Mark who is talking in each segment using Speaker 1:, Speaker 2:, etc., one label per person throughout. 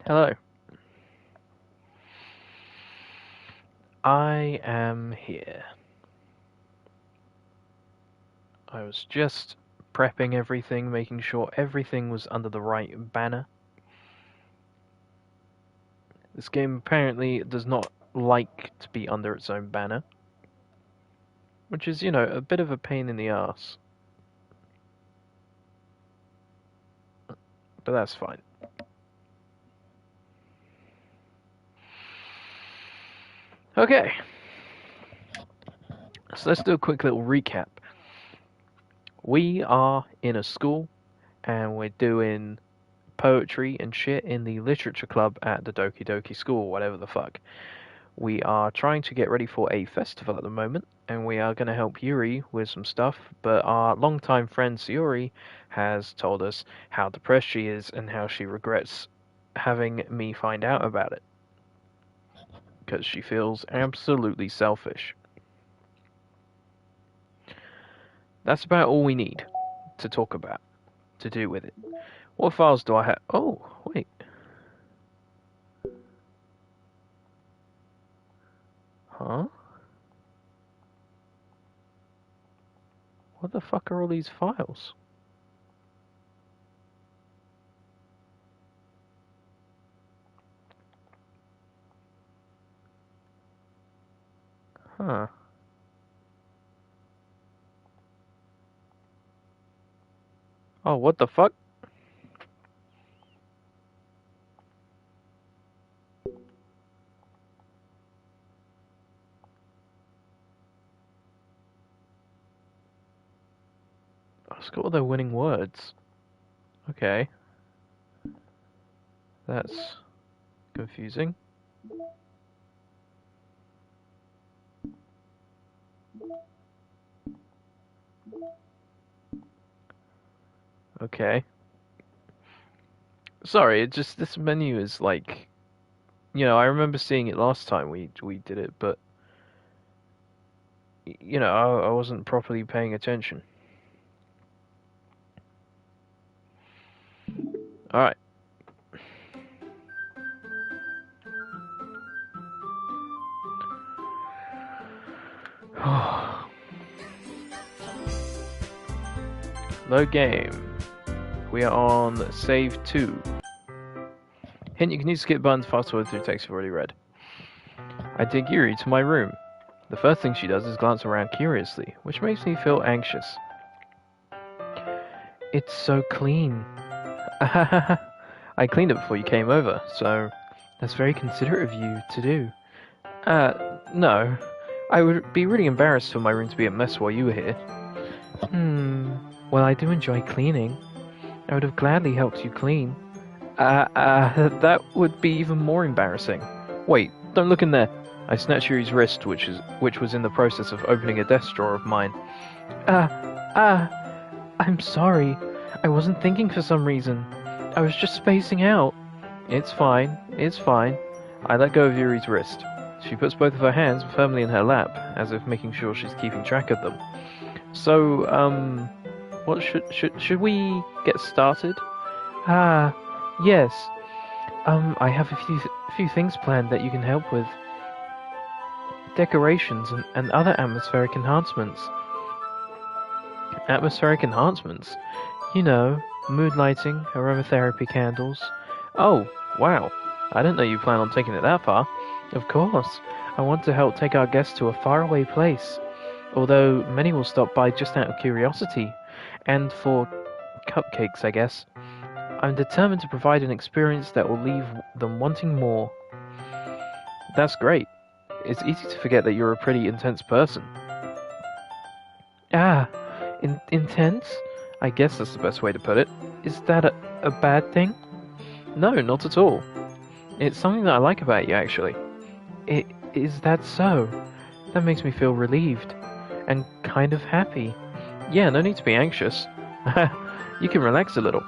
Speaker 1: Hello. I am here. I was just prepping everything, making sure everything was under the right banner. This game apparently does not like to be under its own banner, which is, a bit of a pain in the ass. But that's fine. Okay. So let's do a quick little recap. We are in a school and we're doing poetry and shit in the literature club at the Doki school, whatever the fuck. We are trying to get ready for a festival at the moment, and we are going to help Yuri with some stuff, but our longtime friend Sayori has told us how depressed she is and how she regrets having me find out about it. Because she feels absolutely selfish. That's about all we need to talk about, to do with it. What files do I have? Oh, wait. Huh? What the fuck are all these files? Huh. Oh, what the fuck? It's got all their winning words. Okay. That's confusing. Okay. Sorry, it just this menu is like, I remember seeing it last time we did it, but I wasn't properly paying attention. All right. Load game. We are on save 2. Hint, you can use skip buttons fast forward through text you've already read. I take Yuri to my room. The first thing she does is glance around curiously, which makes me feel anxious. It's so clean. I cleaned it before you came over, so that's very considerate of you to do. No. I would be really embarrassed for my room to be a mess while you were here. Well, I do enjoy cleaning. I would have gladly helped you clean. That would be even more embarrassing. Wait, don't look in there. I snatched Yuri's wrist, which was in the process of opening a desk drawer of mine. I'm sorry. I wasn't thinking for some reason. I was just spacing out. It's fine. I let go of Yuri's wrist. She puts both of her hands firmly in her lap, as if making sure she's keeping track of them. So, what should we get started? Yes. I have a few things planned that you can help with. Decorations and other atmospheric enhancements. Atmospheric enhancements? Mood lighting, aromatherapy candles. Oh, wow. I didn't know you plan on taking it that far. Of course. I want to help take our guests to a faraway place. Although many will stop by just out of curiosity. And for cupcakes, I guess. I'm determined to provide an experience that will leave them wanting more. That's great. It's easy to forget that you're a pretty intense person. Intense? I guess that's the best way to put it. Is that a bad thing? No, not at all. It's something that I like about you, actually. Is that so? That makes me feel relieved. And kind of happy. Yeah, no need to be anxious. You can relax a little.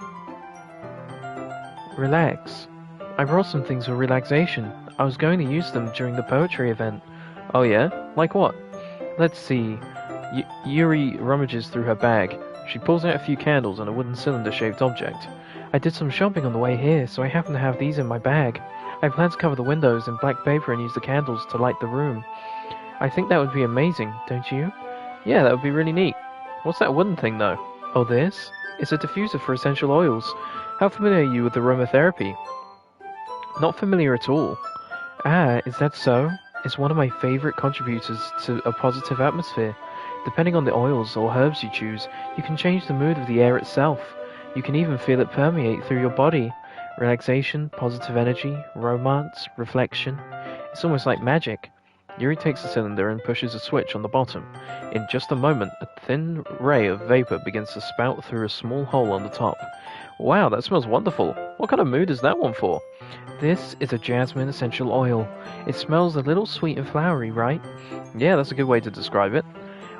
Speaker 1: Relax? I brought some things for relaxation. I was going to use them during the poetry event. Oh yeah? Like what? Let's see. Yuri rummages through her bag. She pulls out a few candles and a wooden cylinder-shaped object. I did some shopping on the way here, so I happen to have these in my bag. I plan to cover the windows in black paper and use the candles to light the room. I think that would be amazing, don't you? Yeah, that would be really neat. What's that wooden thing, though? Oh, this? It's a diffuser for essential oils. How familiar are you with aromatherapy? Not familiar at all. Ah, is that so? It's one of my favorite contributors to a positive atmosphere. Depending on the oils or herbs you choose, you can change the mood of the air itself. You can even feel it permeate through your body. Relaxation, positive energy, romance, reflection. It's almost like magic. Yuri takes the cylinder and pushes a switch on the bottom. In just a moment, a thin ray of vapor begins to spout through a small hole on the top. Wow, that smells wonderful. What kind of mood is that one for? This is a jasmine essential oil. It smells a little sweet and flowery, right? Yeah, that's a good way to describe it.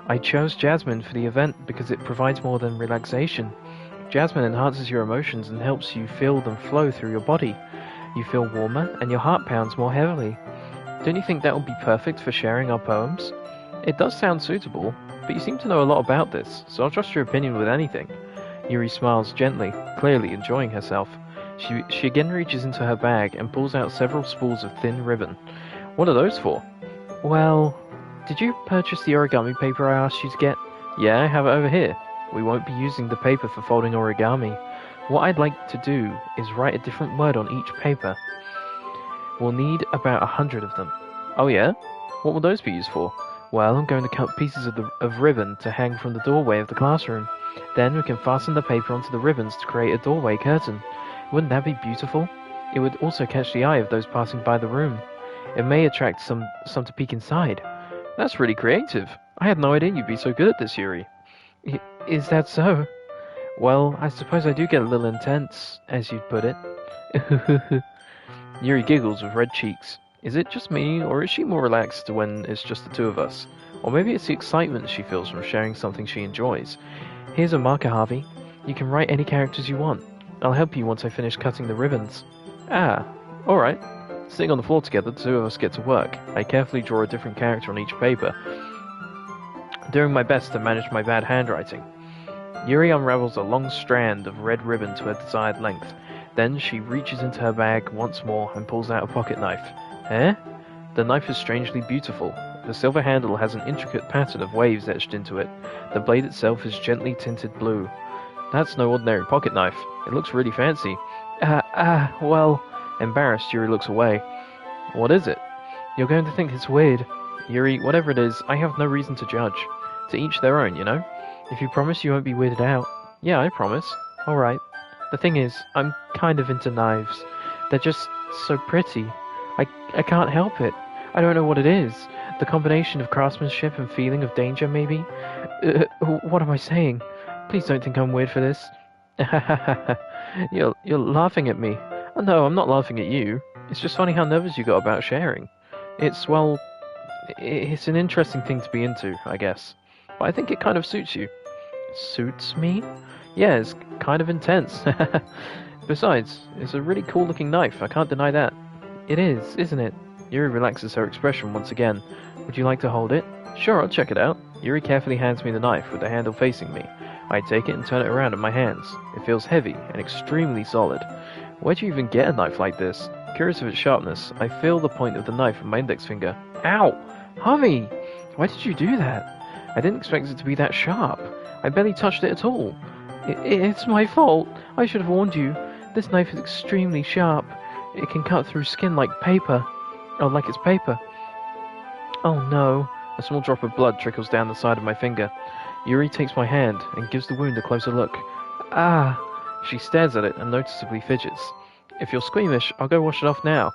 Speaker 1: I chose jasmine for the event because it provides more than relaxation. Jasmine enhances your emotions and helps you feel them flow through your body. You feel warmer and your heart pounds more heavily. Don't you think that would be perfect for sharing our poems? It does sound suitable, but you seem to know a lot about this, so I'll trust your opinion with anything. Yuri smiles gently, clearly enjoying herself. She again reaches into her bag and pulls out several spools of thin ribbon. What are those for? Well, did you purchase the origami paper I asked you to get? Yeah, I have it over here. We won't be using the paper for folding origami. What I'd like to do is write a different word on each paper. We'll need about 100 of them. Oh yeah? What will those be used for? Well, I'm going to cut pieces of ribbon to hang from the doorway of the classroom. Then we can fasten the paper onto the ribbons to create a doorway curtain. Wouldn't that be beautiful? It would also catch the eye of those passing by the room. It may attract some to peek inside. That's really creative. I had no idea you'd be so good at this, Yuri. Is that so? Well, I suppose I do get a little intense, as you'd put it. Yuri giggles with red cheeks. Is it just me, or is she more relaxed when it's just the two of us? Or maybe it's the excitement she feels from sharing something she enjoys. Here's a marker, Harvey. You can write any characters you want. I'll help you once I finish cutting the ribbons. Ah, alright. Sitting on the floor together, the two of us get to work. I carefully draw a different character on each paper, doing my best to manage my bad handwriting. Yuri unravels a long strand of red ribbon to her desired length. Then she reaches into her bag once more and pulls out a pocket knife. Eh? The knife is strangely beautiful. The silver handle has an intricate pattern of waves etched into it. The blade itself is gently tinted blue. That's no ordinary pocket knife. It looks really fancy. Well... Embarrassed, Yuri looks away. What is it? You're going to think it's weird. Yuri, whatever it is, I have no reason to judge. To each their own, you know? If you promise you won't be weirded out. Yeah, I promise. Alright. The thing is, I'm kind of into knives. They're just so pretty. I can't help it. I don't know what it is. The combination of craftsmanship and feeling of danger, maybe? What am I saying? Please don't think I'm weird for this. You're laughing at me. Oh, no, I'm not laughing at you. It's just funny how nervous you got about sharing. It's an interesting thing to be into, I guess. But I think it kind of suits you. Suits me? Yeah, it's kind of intense. Besides, it's a really cool looking knife, I can't deny that. It is, isn't it? Yuri relaxes her expression once again. Would you like to hold it? Sure, I'll check it out. Yuri carefully hands me the knife with the handle facing me. I take it and turn it around in my hands. It feels heavy and extremely solid. Where'd you even get a knife like this? Curious of its sharpness, I feel the point of the knife with my index finger. Ow! Harvey! Why did you do that? I didn't expect it to be that sharp. I barely touched it at all. It's my fault. I should have warned you. This knife is extremely sharp. It can cut through skin like paper. Oh, like it's paper. Oh no. A small drop of blood trickles down the side of my finger. Yuri takes my hand and gives the wound a closer look. Ah! She stares at it and noticeably fidgets. If you're squeamish, I'll go wash it off now.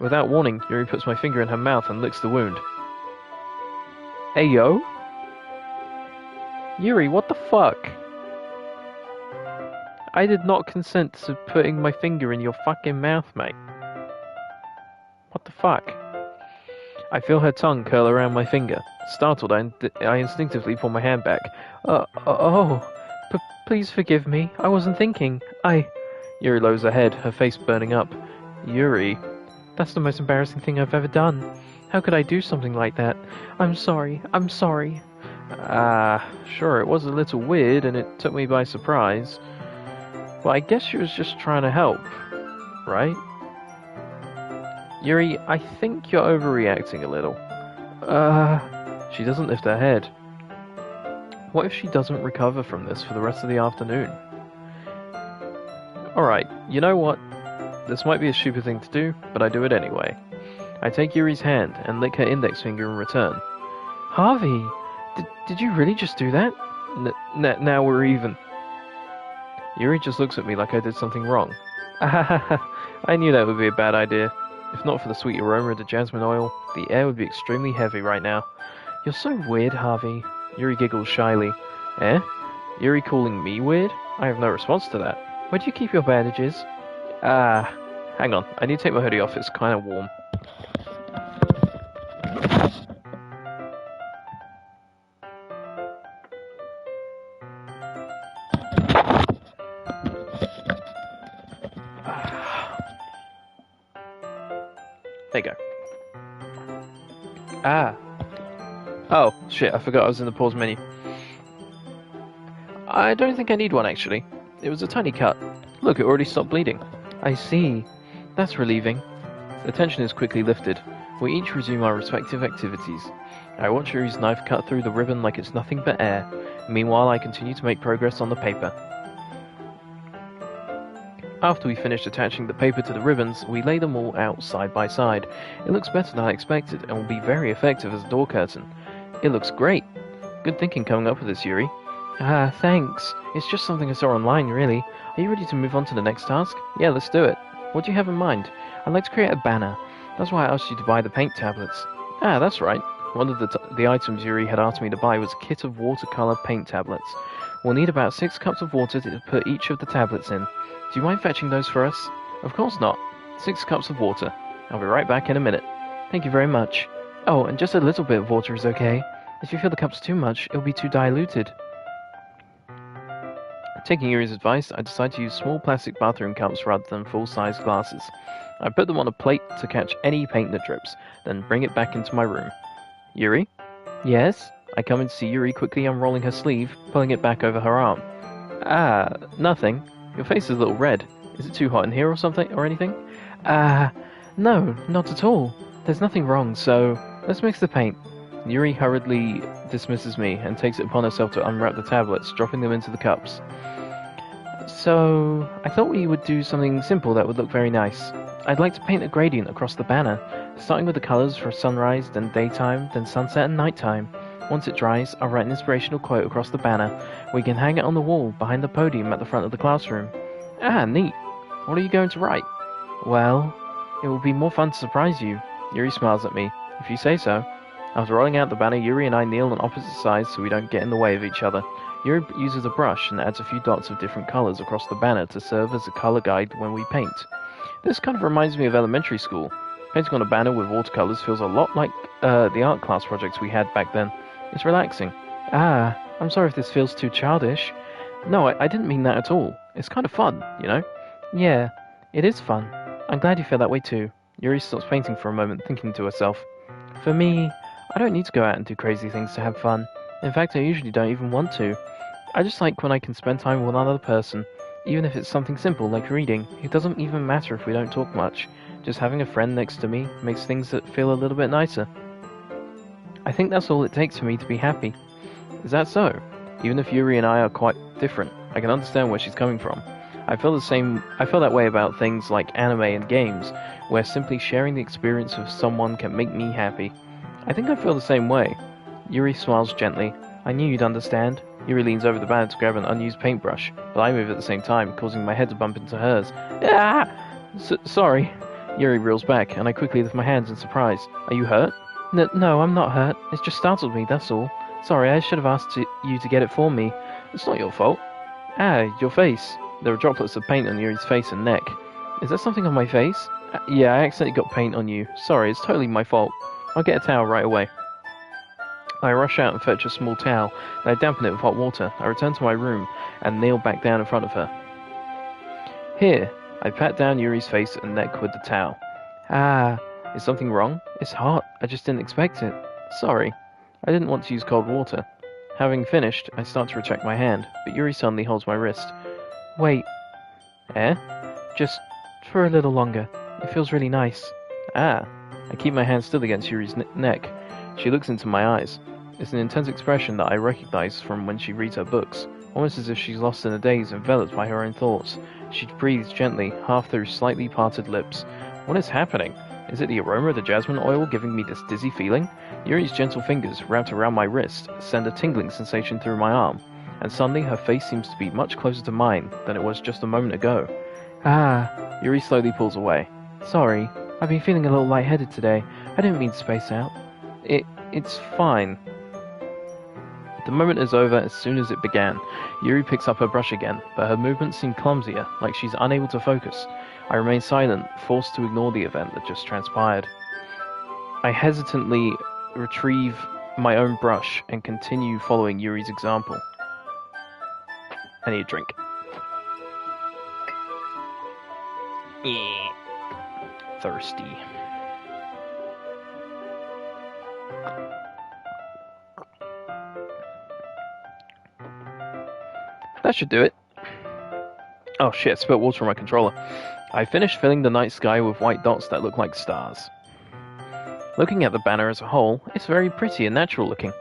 Speaker 1: Without warning, Yuri puts my finger in her mouth and licks the wound. Hey, yo? Yuri, what the fuck? I did not consent to putting my finger in your fucking mouth, mate. What the fuck? I feel her tongue curl around my finger. Startled, I instinctively pull my hand back. Please forgive me. I wasn't thinking. Yuri lowers her head, her face burning up. Yuri, that's the most embarrassing thing I've ever done. How could I do something like that? I'm sorry. Sure, it was a little weird and it took me by surprise. Well, I guess she was just trying to help, right? Yuri, I think you're overreacting a little. She doesn't lift her head. What if she doesn't recover from this for the rest of the afternoon? Alright, you know what? This might be a stupid thing to do, but I do it anyway. I take Yuri's hand and lick her index finger in return. Harvey, did you really just do that? Now we're even. Yuri just looks at me like I did something wrong. I knew that would be a bad idea. If not for the sweet aroma of the jasmine oil, the air would be extremely heavy right now. You're so weird, Harvey. Yuri giggles shyly. Eh? Yuri calling me weird? I have no response to that. Where do you keep your bandages? Hang on. I need to take my hoodie off. It's kind of warm. There you go. Oh, shit, I forgot I was in the pause menu. I don't think I need one, actually. It was a tiny cut. Look, it already stopped bleeding. I see. That's relieving. The tension is quickly lifted. We each resume our respective activities. I watch Yuri's knife cut through the ribbon like it's nothing but air. Meanwhile, I continue to make progress on the paper. After we finish attaching the paper to the ribbons, we lay them all out side by side. It looks better than I expected, and will be very effective as a door curtain. It looks great. Good thinking coming up with this, Yuri. Thanks. It's just something I saw online, really. Are you ready to move on to the next task? Yeah, let's do it. What do you have in mind? I'd like to create a banner. That's why I asked you to buy the paint tablets. That's right. One of the items Yuri had asked me to buy was a kit of watercolor paint tablets. We'll need about 6 cups of water to put each of the tablets in. Do you mind fetching those for us? Of course not. 6 cups of water. I'll be right back in a minute. Thank you very much. Oh, and just a little bit of water is okay. If you feel the cup's too much, it'll be too diluted. Taking Yuri's advice, I decide to use small plastic bathroom cups rather than full-size glasses. I put them on a plate to catch any paint that drips, then bring it back into my room. Yuri? Yes? I come in to see Yuri quickly unrolling her sleeve, pulling it back over her arm. Nothing. Your face is a little red. Is it too hot in here or something, or anything? No, not at all. There's nothing wrong, so let's mix the paint. Yuri hurriedly dismisses me and takes it upon herself to unwrap the tablets, dropping them into the cups. So, I thought we would do something simple that would look very nice. I'd like to paint a gradient across the banner, starting with the colours for sunrise, then daytime, then sunset and nighttime. Once it dries, I'll write an inspirational quote across the banner. We can hang it on the wall behind the podium at the front of the classroom. Neat. What are you going to write? Well, it will be more fun to surprise you. Yuri smiles at me. If you say so. After rolling out the banner, Yuri and I kneel on opposite sides so we don't get in the way of each other. Yuri uses a brush and adds a few dots of different colours across the banner to serve as a colour guide when we paint. This kind of reminds me of elementary school. Painting on a banner with watercolours feels a lot like the art class projects we had back then. It's relaxing. I'm sorry if this feels too childish. No, I didn't mean that at all. It's kind of fun, you know? Yeah, it is fun. I'm glad you feel that way too. Yuri stops painting for a moment, thinking to herself. For me, I don't need to go out and do crazy things to have fun. In fact, I usually don't even want to. I just like when I can spend time with another person, even if it's something simple like reading. It doesn't even matter if we don't talk much. Just having a friend next to me makes things that feel a little bit nicer. I think that's all it takes for me to be happy. Is that so? Even if Yuri and I are quite different, I can understand where she's coming from. I feel that way about things like anime and games, where simply sharing the experience with someone can make me happy. I think I feel the same way. Yuri smiles gently. I knew you'd understand. Yuri leans over the banner to grab an unused paintbrush, but I move at the same time, causing my head to bump into hers. Sorry. Yuri reels back, and I quickly lift my hands in surprise. Are you hurt? No, I'm not hurt. It's just startled me, that's all. Sorry, I should have asked you to get it for me. It's not your fault. Your face. There are droplets of paint on Yuri's face and neck. Is that something on my face? Yeah, I accidentally got paint on you. Sorry, it's totally my fault. I'll get a towel right away. I rush out and fetch a small towel, and I dampen it with hot water. I return to my room and kneel back down in front of her. Here, I pat down Yuri's face and neck with the towel. Is something wrong? It's hot. I just didn't expect it. Sorry. I didn't want to use cold water. Having finished, I start to retract my hand, but Yuri suddenly holds my wrist. Wait, Eh? Just for a little longer. It feels really nice. Ah. I keep my hand still against Yuri's neck. She looks into my eyes. It's an intense expression that I recognize from when she reads her books, almost as if she's lost in a daze, enveloped by her own thoughts. She breathes gently, half through slightly parted lips. What is happening? Is it the aroma of the jasmine oil giving me this dizzy feeling? Yuri's gentle fingers, wrapped around my wrist, send a tingling sensation through my arm, and suddenly her face seems to be much closer to mine than it was just a moment ago. Ah, Yuri slowly pulls away. Sorry, I've been feeling a little lightheaded today. I didn't mean to space out. It's fine. The moment is over as soon as it began. Yuri picks up her brush again, but her movements seem clumsier, like she's unable to focus. I remain silent, forced to ignore the event that just transpired. I hesitantly retrieve my own brush and continue following Yuri's example. I need a drink. Thirsty. That should do it. Oh shit, I spilled water on my controller. I finished filling the night sky with white dots that look like stars. Looking at the banner as a whole, it's very pretty and natural looking.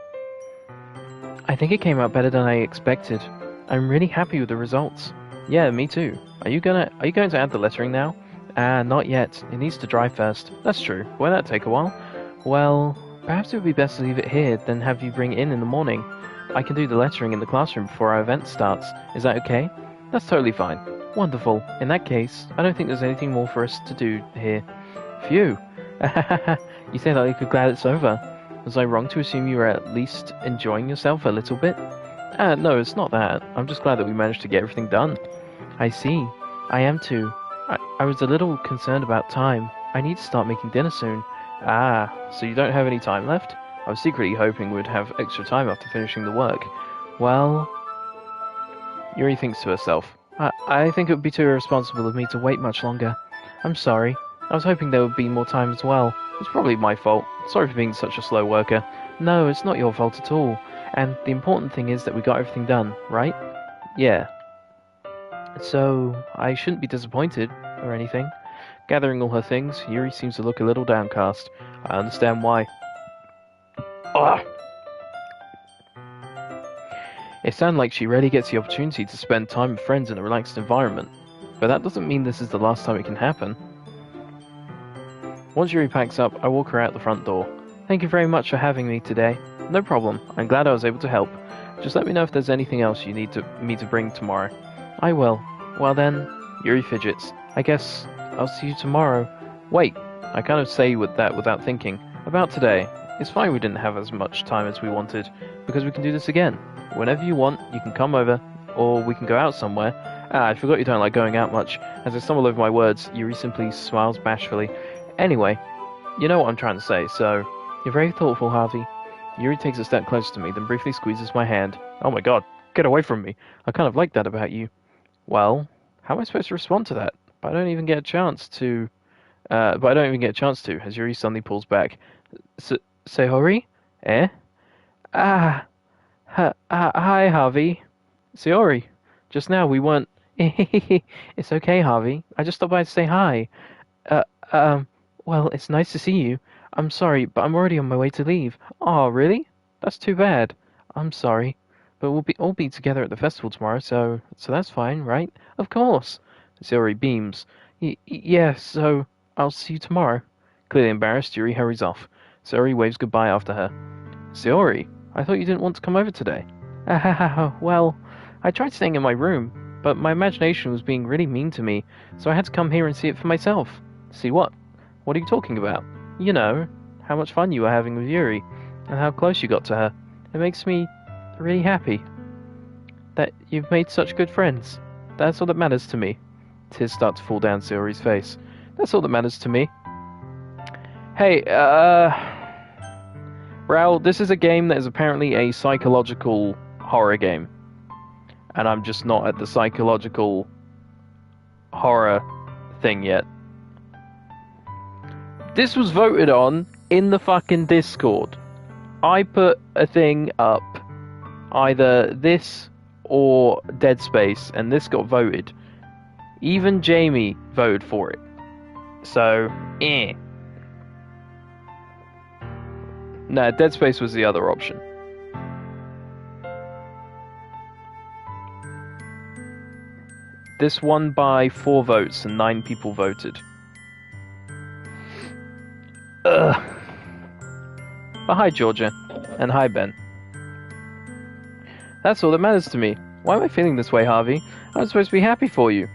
Speaker 1: I think it came out better than I expected. I'm really happy with the results. Yeah, me too. Are you going to add the lettering now? Not yet. It needs to dry first. That's true. Won't that take a while? Well, perhaps it would be best to leave it here, then have you bring it in the morning. I can do the lettering in the classroom before our event starts. Is that okay? That's totally fine. Wonderful. In that case, I don't think there's anything more for us to do here. Phew. You say that like you're glad it's over. Was I wrong to assume you were at least enjoying yourself a little bit? No, it's not that. I'm just glad that we managed to get everything done. I see. I am too. I was a little concerned about time. I need to start making dinner soon. Ah, so you don't have any time left? I was secretly hoping we'd have extra time after finishing the work. Well... Yuri thinks to herself. I think it would be too irresponsible of me to wait much longer. I'm sorry. I was hoping there would be more time as well. It's probably my fault. Sorry for being such a slow worker. No, it's not your fault at all. And the important thing is that we got everything done, right? Yeah. So, I shouldn't be disappointed, or anything. Gathering all her things, Yuri seems to look a little downcast. I understand why. Ugh. It sounds like she rarely gets the opportunity to spend time with friends in a relaxed environment. But that doesn't mean this is the last time it can happen. Once Yuri packs up, I walk her out the front door. Thank you very much for having me today. No problem. I'm glad I was able to help. Just let me know if there's anything else you need me to bring tomorrow. I will. Well then, Yuri fidgets. I guess I'll see you tomorrow. Wait, I kind of say with that without thinking. About today. It's fine we didn't have as much time as we wanted, because we can do this again. Whenever you want, you can come over, or we can go out somewhere. I forgot you don't like going out much. As I stumble over my words, Yuri simply smiles bashfully. Anyway, you know what I'm trying to say, so... You're very thoughtful, Harvey. Yuri takes a step closer to me, then briefly squeezes my hand. Oh my god, get away from me. I kind of like that about you. Well, how am I supposed to respond to that? But I don't even get a chance to... as Yuri suddenly pulls back. Sayori? Eh? Hi, Harvey. Sayori. Just now we weren't... It's okay, Harvey. I just stopped by to say hi. Well, it's nice to see you. I'm sorry, but I'm already on my way to leave. Oh, really? That's too bad. I'm sorry. But we'll all be together at the festival tomorrow, so that's fine, right? Of course. Sayori beams. Yeah, so I'll see you tomorrow. Clearly embarrassed, Yuri hurries off. Sayori waves goodbye after her. Sayori, I thought you didn't want to come over today. Well, I tried staying in my room, but my imagination was being really mean to me, so I had to come here and see it for myself. See what? What are you talking about? You know, how much fun you were having with Yuri, and how close you got to her. It makes me really happy that you've made such good friends. That's all that matters to me. Tears start to fall down Sayori's face. That's all that matters to me. Hey, Raoul, this is a game that is apparently a psychological horror game. And I'm just not at the psychological horror thing yet. This was voted on in the fucking Discord. I put a thing up, either this or Dead Space, and this got voted. Even Jamie voted for it. So, eh. Nah, Dead Space was the other option. This won by 4 votes and 9 people voted. Ugh. But hi, Georgia. And hi, Ben. That's all that matters to me. Why am I feeling this way, Harvey? I'm supposed to be happy for you.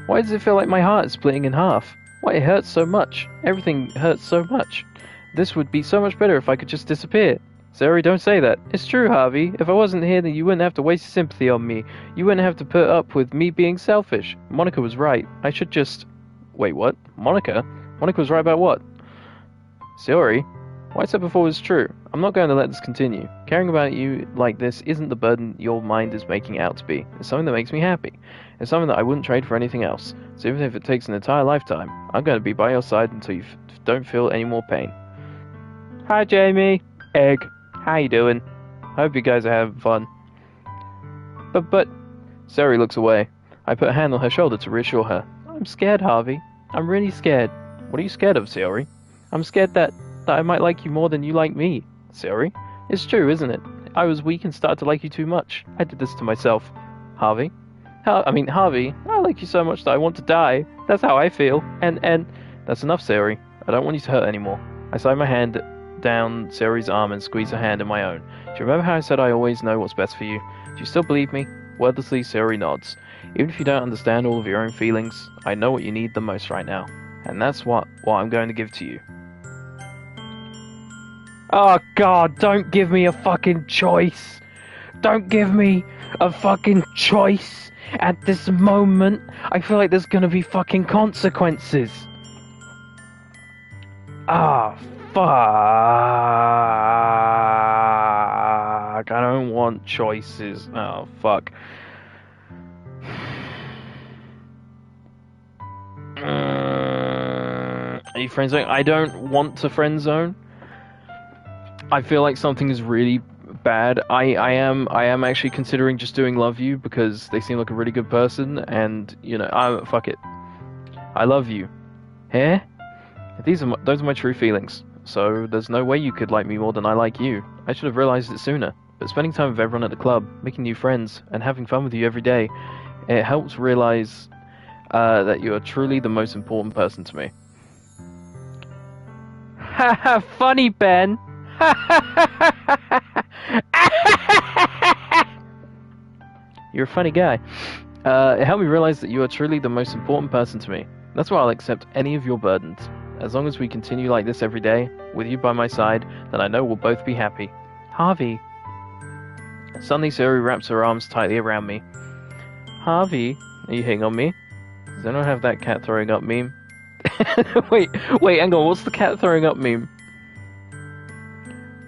Speaker 1: Why does it feel like my heart is splitting in half? Why it hurts so much? Everything hurts so much. This would be so much better if I could just disappear. Sorry, don't say that. It's true, Harvey. If I wasn't here, then you wouldn't have to waste sympathy on me. You wouldn't have to put up with me being selfish. Monica was right. I should just... Wait, what? Monica? Monica was right about what? Sorry? What I said before was true. I'm not going to let this continue. Caring about you like this isn't the burden your mind is making out to be. It's something that makes me happy. It's something that I wouldn't trade for anything else. So even if it takes an entire lifetime, I'm going to be by your side until you don't feel any more pain. Hi, Jamie. Egg. How you doing? Hope you guys are having fun. But... Sari looks away. I put a hand on her shoulder to reassure her. I'm scared, Harvey. I'm really scared. What are you scared of, Sari? I'm scared that I might like you more than you like me. Sari? It's true, isn't it? I was weak and started to like you too much. I did this to myself. Harvey? Harvey, I like you so much that I want to die. That's how I feel. And... That's enough, Sari. I don't want you to hurt anymore. I slide my hand down Sari's arm and squeeze her hand in my own. Do you remember how I said I always know what's best for you? Do you still believe me? Wordlessly, Sari nods. Even if you don't understand all of your own feelings, I know what you need the most right now. And that's what I'm going to give to you. Oh god, don't give me a fucking choice. Don't give me a fucking choice. At this moment, I feel like there's gonna be fucking consequences. Ah, fuck. I don't want choices. Oh, fuck. Are you friend zone? I don't want to friend zone. I feel like something is really bad. I am actually considering just doing love you because they seem like a really good person, and you know, fuck it. I love you. Eh? Those are my true feelings. So there's no way you could like me more than I like you. I should have realized it sooner. But spending time with everyone at the club, making new friends, and having fun with you every day, it helps realize that you are truly the most important person to me. Haha, funny, Ben. You're a funny guy. It helped me realize that you are truly the most important person to me. That's why I'll accept any of your burdens. As long as we continue like this every day, with you by my side, then I know we'll both be happy. Harvey. Suddenly Sari wraps her arms tightly around me. Harvey, are you hitting on me? Does anyone have that cat throwing up meme? wait, hang on, what's the cat throwing up meme?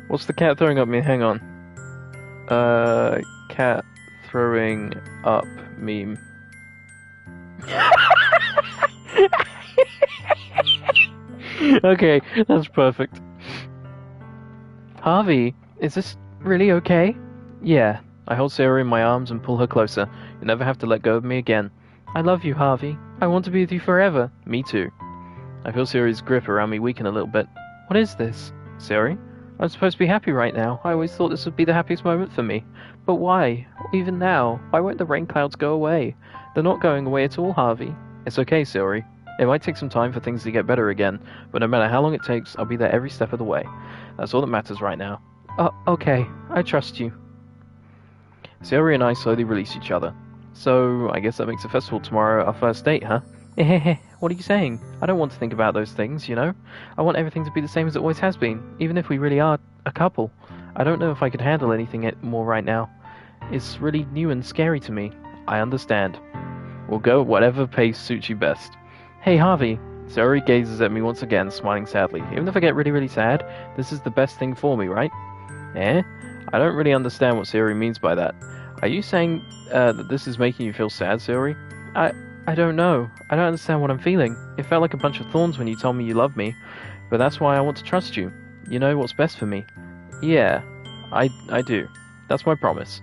Speaker 1: What's the cat throwing up meme? Hang on. Cat throwing up meme. Okay, that's perfect. Harvey, is this really okay? Yeah. I hold Sarah in my arms and pull her closer. You'll never have to let go of me again. I love you, Harvey. I want to be with you forever. Me too. I feel Sari's grip around me weaken a little bit. What is this? Sari? I'm supposed to be happy right now. I always thought this would be the happiest moment for me. But why? Even now? Why won't the rain clouds go away? They're not going away at all, Harvey. It's okay, Sari. It might take some time for things to get better again, but no matter how long it takes, I'll be there every step of the way. That's all that matters right now. Okay. I trust you. Sari and I slowly release each other. So, I guess that makes the festival tomorrow our first date, huh? What are you saying? I don't want to think about those things, you know? I want everything to be the same as it always has been, even if we really are a couple. I don't know if I could handle anything more right now. It's really new and scary to me. I understand. We'll go at whatever pace suits you best. Hey, Harvey. Sari gazes at me once again, smiling sadly. Even if I get really, really sad, this is the best thing for me, right? Eh? I don't really understand what Sari means by that. Are you saying that this is making you feel sad, Sari? I don't know. I don't understand what I'm feeling. It felt like a bunch of thorns when you told me you love me, but that's why I want to trust you. You know what's best for me. Yeah, I do. That's my promise.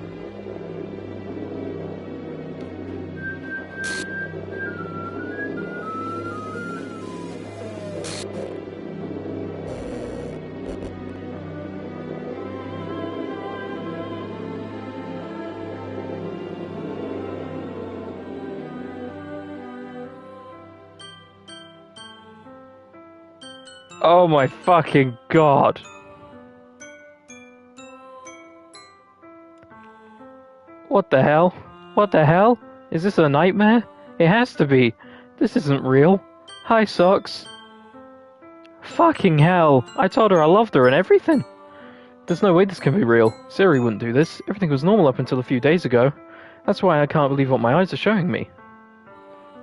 Speaker 1: Oh my fucking god. What the hell? What the hell? Is this a nightmare? It has to be. This isn't real. Hi, Socks. Fucking hell. I told her I loved her and everything. There's no way this can be real. Siri wouldn't do this. Everything was normal up until a few days ago. That's why I can't believe what my eyes are showing me.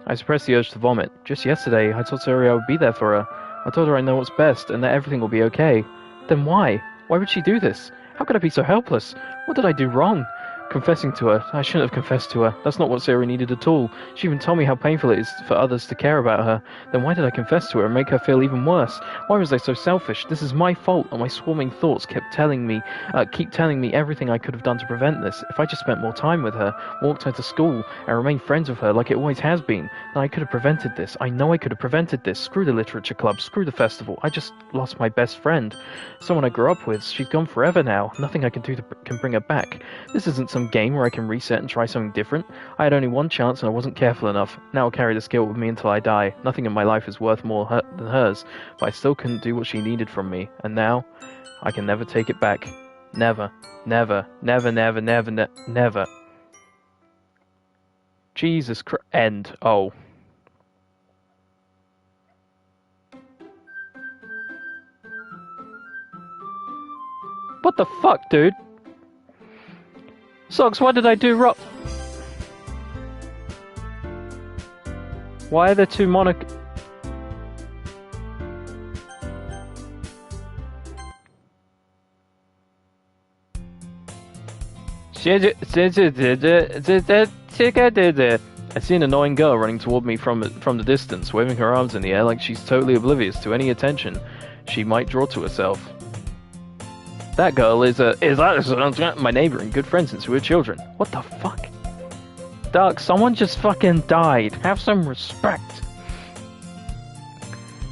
Speaker 1: I suppressed the urge to vomit. Just yesterday, I told Siri I would be there for her. I told her I know what's best and that everything will be okay. Then why? Why would she do this? How could I be so helpless? What did I do wrong? Confessing to her. I shouldn't have confessed to her. That's not what Sarah needed at all. She even told me how painful it is for others to care about her. Then why did I confess to her and make her feel even worse? Why was I so selfish? This is my fault, and my swarming thoughts keep telling me everything I could have done to prevent this. If I just spent more time with her, walked her to school, and remained friends with her like it always has been, then I could have prevented this. I know I could have prevented this. Screw the literature club. Screw the festival. I just lost my best friend. Someone I grew up with. She's gone forever now. Nothing I can do can bring her back. This isn't some game where I can reset and try something different. I had only one chance and I wasn't careful enough. Now I'll carry this guilt with me until I die. Nothing in my life is worth more than hers, but I still couldn't do what she needed from me, and now I can never take it back. Never. Never. Never, never, never, never. Jesus Christ. End. Oh. What the fuck, dude? Socks, what did I do wrong? Why are there two Monica? I see an annoying girl running toward me from the distance, waving her arms in the air like she's totally oblivious to any attention she might draw to herself. That girl is my neighbor and good friend since we were children. What the fuck? Dark, someone just fucking died. Have some respect.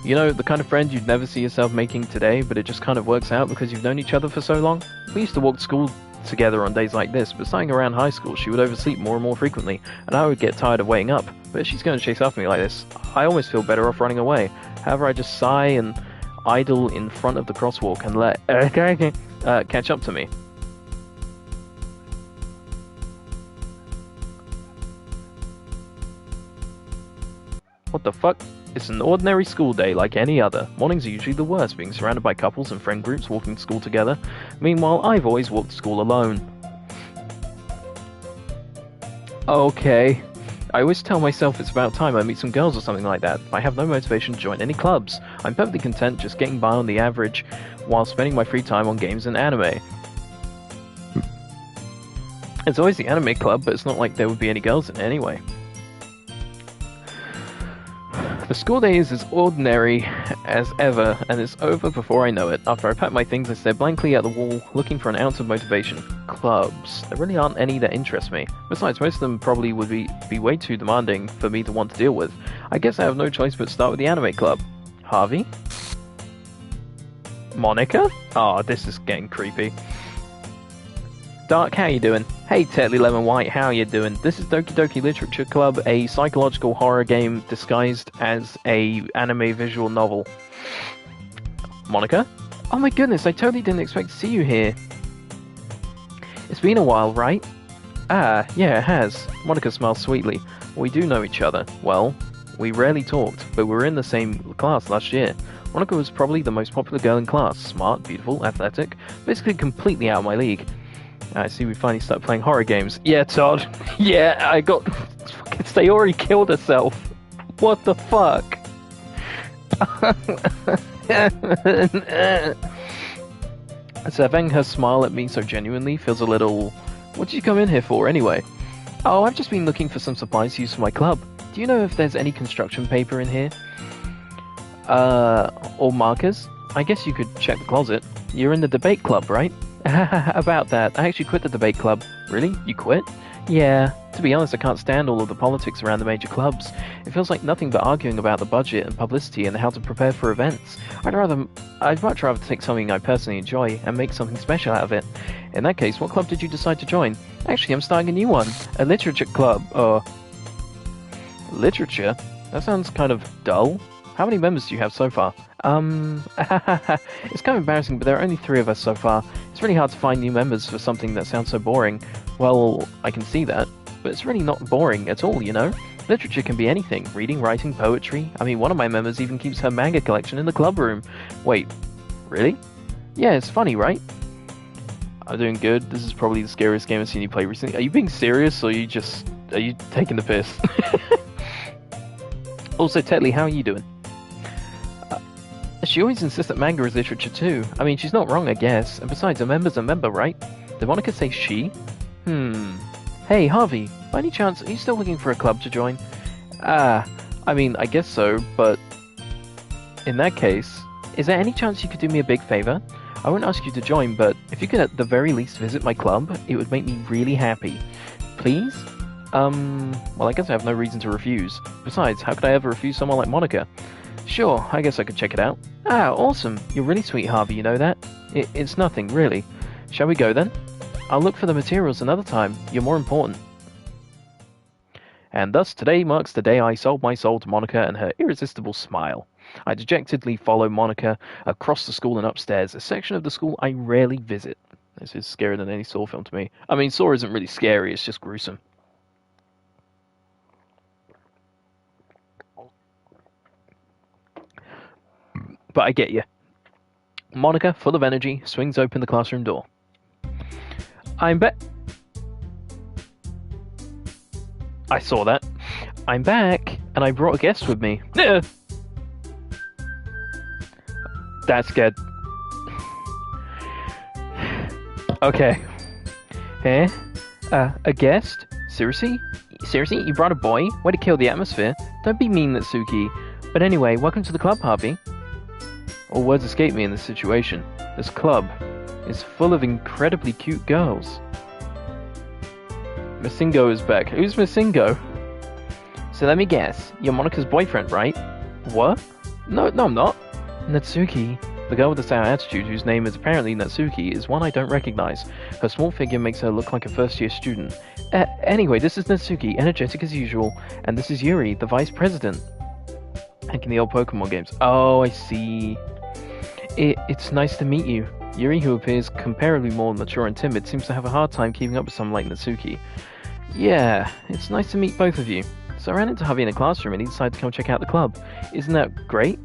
Speaker 1: You know, the kind of friend you'd never see yourself making today, but it just kind of works out because you've known each other for so long? We used to walk to school together on days like this, but starting around high school, she would oversleep more and more frequently, and I would get tired of waiting up. But if she's going to chase after me like this, I almost feel better off running away. However, I just sigh and idle in front of the crosswalk and let catch up to me. What the fuck? It's an ordinary school day like any other. Mornings are usually the worst, being surrounded by couples and friend groups walking to school together. Meanwhile, I've always walked to school alone. Okay. I always tell myself it's about time I meet some girls or something like that. I have no motivation to join any clubs. I'm perfectly content just getting by on the average while spending my free time on games and anime. It's always the anime club, but it's not like there would be any girls in it anyway. The school day is as ordinary as ever, and it's over before I know it. After I pack my things, I stare blankly at the wall, looking for an ounce of motivation. Clubs. There really aren't any that interest me. Besides, most of them probably would be way too demanding for me to want to deal with. I guess I have no choice but to start with the anime club. Harvey? Monica? Oh, this is getting creepy. Dark, how you doing? Hey Tetley Lemon White, how you doing? This is Doki Doki Literature Club, a psychological horror game disguised as a anime visual novel. Monica? Oh my goodness, I totally didn't expect to see you here. It's been a while, right? Ah, yeah, it has. Monica smiles sweetly. We do know each other. Well, we rarely talked, but we were in the same class last year. Monica was probably the most popular girl in class. Smart, beautiful, athletic, basically completely out of my league. I see we finally started playing horror games. Yeah, Todd. Yeah, I got... They already killed herself. What the fuck? Having her smile at me so genuinely feels a little... What did you come in here for, anyway? Oh, I've just been looking for some supplies to use for my club. Do you know if there's any construction paper in here? Or markers? I guess you could check the closet. You're in the debate club, right? About that, I actually quit the debate club. Really? You quit? Yeah. To be honest, I can't stand all of the politics around the major clubs. It feels like nothing but arguing about the budget and publicity and how to prepare for events. I'd much rather take something I personally enjoy and make something special out of it. In that case, what club did you decide to join? Actually, I'm starting a new one. A literature club, or... Literature? That sounds kind of dull. How many members do you have so far? It's kind of embarrassing, but there are only 3 of us so far. It's really hard to find new members for something that sounds so boring. Well, I can see that, but it's really not boring at all, you know? Literature can be anything. Reading, writing, poetry. I mean, one of my members even keeps her manga collection in the club room. Wait, really? Yeah, it's funny, right? I'm doing good. This is probably the scariest game I've seen you play recently. Are you being serious, or are you taking the piss? Also, Tetley, how are you doing? She always insists that manga is literature too. I mean, she's not wrong, I guess. And besides, a member's a member, right? Did Monica say she? Hey, Harvey, by any chance, are you still looking for a club to join? I mean, I guess so, but... In that case, is there any chance you could do me a big favor? I won't ask you to join, but if you could at the very least visit my club, it would make me really happy. Please? Well, I guess I have no reason to refuse. Besides, how could I ever refuse someone like Monica? Sure, I guess I could check it out. Ah, awesome. You're really sweet, Harvey, you know that? It's nothing, really. Shall we go then? I'll look for the materials another time. You're more important. And thus, today marks the day I sold my soul to Monica and her irresistible smile. I dejectedly follow Monica across the school and upstairs, a section of the school I rarely visit. This is scarier than any Saw film to me. I mean, Saw isn't really scary, it's just gruesome. But I get you. Monica, full of energy, swings open the classroom door. I'm back. I saw that. I'm back, and I brought a guest with me. That's good. Okay. Eh? A guest? Seriously? Seriously? You brought a boy? Way to kill the atmosphere. Don't be mean, Natsuki. But anyway, welcome to the club, Harvey. All words escape me in this situation. This club is full of incredibly cute girls. Masingo is back. Who's Masingo? So let me guess. You're Monica's boyfriend, right? What? No, I'm not. Natsuki, the girl with the sour attitude, whose name is apparently Natsuki, is one I don't recognize. Her small figure makes her look like a first-year student. Anyway, this is Natsuki, energetic as usual, and this is Yuri, the vice president. Like in the old Pokemon games. Oh, I see. It's nice to meet you. Yuri, who appears comparably more mature and timid, seems to have a hard time keeping up with someone like Natsuki. Yeah, it's nice to meet both of you. So I ran into Harvey in a classroom and he decided to come check out the club. Isn't that great?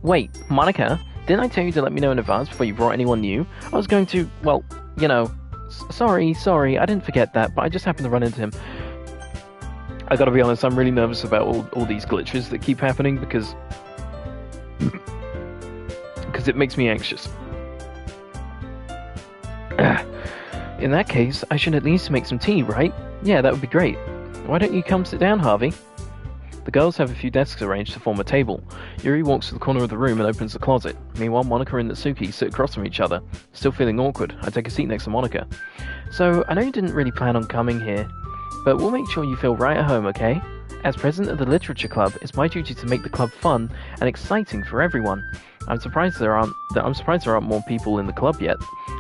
Speaker 1: Wait, Monica, didn't I tell you to let me know in advance before you brought anyone new? I was going to, well, you know... Sorry, I didn't forget that, but I just happened to run into him. I gotta be honest, I'm really nervous about all these glitches that keep happening because it makes me anxious. In that case, I should at least make some tea, right? Yeah, that would be great. Why don't you come sit down, Harvey? The girls have a few desks arranged to form a table. Yuri walks to the corner of the room and opens the closet. Meanwhile, Monica and Natsuki sit across from each other. Still feeling awkward, I take a seat next to Monica. So, I know you didn't really plan on coming here, but we'll make sure you feel right at home, okay? As president of the Literature Club, it's my duty to make the club fun and exciting for everyone. I'm surprised there aren't more people in the club yet.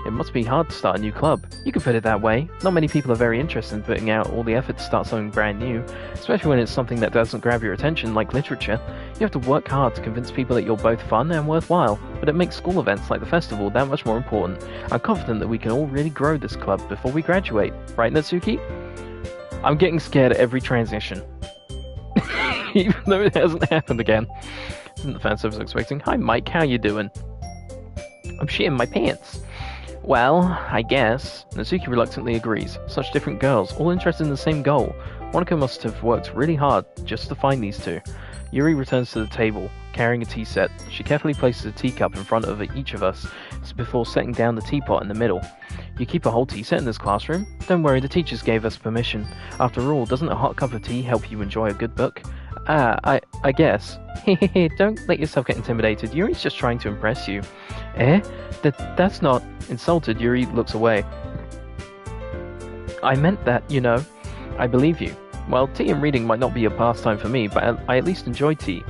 Speaker 1: It must be hard to start a new club. You could put it that way. Not many people are very interested in putting out all the effort to start something brand new, especially when it's something that doesn't grab your attention, like literature. You have to work hard to convince people that you're both fun and worthwhile, but it makes school events like the festival that much more important. I'm confident that we can all really grow this club before we graduate. Right, Natsuki? I'm getting scared at every transition. Even though it hasn't happened again. Isn't the fan service expecting? Hi Mike, how you doing? I'm shitting my pants. Well, I guess. Natsuki reluctantly agrees. Such different girls, all interested in the same goal. Monica must have worked really hard just to find these two. Yuri returns to the table, carrying a tea set. She carefully places a teacup in front of each of us before setting down the teapot in the middle. You keep a whole tea set in this classroom? Don't worry, the teachers gave us permission. After all, doesn't a hot cup of tea help you enjoy a good book? I guess. Hehehe, don't let yourself get intimidated. Yuri's just trying to impress you. Eh? That's not... Insulted, Yuri looks away. I meant that, you know. I believe you. Well, tea and reading might not be a pastime for me, but I at least enjoy tea.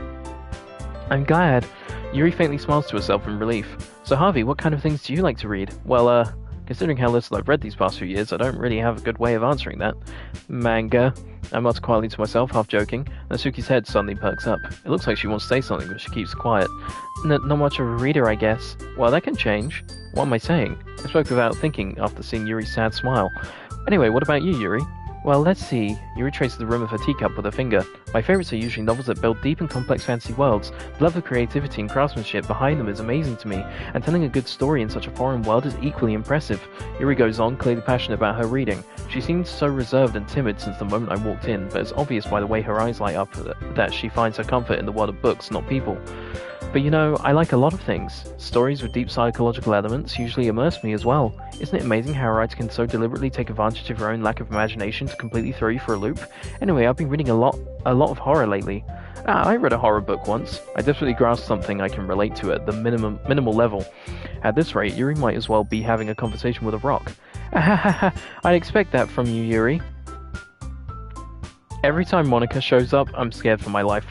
Speaker 1: I'm glad. Yuri faintly smiles to herself in relief. So Harvey, what kind of things do you like to read? Well, Considering how little I've read these past few years, I don't really have a good way of answering that. Manga. I mutter quietly to myself, half joking. Natsuki's head suddenly perks up. It looks like she wants to say something, but she keeps quiet. Not much of a reader, I guess. Well, that can change. What am I saying? I spoke without thinking after seeing Yuri's sad smile. Anyway, what about you, Yuri? Well, let's see. Yuri traces the rim of her teacup with her finger. My favourites are usually novels that build deep and complex fantasy worlds. The level of creativity and craftsmanship behind them is amazing to me, and telling a good story in such a foreign world is equally impressive. Yuri goes on, clearly passionate about her reading. She seems so reserved and timid since the moment I walked in, but it's obvious by the way her eyes light up that she finds her comfort in the world of books, not people. But you know, I like a lot of things. Stories with deep psychological elements usually immerse me as well. Isn't it amazing how a writer can so deliberately take advantage of her own lack of imagination to completely throw you for a loop? Anyway, I've been reading a lot of horror lately. I read a horror book once. I definitely grasped something I can relate to at the minimal level. At this rate, Yuri might as well be having a conversation with a rock. I'd expect that from you, Yuri. Every time Monica shows up, I'm scared for my life.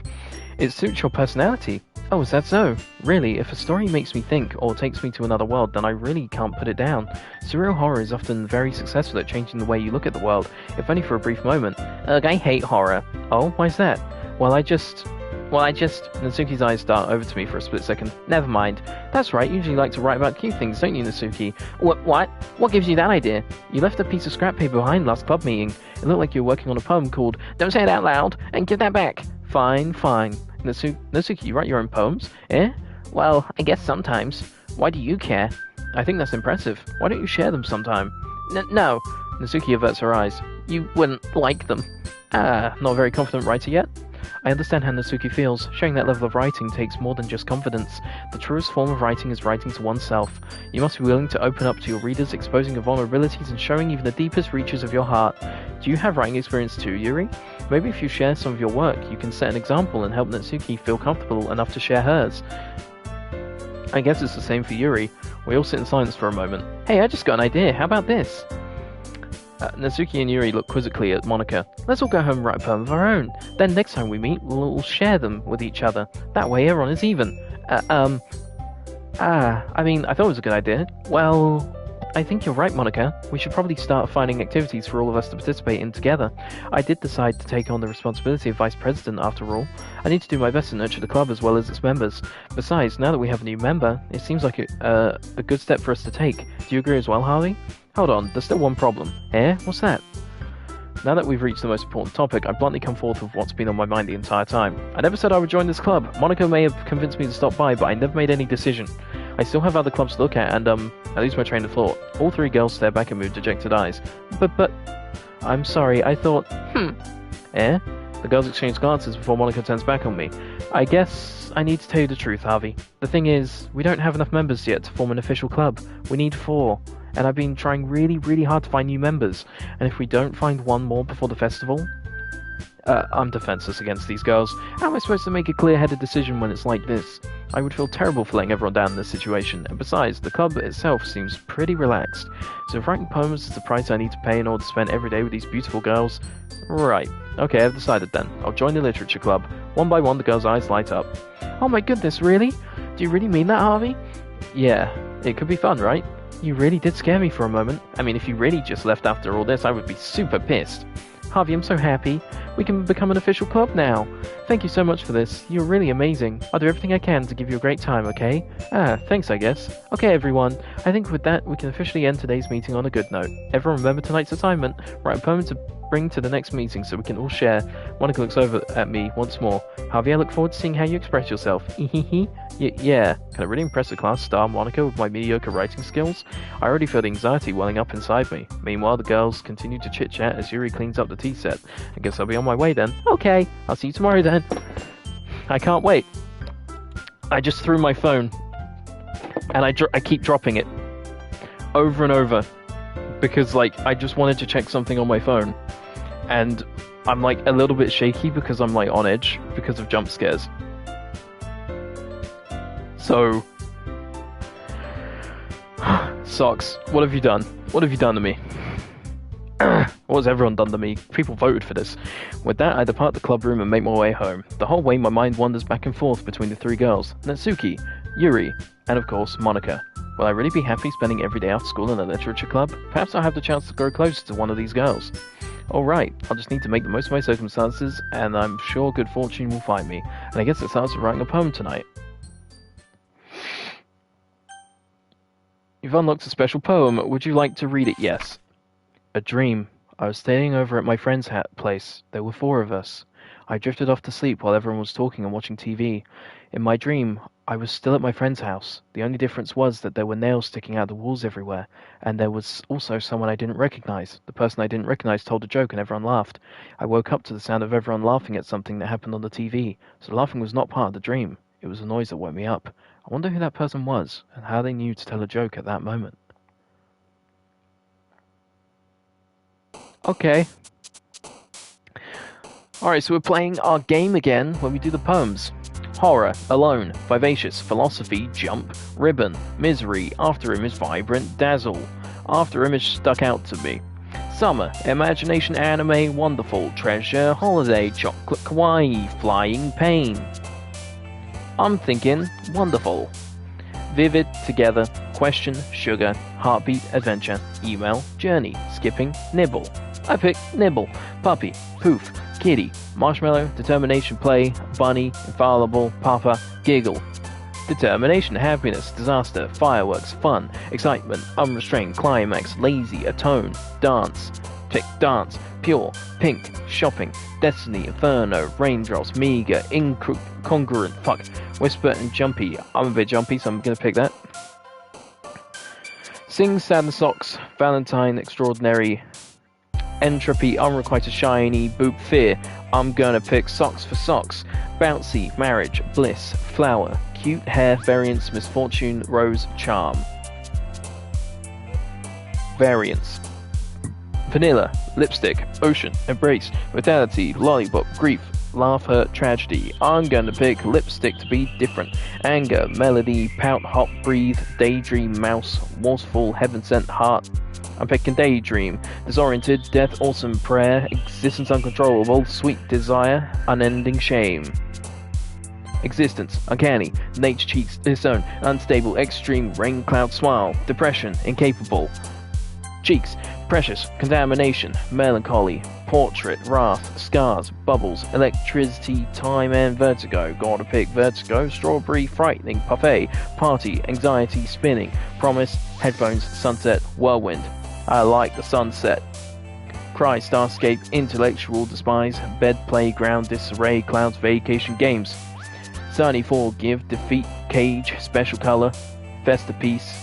Speaker 1: It suits your personality. Oh, is that so? Really, if a story makes me think or takes me to another world, then I really can't put it down. Surreal horror is often very successful at changing the way you look at the world, if only for a brief moment. Ugh, I hate horror. Oh, why's that? Well, I just... Natsuki's eyes dart over to me for a split second. Never mind. That's right, you usually like to write about cute things, don't you, Natsuki? What? What gives you that idea? You left a piece of scrap paper behind last club meeting. It looked like you were working on a poem called Don't Say It Out Loud, and give that back. Fine. Natsuki, you write your own poems? Eh? Well, I guess sometimes. Why do you care? I think that's impressive. Why don't you share them sometime? No. Natsuki averts her eyes. You wouldn't like them. Not a very confident writer yet? I understand how Natsuki feels. Showing that level of writing takes more than just confidence. The truest form of writing is writing to oneself. You must be willing to open up to your readers, exposing your vulnerabilities and showing even the deepest reaches of your heart. Do you have writing experience too, Yuri? Maybe if you share some of your work, you can set an example and help Natsuki feel comfortable enough to share hers. I guess it's the same for Yuri. We all sit in silence for a moment. Hey, I just got an idea. How about this? Natsuki and Yuri look quizzically at Monica. Let's all go home and write a poem of our own. Then next time we meet, we'll all share them with each other. That way everyone is even. I thought it was a good idea. Well, I think you're right, Monica. We should probably start finding activities for all of us to participate in together. I did decide to take on the responsibility of vice president after all. I need to do my best to nurture the club as well as its members. Besides, now that we have a new member, it seems like a good step for us to take. Do you agree as well, Harvey? Hold on, there's still one problem. Eh? What's that? Now that we've reached the most important topic, I bluntly come forth with what's been on my mind the entire time. I never said I would join this club. Monica may have convinced me to stop by, but I never made any decision. I still have other clubs to look at, and, I lose my train of thought. All three girls stare back at me with dejected eyes. But... I'm sorry, I thought... Eh? The girls exchange glances before Monica turns back on me. I guess I need to tell you the truth, Harvey. The thing is, we don't have enough members yet to form an official club. We need 4. And I've been trying really hard to find new members. And if we don't find one more before the festival... I'm defenseless against these girls. How am I supposed to make a clear-headed decision when it's like this? I would feel terrible for letting everyone down in this situation, and besides, the club itself seems pretty relaxed. So if writing poems is the price I need to pay in order to spend every day with these beautiful girls... Right. Okay, I've decided then. I'll join the literature club. One by one, the girls' eyes light up. Oh my goodness, really? Do you really mean that, Harvey? Yeah. It could be fun, right? You really did scare me for a moment. I mean, if you really just left after all this, I would be super pissed. Harvey, I'm so happy. We can become an official club now. Thank you so much for this. You're really amazing. I'll do everything I can to give you a great time, okay? Thanks, I guess. Okay, everyone. I think with that, we can officially end today's meeting on a good note. Everyone remember tonight's assignment. Write a poem to bring to the next meeting so we can all share. Monica looks over at me once more. Harvey, I look forward to seeing how you express yourself. Yeah. Can I really impress the class star Monica with my mediocre writing skills? I already feel the anxiety welling up inside me. Meanwhile, the girls continue to chit-chat as Yuri cleans up the tea set. I guess I'll be on my way then. Okay, I'll see you tomorrow then. I can't wait. I just threw my phone and I keep dropping it over and over because I just wanted to check something on my phone and I'm a little bit shaky because I'm on edge because of jump scares. So Socks, what have you done? What have you done to me? What has everyone done to me? People voted for this. With that, I depart the club room and make my way home. The whole way, my mind wanders back and forth between the 3 girls, Natsuki, Yuri, and of course, Monica. Will I really be happy spending every day after school in a literature club? Perhaps I'll have the chance to grow closer to one of these girls. Alright, I'll just need to make the most of my circumstances, and I'm sure good fortune will find me. And I guess it starts with writing a poem tonight. You've unlocked a special poem. Would you like to read it? Yes. A dream. I was staying over at my friend's place. There were 4 of us. I drifted off to sleep while everyone was talking and watching TV. In my dream, I was still at my friend's house. The only difference was that there were nails sticking out the walls everywhere, and there was also someone I didn't recognize. The person I didn't recognize told a joke and everyone laughed. I woke up to the sound of everyone laughing at something that happened on the TV, so laughing was not part of the dream. It was a noise that woke me up. I wonder who that person was, and how they knew to tell a joke at that moment. Okay. Alright, so we're playing our game again when we do the poems. Horror, alone, vivacious, philosophy, jump, ribbon, misery, after image, vibrant, dazzle, after image stuck out to me. Summer, imagination, anime, wonderful, treasure, holiday, chocolate, kawaii, flying, pain. I'm thinking, wonderful. Vivid, together, question, sugar, heartbeat, adventure, email, journey, skipping, nibble. I pick nibble, puppy, poof, kitty, marshmallow, determination, play, bunny, infallible, papa, giggle. Determination, happiness, disaster, fireworks, fun, excitement, unrestrained, climax, lazy, atone, dance. Pick dance, pure, pink, shopping, destiny, inferno, raindrops, meager, incongruent, fuck, whisper and jumpy. I'm a bit jumpy, so I'm gonna pick that. Sing, sad and socks, Valentine, extraordinary, entropy, unrequited, shiny, boop, fear. I'm gonna pick socks for socks. Bouncy, marriage, bliss, flower, cute hair, variance, misfortune, rose, charm. Variance. Vanilla, lipstick, ocean, embrace, vitality, lollipop, grief, laugh, hurt, tragedy. I'm gonna pick lipstick to be different. Anger, melody, pout, hop, breathe, daydream, mouse, waterfall, heaven sent, heart. I'm picking daydream. Disoriented, death, awesome prayer, existence uncontrollable, sweet desire, unending shame. Existence, uncanny, nature cheats its own, unstable, extreme, rain cloud, smile, depression, incapable. Cheeks, precious, contamination, melancholy, portrait, wrath, scars, bubbles, electricity, time and vertigo. Gotta pick vertigo, strawberry, frightening, parfait, party, anxiety, spinning, promise, headphones, sunset, whirlwind. I like the sunset. Cry, starscape, intellectual, despise, bed, playground, disarray, clouds, vacation, games. Sunny, forgive, defeat, cage, special color, festa, peace,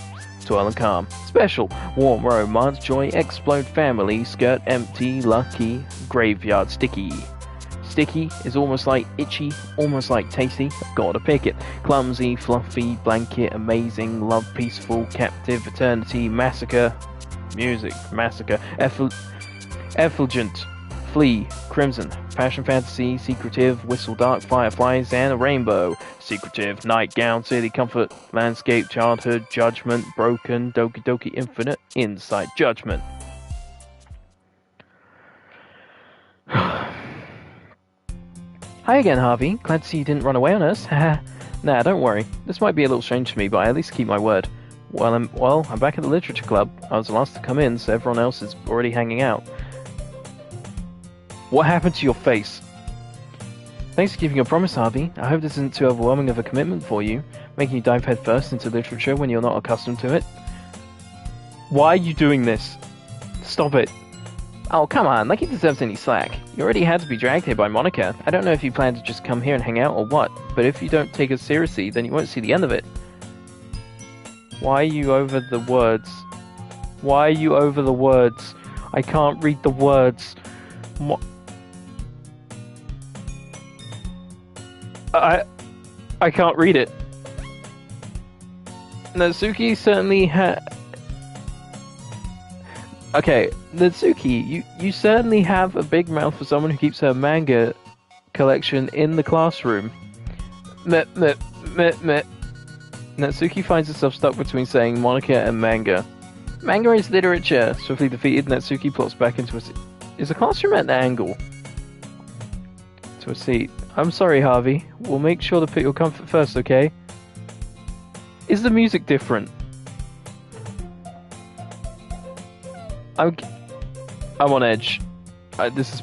Speaker 1: toil and calm. Special, warm, romance, joy, explode, family, skirt, empty, lucky, graveyard, sticky. Sticky is almost like itchy, almost like tasty. Gotta pick it. Clumsy, fluffy, blanket, amazing, love, peaceful, captive, eternity, massacre, music, massacre, effulgent, flee, crimson, passion, fantasy, secretive, whistle, dark, fireflies, and a rainbow. Secretive, nightgown, city, comfort, landscape, childhood, judgment, broken, Doki Doki, infinite, insight, judgment. Hi again, Harvey. Glad to see you didn't run away on us. Nah, don't worry. This might be a little strange to me, but I at least keep my word. Well, I'm back at the literature club. I was the last to come in, so everyone else is already hanging out. What happened to your face? Thanks for keeping your promise, Harvey. I hope this isn't too overwhelming of a commitment for you, making you dive headfirst into literature when you're not accustomed to it. Why are you doing this? Stop it. Oh, come on, like he deserves any slack. You already had to be dragged here by Monica. I don't know if you plan to just come here and hang out or what, but if you don't take us seriously, then you won't see the end of it. Why are you over the words? Why are you over the words? I can't read the words. I can't read it. Natsuki certainly Okay, Natsuki, you certainly have a big mouth for someone who keeps her manga collection in the classroom. Meh. Natsuki finds herself stuck between saying Monica and manga. Manga is literature. Swiftly defeated, Natsuki plops back into a seat. Is the classroom at an angle? To a seat. I'm sorry, Harvey. We'll make sure to put your comfort first, okay? Is the music different? I'm on edge. This is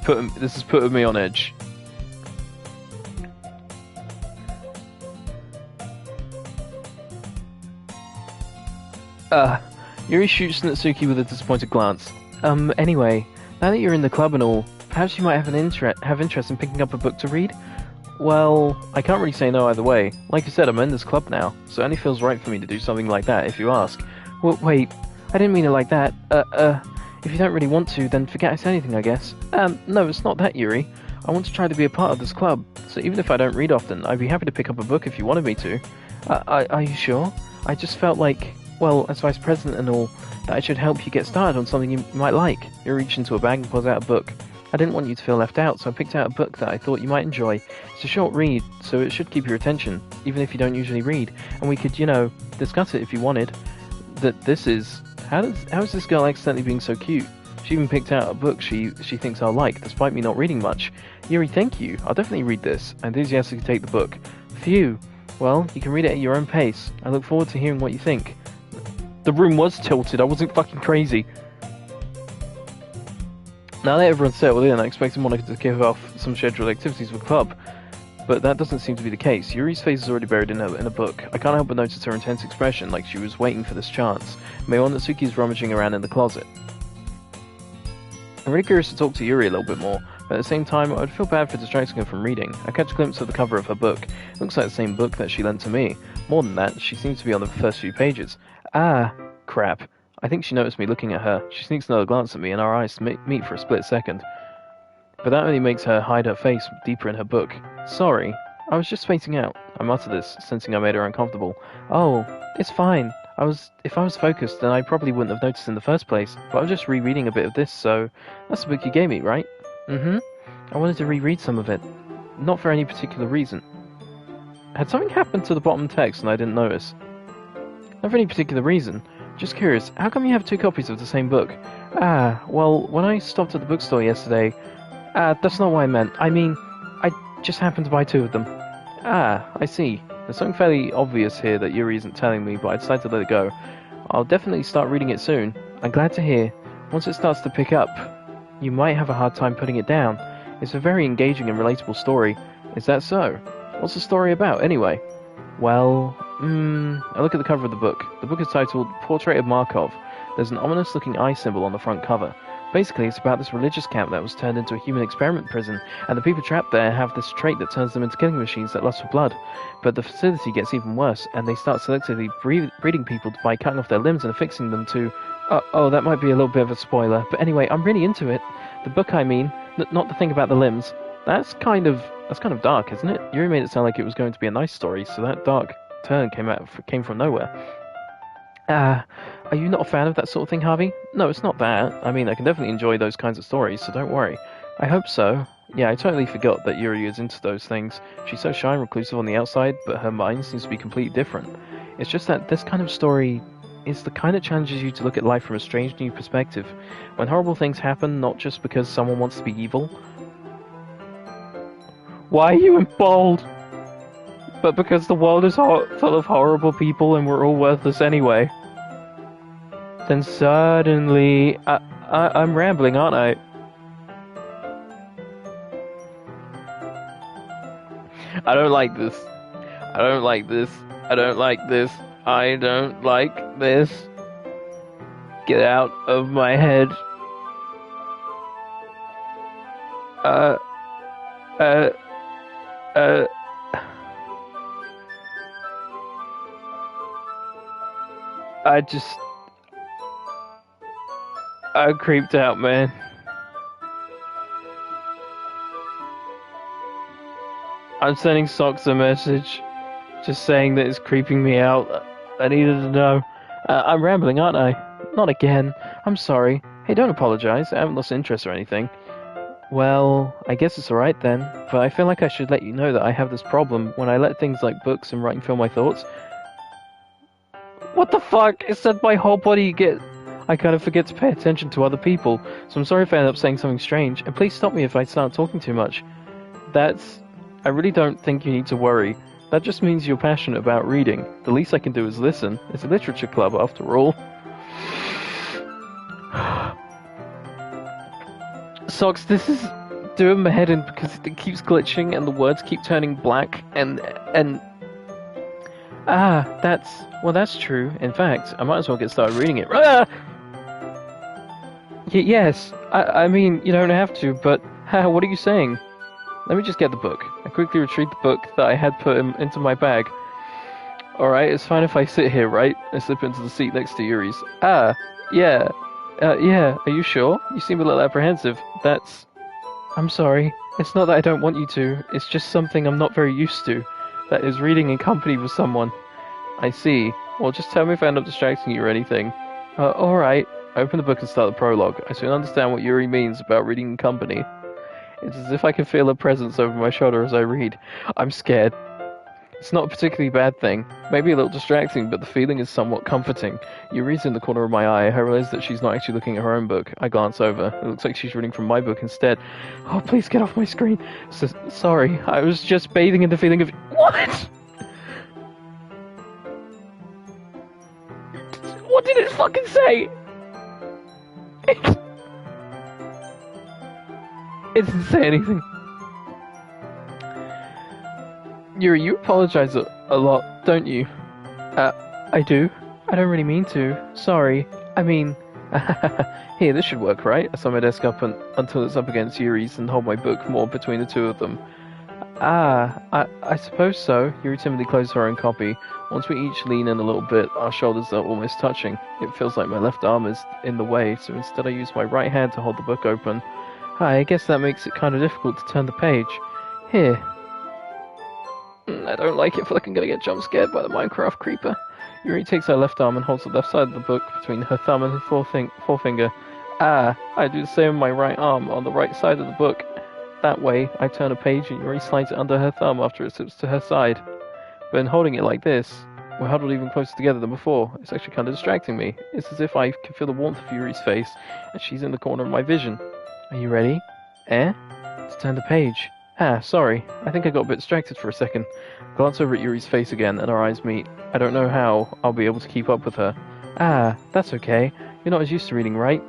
Speaker 1: putting me on edge. Yuri shoots Natsuki with a disappointed glance. Anyway, now that you're in the club and all, perhaps you might have interest in picking up a book to read? Well, I can't really say no either way. Like I said, I'm in this club now, so it only feels right for me to do something like that, if you ask. Well, wait, I didn't mean it like that. If you don't really want to, then forget I said anything, I guess. No, it's not that, Yuri. I want to try to be a part of this club, so even if I don't read often, I'd be happy to pick up a book if you wanted me to. Are you sure? I just felt like, well, as vice president and all, that I should help you get started on something you might like. You reach into a bag and pulls out a book. I didn't want you to feel left out, so I picked out a book that I thought you might enjoy. It's a short read, so it should keep your attention, even if you don't usually read. And we could, discuss it if you wanted. This is... How is this girl accidentally being so cute? She even picked out a book she thinks I'll like, despite me not reading much. Yuri, thank you. I'll definitely read this. I enthusiastically take the book. Phew. Well, you can read it at your own pace. I look forward to hearing what you think. The room was tilted. I wasn't fucking crazy. Now that everyone's settled in, I expected Monica to give off some scheduled activities with the club. But that doesn't seem to be the case. Yuri's face is already buried in a book. I can't help but notice her intense expression, like she was waiting for this chance. Meanwhile, Natsuki is rummaging around in the closet. I'm really curious to talk to Yuri a little bit more, but at the same time, I would feel bad for distracting her from reading. I catch a glimpse of the cover of her book. It looks like the same book that she lent to me. More than that, she seems to be on the first few pages. Ah, crap. I think she noticed me looking at her. She sneaks another glance at me, and our eyes meet for a split second. But that only makes her hide her face deeper in her book. Sorry, I was just spacing out. I mutter this, sensing I made her uncomfortable. Oh, it's fine. If I was focused, then I probably wouldn't have noticed in the first place. But I was just rereading a bit of this, so... That's the book you gave me, right? Mm-hmm. I wanted to reread some of it. Not for any particular reason. Had something happened to the bottom text and I didn't notice? Not for any particular reason. Just curious, how come you have two copies of the same book? Ah, well, when I stopped at the bookstore yesterday... that's not what I meant. I mean, I just happened to buy two of them. Ah, I see. There's something fairly obvious here that Yuri isn't telling me, but I decided to let it go. I'll definitely start reading it soon. I'm glad to hear. Once it starts to pick up, you might have a hard time putting it down. It's a very engaging and relatable story. Is that so? What's the story about, anyway? Well, I look at the cover of the book. The book is titled Portrait of Markov. There's an ominous-looking eye symbol on the front cover. Basically, it's about this religious camp that was turned into a human experiment prison, and the people trapped there have this trait that turns them into killing machines that lust for blood. But the facility gets even worse, and they start selectively breeding people by cutting off their limbs and affixing them to... Oh, that might be a little bit of a spoiler, but anyway, I'm really into it. The book, I mean, not the thing about the limbs. That's kind of dark, isn't it? Yuri made it sound like it was going to be a nice story, so that dark turn came from nowhere. Are you not a fan of that sort of thing, Harvey? No, it's not that. I mean, I can definitely enjoy those kinds of stories, so don't worry. I hope so. Yeah, I totally forgot that Yuri is into those things. She's so shy and reclusive on the outside, but her mind seems to be completely different. It's just that this kind of story is the kind that challenges you to look at life from a strange new perspective. When horrible things happen, not just because someone wants to be evil. Why are you in bold? But because the world is full of horrible people and we're all worthless anyway. Then suddenly... I'm rambling, aren't I? I don't like this. I don't like this. I don't like this. I don't like this. Get out of my head. I'm creeped out, man. I'm sending Socks a message, just saying that it's creeping me out. I needed to know. I'm rambling, aren't I? Not again. I'm sorry. Hey, don't apologize. I haven't lost interest or anything. Well, I guess it's alright then, but I feel like I should let you know that I have this problem when I let things like books and writing fill my thoughts. What the fuck? It said my whole body I kind of forget to pay attention to other people, so I'm sorry if I end up saying something strange, and please stop me if I start talking too much. I really don't think you need to worry. That just means you're passionate about reading. The least I can do is listen. It's a literature club, after all. Socks, this is doing my head in because it keeps glitching and the words keep turning black and that's true. In fact, I might as well get started reading it. Yes, I mean, you don't have to, but what are you saying? Let me just get the book. I quickly retrieved the book that I had put into my bag. Alright, it's fine if I sit here, right? I slip into the seat next to Yuri's. Yeah. Yeah, are you sure? You seem a little apprehensive. I'm sorry. It's not that I don't want you to. It's just something I'm not very used to. That is reading in company with someone. I see. Well, just tell me if I end up distracting you or anything. Alright. I open the book and start the prologue. I soon understand what Yuri means about reading in company. It's as if I can feel her presence over my shoulder as I read. I'm scared. It's not a particularly bad thing. Maybe a little distracting, but the feeling is somewhat comforting. Yuri's in the corner of my eye. I realize that she's not actually looking at her own book. I glance over. It looks like she's reading from my book instead. Oh, please get off my screen. Sorry, I was just bathing in the feeling of... What? What did it fucking say? It didn't say anything. Yuri, you apologize a lot, don't you? I do. I don't really mean to. Sorry. I mean... Here, this should work, right? I saw my desk up until it's up against Yuri's and hold my book more between the two of them. I suppose so. Yuri timidly closed her own copy. Once we each lean in a little bit, our shoulders are almost touching. It feels like my left arm is in the way, so instead I use my right hand to hold the book open. I guess that makes it kind of difficult to turn the page. Here. I don't like it. I feel like I'm gonna get jump scared by the Minecraft creeper. Yuri takes her left arm and holds the left side of the book between her thumb and her forefinger. I do the same with my right arm on the right side of the book. That way, I turn a page and Yuri slides it under her thumb after it slips to her side. But in holding it like this, we're huddled even closer together than before. It's actually kind of distracting me. It's as if I can feel the warmth of Yuri's face, and she's in the corner of my vision. Are you ready? To turn the page. Sorry. I think I got a bit distracted for a second. I glance over at Yuri's face again, and our eyes meet. I don't know how I'll be able to keep up with her. That's okay. You're not as used to reading, right?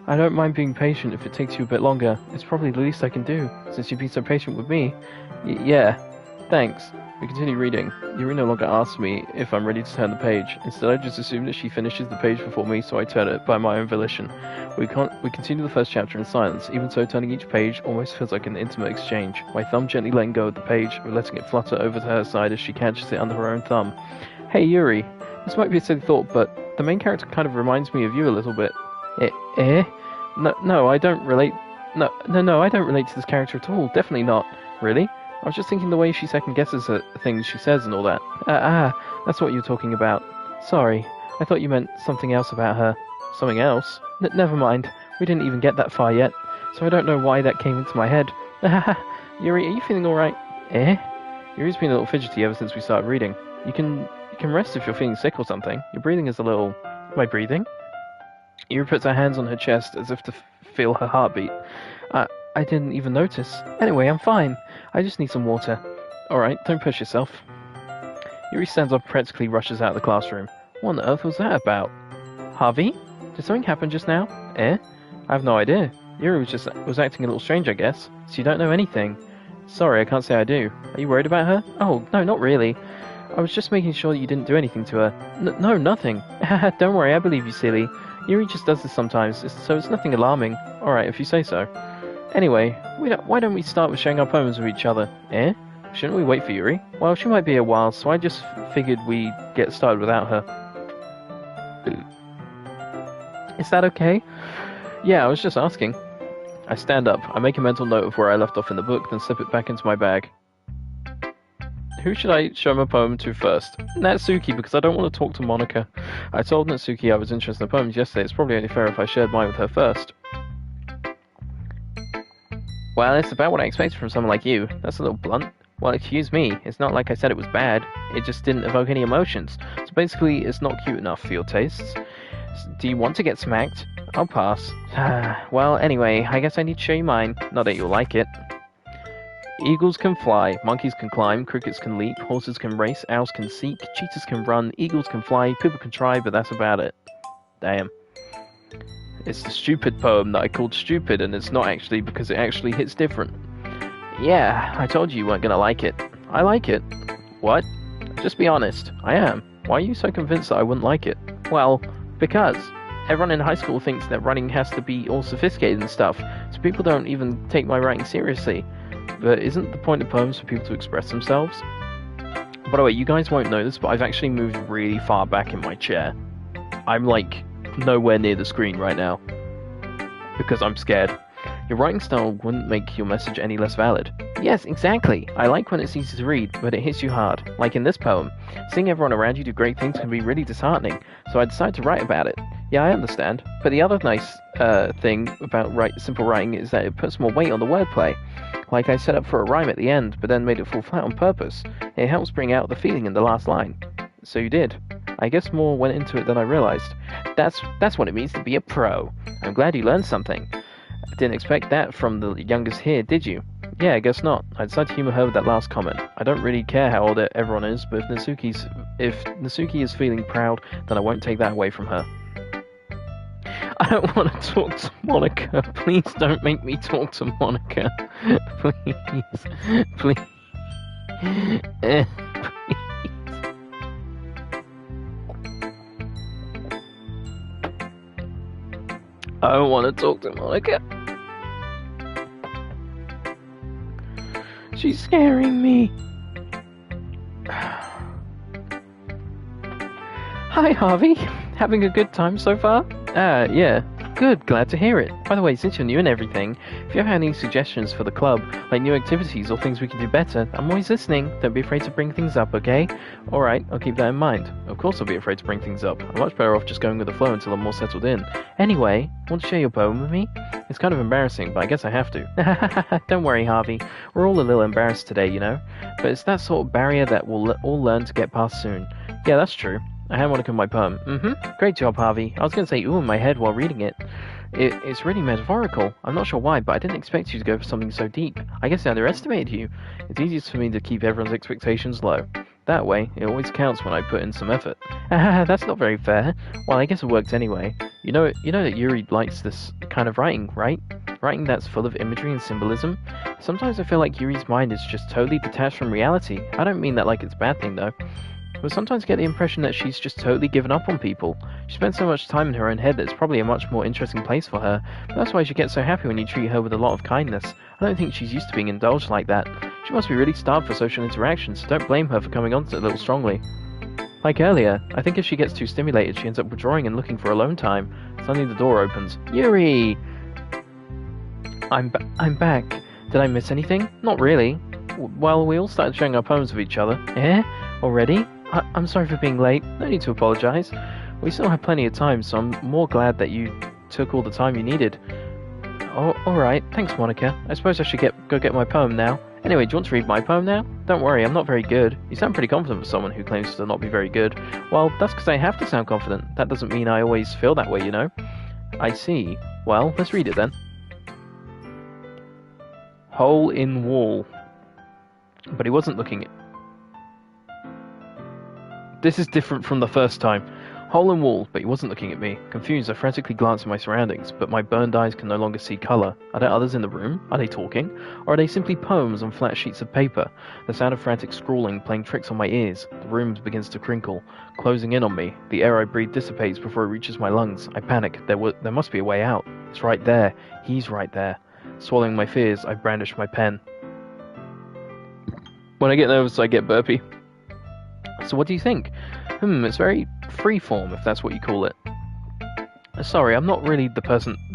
Speaker 1: I don't mind being patient if it takes you a bit longer. It's probably the least I can do, since you've been so patient with me. Yeah. Thanks. We continue reading. Yuri no longer asks me if I'm ready to turn the page. Instead, I just assume that she finishes the page before me, so I turn it by my own volition. We continue the first chapter in silence. Even so, turning each page almost feels like an intimate exchange. My thumb gently letting go of the page, or letting it flutter over to her side as she catches it under her own thumb. Hey, Yuri. This might be a silly thought, but the main character kind of reminds me of you a little bit. No, I don't relate... No, I don't relate to this character at all. Definitely not. Really? I was just thinking the way she second guesses at things she says and all that. That's what you're talking about. Sorry, I thought you meant something else about her. Something else? Never mind. We didn't even get that far yet, so I don't know why that came into my head. Yuri, are you feeling alright? Yuri's been a little fidgety ever since we started reading. You can rest if you're feeling sick or something. Your breathing is a little... Am I breathing? Yuri puts her hands on her chest as if to feel her heartbeat. I didn't even notice. Anyway, I'm fine. I just need some water. Alright, don't push yourself. Yuri stands up and practically rushes out of the classroom. What on earth was that about? Harvey? Did something happen just now? I have no idea. Yuri was acting a little strange, I guess. So you don't know anything. Sorry, I can't say I do. Are you worried about her? Oh, no, not really. I was just making sure that you didn't do anything to her. No, nothing. Don't worry, I believe you, silly. Yuri just does this sometimes, so it's nothing alarming. Alright, if you say so. Anyway, why don't we start with sharing our poems with each other? Shouldn't we wait for Yuri? Well, she might be a while, so I just figured we'd get started without her. Is that okay? Yeah, I was just asking. I stand up. I make a mental note of where I left off in the book, then slip it back into my bag. Who should I show my poem to first? Natsuki, because I don't want to talk to Monica. I told Natsuki I was interested in poems yesterday. It's probably only fair if I shared mine with her first. Well, it's about what I expected from someone like you. That's a little blunt. Well, excuse me. It's not like I said it was bad. It just didn't evoke any emotions. So basically, it's not cute enough for your tastes. Do you want to get smacked? I'll pass. Well, anyway, I guess I need to show you mine. Not that you'll like it. Eagles can fly, monkeys can climb, crickets can leap, horses can race, owls can seek, cheetahs can run, eagles can fly, people can try, but that's about it. Damn. It's the stupid poem that I called stupid, and it's not actually because it actually hits different. Yeah, I told you you weren't gonna like it. I like it. What? Just be honest. I am. Why are you so convinced that I wouldn't like it? Well, because everyone in high school thinks that writing has to be all sophisticated and stuff, so people don't even take my writing seriously. But isn't the point of poems for people to express themselves? By the way, you guys won't know this, but I've actually moved really far back in my chair. I'm like nowhere near the screen right now because I'm scared. Your writing style wouldn't make your message any less valid. Yes, exactly. I like when it's easy to read, but it hits you hard. Like in this poem. Seeing everyone around you do great things can be really disheartening, so I decided to write about it. Yeah, I understand. But the other nice thing about simple writing is that it puts more weight on the wordplay. Like I set up for a rhyme at the end, but then made it fall flat on purpose. It helps bring out the feeling in the last line. So you did. I guess more went into it than I realized. That's what it means to be a pro. I'm glad you learned something. I didn't expect that from the youngest here, did you? Yeah, I guess not. I decided to humor her with that last comment. I don't really care how old everyone is, but if Natsuki is feeling proud, then I won't take that away from her. I don't want to talk to Monica. Please don't make me talk to Monica. Please. Please. Please. I don't want to talk to Monica. She's scaring me. Hi, Harvey. Having a good time so far? Yeah. Good, glad to hear it. By the way, since you're new and everything, if you have any suggestions for the club, like new activities or things we can do better, I'm always listening. Don't be afraid to bring things up, okay? Alright, I'll keep that in mind. Of course I'll be afraid to bring things up. I'm much better off just going with the flow until I'm more settled in. Anyway, want to share your poem with me? It's kind of embarrassing, but I guess I have to. Don't worry, Harvey. We're all a little embarrassed today, you know? But it's that sort of barrier that we'll all learn to get past soon. Yeah, that's true. I harmonica in my poem. Great job, Harvey. I was going to say ooh in my head while reading it. It's really metaphorical. I'm not sure why, but I didn't expect you to go for something so deep. I guess I underestimated you. It's easiest for me to keep everyone's expectations low. That way, it always counts when I put in some effort. That's not very fair. Well, I guess it worked anyway. You know that Yuri likes this kind of writing, right? Writing that's full of imagery and symbolism. Sometimes I feel like Yuri's mind is just totally detached from reality. I don't mean that like it's a bad thing, though. But sometimes I get the impression that she's just totally given up on people. She spends so much time in her own head that it's probably a much more interesting place for her. But that's why she gets so happy when you treat her with a lot of kindness. I don't think she's used to being indulged like that. She must be really starved for social interaction, so don't blame her for coming on to it a little strongly. Like earlier, I think if she gets too stimulated, she ends up withdrawing and looking for alone time. Suddenly the door opens. Yuri! I'm back. Did I miss anything? Not really. Well, we all started sharing our poems with each other. Eh? Already? I'm sorry for being late. No need to apologize. We still have plenty of time, so I'm more glad that you took all the time you needed. Oh, alright. Thanks, Monica. I suppose I should go get my poem now. Anyway, do you want to read my poem now? Don't worry, I'm not very good. You sound pretty confident for someone who claims to not be very good. Well, that's because I have to sound confident. That doesn't mean I always feel that way, you know? I see. Well, let's read it then. Hole in wall. But he wasn't looking at... This is different from the first time. Hole in wall, but he wasn't looking at me. Confused, I frantically glanced at my surroundings, but my burned eyes can no longer see colour. Are there others in the room? Are they talking? Or are they simply poems on flat sheets of paper? The sound of frantic scrawling playing tricks on my ears. The room begins to crinkle, closing in on me. The air I breathe dissipates before it reaches my lungs. I panic. There must be a way out. It's right there. He's right there. Swallowing my fears, I brandish my pen. When I get nervous, I get burpy. So what do you think? It's very freeform, if that's what you call it. Sorry, I'm not really the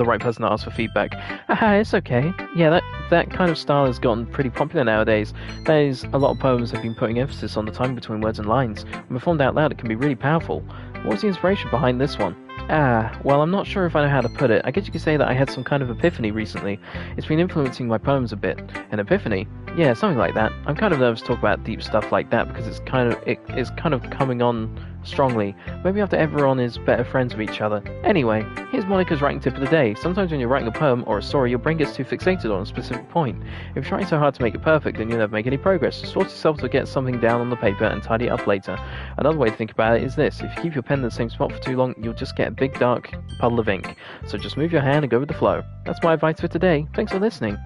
Speaker 1: right person to ask for feedback. It's okay. Yeah, that kind of style has gotten pretty popular nowadays. A lot of poems have been putting emphasis on the time between words and lines. When performed out loud, it can be really powerful. What was the inspiration behind this one? Well, I'm not sure if I know how to put it. I guess you could say that I had some kind of epiphany recently. It's been influencing my poems a bit. An epiphany? Yeah, something like that. I'm kind of nervous to talk about deep stuff like that because it's kind of coming on strongly. Maybe after everyone is better friends with each other. Anyway, here's Monica's writing tip of the day. Sometimes when you're writing a poem or a story, your brain gets too fixated on a specific point. If you're trying so hard to make it perfect, then you'll never make any progress. Just force yourself to get something down on the paper and tidy it up later. Another way to think about it is this. If you keep your pen in the same spot for too long, you'll just get a big dark puddle of ink. So just move your hand and go with the flow. That's my advice for today. Thanks for listening.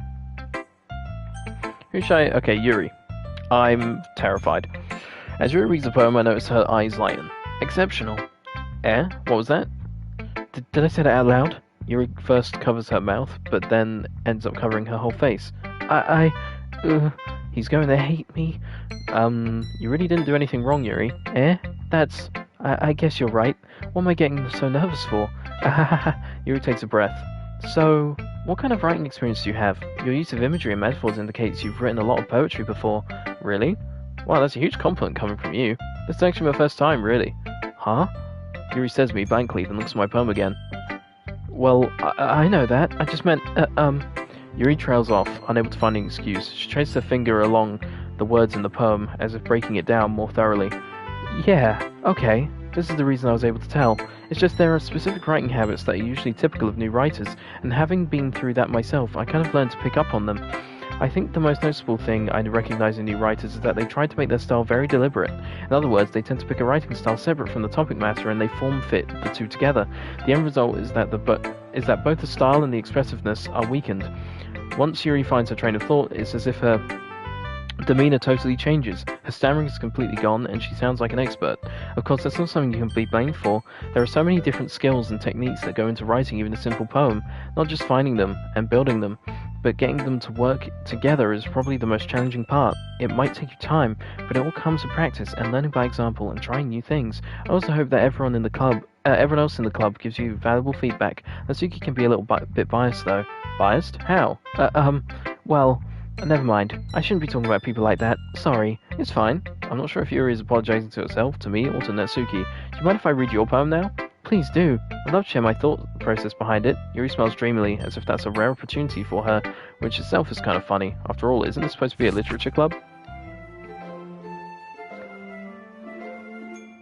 Speaker 1: Who should I... Okay, Yuri. I'm terrified. As Yuri reads the poem, I notice her eyes lighten. Exceptional. What was that? Did I say that out loud? Yuri first covers her mouth, but then ends up covering her whole face. He's going to hate me. You really didn't do anything wrong, Yuri. That's... I guess you're right. What am I getting so nervous for? Yuri takes a breath. So, what kind of writing experience do you have? Your use of imagery and metaphors indicates you've written a lot of poetry before. Really? Wow, that's a huge compliment coming from you. This is actually my first time, really. Huh? Yuri says to me blankly, then looks at my poem again. Well, I know that. I just meant, Yuri trails off, unable to find an excuse. She traces her finger along the words in the poem, as if breaking it down more thoroughly. Yeah, okay. This is the reason I was able to tell. It's just there are specific writing habits that are usually typical of new writers, and having been through that myself, I kind of learned to pick up on them. I think the most noticeable thing I recognize in new writers is that they try to make their style very deliberate. In other words, they tend to pick a writing style separate from the topic matter and they form-fit the two together. The end result is that both the style and the expressiveness are weakened. Once Yuri finds her train of thought, it's as if her demeanor totally changes. Her stammering is completely gone and she sounds like an expert. Of course, that's not something you can be blamed for. There are so many different skills and techniques that go into writing even a simple poem, not just finding them and building them, but getting them to work together is probably the most challenging part. It might take you time, but it all comes with practice and learning by example and trying new things. I also hope that everyone else in the club gives you valuable feedback. Natsuki can be a little bit biased though. Biased? How? Well... Never mind. I shouldn't be talking about people like that. Sorry. It's fine. I'm not sure if Yuri is apologizing to herself, to me, or to Natsuki. Do you mind if I read your poem now? Please do. I'd love to share my thought process behind it. Yuri smiles dreamily, as if that's a rare opportunity for her, which itself is kind of funny. After all, isn't this supposed to be a literature club?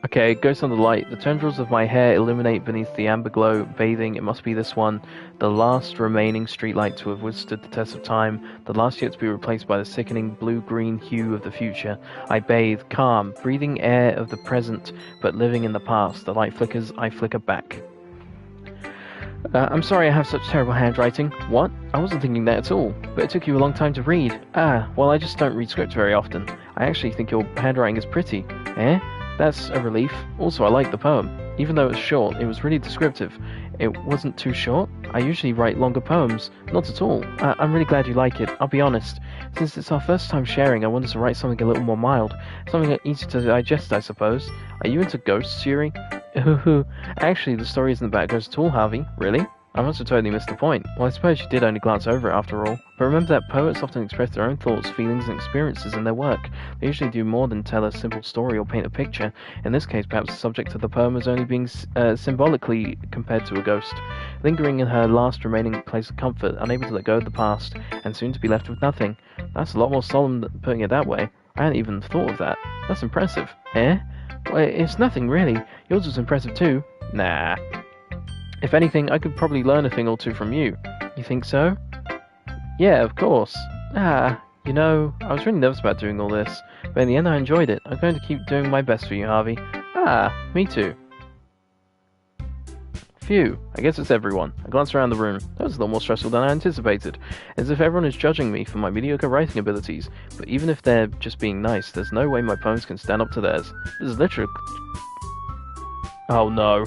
Speaker 1: Okay, Ghost on the Light. The tendrils of my hair illuminate beneath the amber glow, bathing. It must be this one. The last remaining streetlight to have withstood the test of time. The last yet to be replaced by the sickening blue-green hue of the future. I bathe, calm, breathing air of the present, but living in the past. The light flickers, I flicker back. I'm sorry I have such terrible handwriting. What? I wasn't thinking that at all. But it took you a long time to read. Well, I just don't read script very often. I actually think your handwriting is pretty. That's a relief. Also, I like the poem. Even though it's short, it was really descriptive. It wasn't too short. I usually write longer poems. Not at all. I'm really glad you like it. I'll be honest. Since it's our first time sharing, I wanted to write something a little more mild. Something easy to digest, I suppose. Are you into ghosts, Yuri? Actually, the story isn't about ghosts at all, Harvey. Really? I must have totally missed the point. Well, I suppose you did only glance over it after all. But remember that poets often express their own thoughts, feelings, and experiences in their work. They usually do more than tell a simple story or paint a picture. In this case, perhaps the subject of the poem is only being symbolically compared to a ghost. Lingering in her last remaining place of comfort, unable to let go of the past, and soon to be left with nothing. That's a lot more solemn than putting it that way. I hadn't even thought of that. That's impressive. Well, it's nothing, really. Yours was impressive too. Nah. If anything, I could probably learn a thing or two from you. You think so? Yeah, of course. You know, I was really nervous about doing all this, but in the end I enjoyed it. I'm going to keep doing my best for you, Harvey. Me too. Phew, I guess it's everyone. I glanced around the room. That was a little more stressful than I anticipated. As if everyone is judging me for my mediocre writing abilities. But even if they're just being nice, there's no way my poems can stand up to theirs. This is literally... Oh no.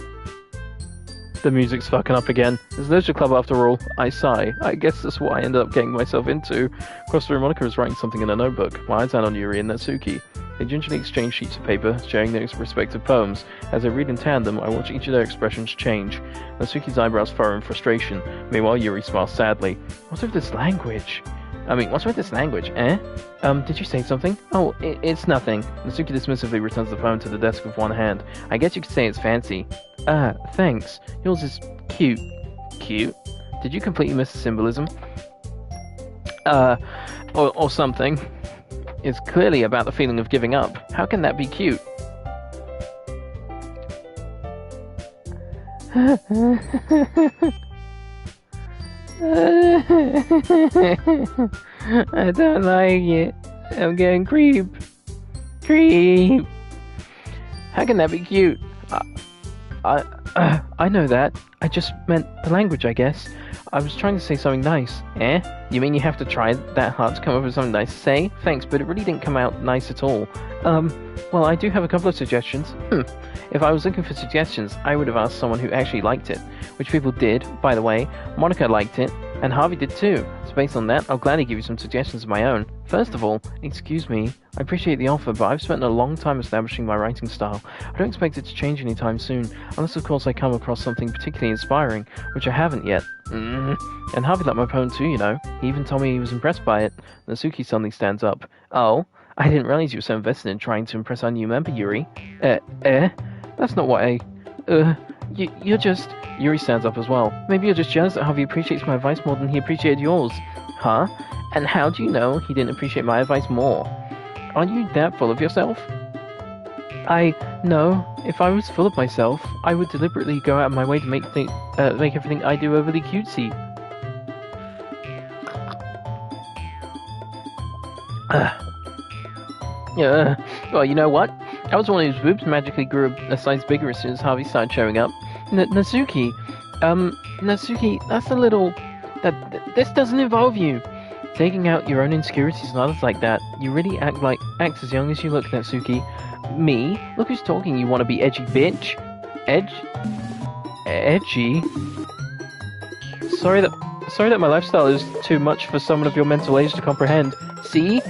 Speaker 1: The music's fucking up again. There's a literature club after all. I sigh. I guess that's what I ended up getting myself into. Across the room, Monica is writing something in a notebook. My eyes down on Yuri and Natsuki. They gingerly exchange sheets of paper, sharing their respective poems. As they read in tandem, I watch each of their expressions change. Natsuki's eyebrows furrow in frustration. Meanwhile, Yuri smiles sadly. What's with this language? Did you say something? Oh, it's nothing. Natsuki dismissively returns the poem to the desk with one hand. I guess you could say it's fancy. Thanks. Yours is cute. Cute? Did you completely miss the symbolism? Or something. It's clearly about the feeling of giving up. How can that be cute? I don't like it. I'm getting creep. Creep. How can that be cute? I know that. I just meant the language, I guess. I was trying to say something nice. Eh? You mean you have to try that hard to come up with something nice to say? Thanks, but it really didn't come out nice at all. Well, I do have a couple of suggestions. If I was looking for suggestions, I would have asked someone who actually liked it. Which people did, by the way. Monica liked it, and Harvey did too. So based on that, I'll gladly give you some suggestions of my own. First of all, excuse me, I appreciate the offer, but I've spent a long time establishing my writing style. I don't expect it to change anytime soon, unless of course I come across something particularly inspiring, which I haven't yet. And Harvey liked my poem too, you know. He even told me he was impressed by it. Natsuki suddenly stands up. Oh? I didn't realize you were so invested in trying to impress our new member, Yuri. That's not what you're just... Yuri stands up as well. Maybe you're just jealous that Harvey appreciates my advice more than he appreciated yours. Huh? And how do you know he didn't appreciate my advice more? Are you that full of yourself? No. If I was full of myself, I would deliberately go out of my way to make everything I do overly cutesy. Well, you know what? I was one whose boobs magically grew a size bigger as soon as Harvey started showing up. Natsuki, that's a little... This doesn't involve you. Taking out your own insecurities and others like that. You really act as young as you look, Natsuki. Me? Look who's talking, you wanna be edgy bitch. Edgy? Sorry that my lifestyle is too much for someone of your mental age to comprehend. See?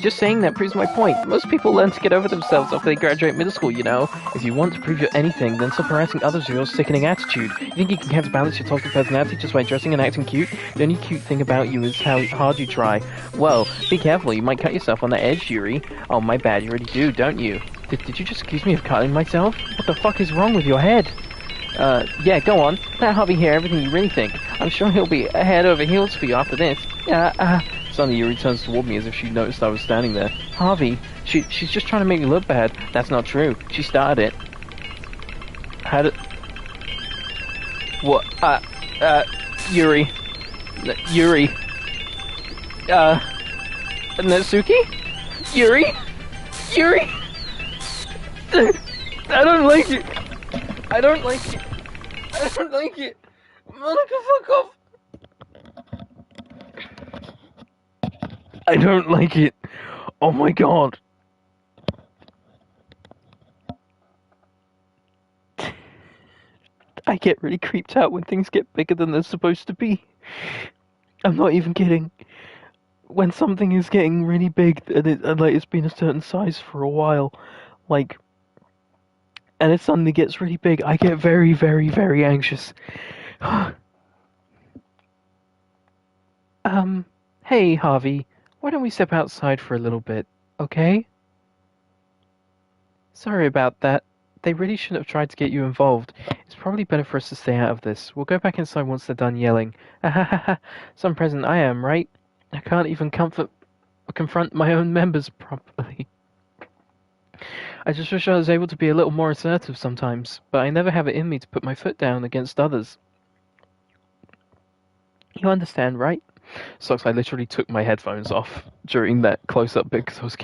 Speaker 1: Just saying that proves my point. Most people learn to get over themselves after they graduate middle school, you know. If you want to prove you're anything, then stop harassing others with your sickening attitude. You think you can counterbalance your toxic personality just by dressing and acting cute? The only cute thing about you is how hard you try. Well, be careful, you might cut yourself on the edge, Yuri. Oh, my bad, you already do, don't you? Did you just accuse me of cutting myself? What the fuck is wrong with your head? Yeah, go on. Let Harvey hear everything you really think. I'm sure he'll be head over heels for you after this. Suddenly Yuri turns toward me as if she noticed I was standing there. Harvey, she's just trying to make me look bad. That's not true. She started it. How did... What? Yuri. Yuri. Natsuki? Yuri? Yuri? I don't like it. I don't like it. I don't like it. Monica, fuck off. I don't like it. Oh my god. I get really creeped out when things get bigger than they're supposed to be. I'm not even kidding. When something is getting really big and it's been a certain size for a while, and it suddenly gets really big, I get very, very, very anxious. Hey, Harvey, why don't we step outside for a little bit, okay? Sorry about that. They really shouldn't have tried to get you involved. It's probably better for us to stay out of this. We'll go back inside once they're done yelling. Some present I am, right? I can't even confront my own members properly. I just wish I was able to be a little more assertive sometimes, but I never have it in me to put my foot down against others. You understand, right? Sucks, I literally took my headphones off during that close-up bit because I was...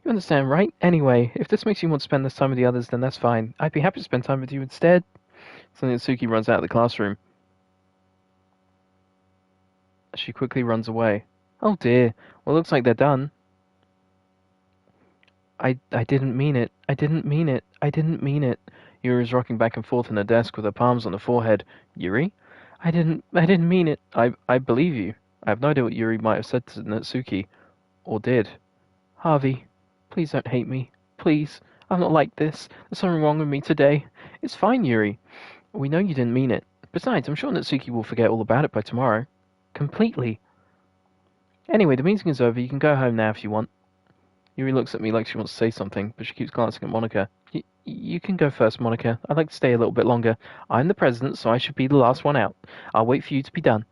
Speaker 1: You understand, right? Anyway, if this makes you want to spend this time with the others, then that's fine. I'd be happy to spend time with you instead. Suddenly Natsuki runs out of the classroom. She quickly runs away. Oh dear. Well, looks like they're done. I didn't mean it. I didn't mean it. I didn't mean it. Yuri is rocking back and forth in her desk with her palms on her forehead. Yuri? I didn't mean it. I believe you. I have no idea what Yuri might have said to Natsuki. Or did. Harvey, please don't hate me. Please. I'm not like this. There's something wrong with me today. It's fine, Yuri. We know you didn't mean it. Besides, I'm sure Natsuki will forget all about it by tomorrow. Completely. Anyway, the meeting is over. You can go home now if you want. Yuri looks at me like she wants to say something, but she keeps glancing at Monica. You can go first, Monica. I'd like to stay a little bit longer. I'm the president, so I should be the last one out. I'll wait for you to be done.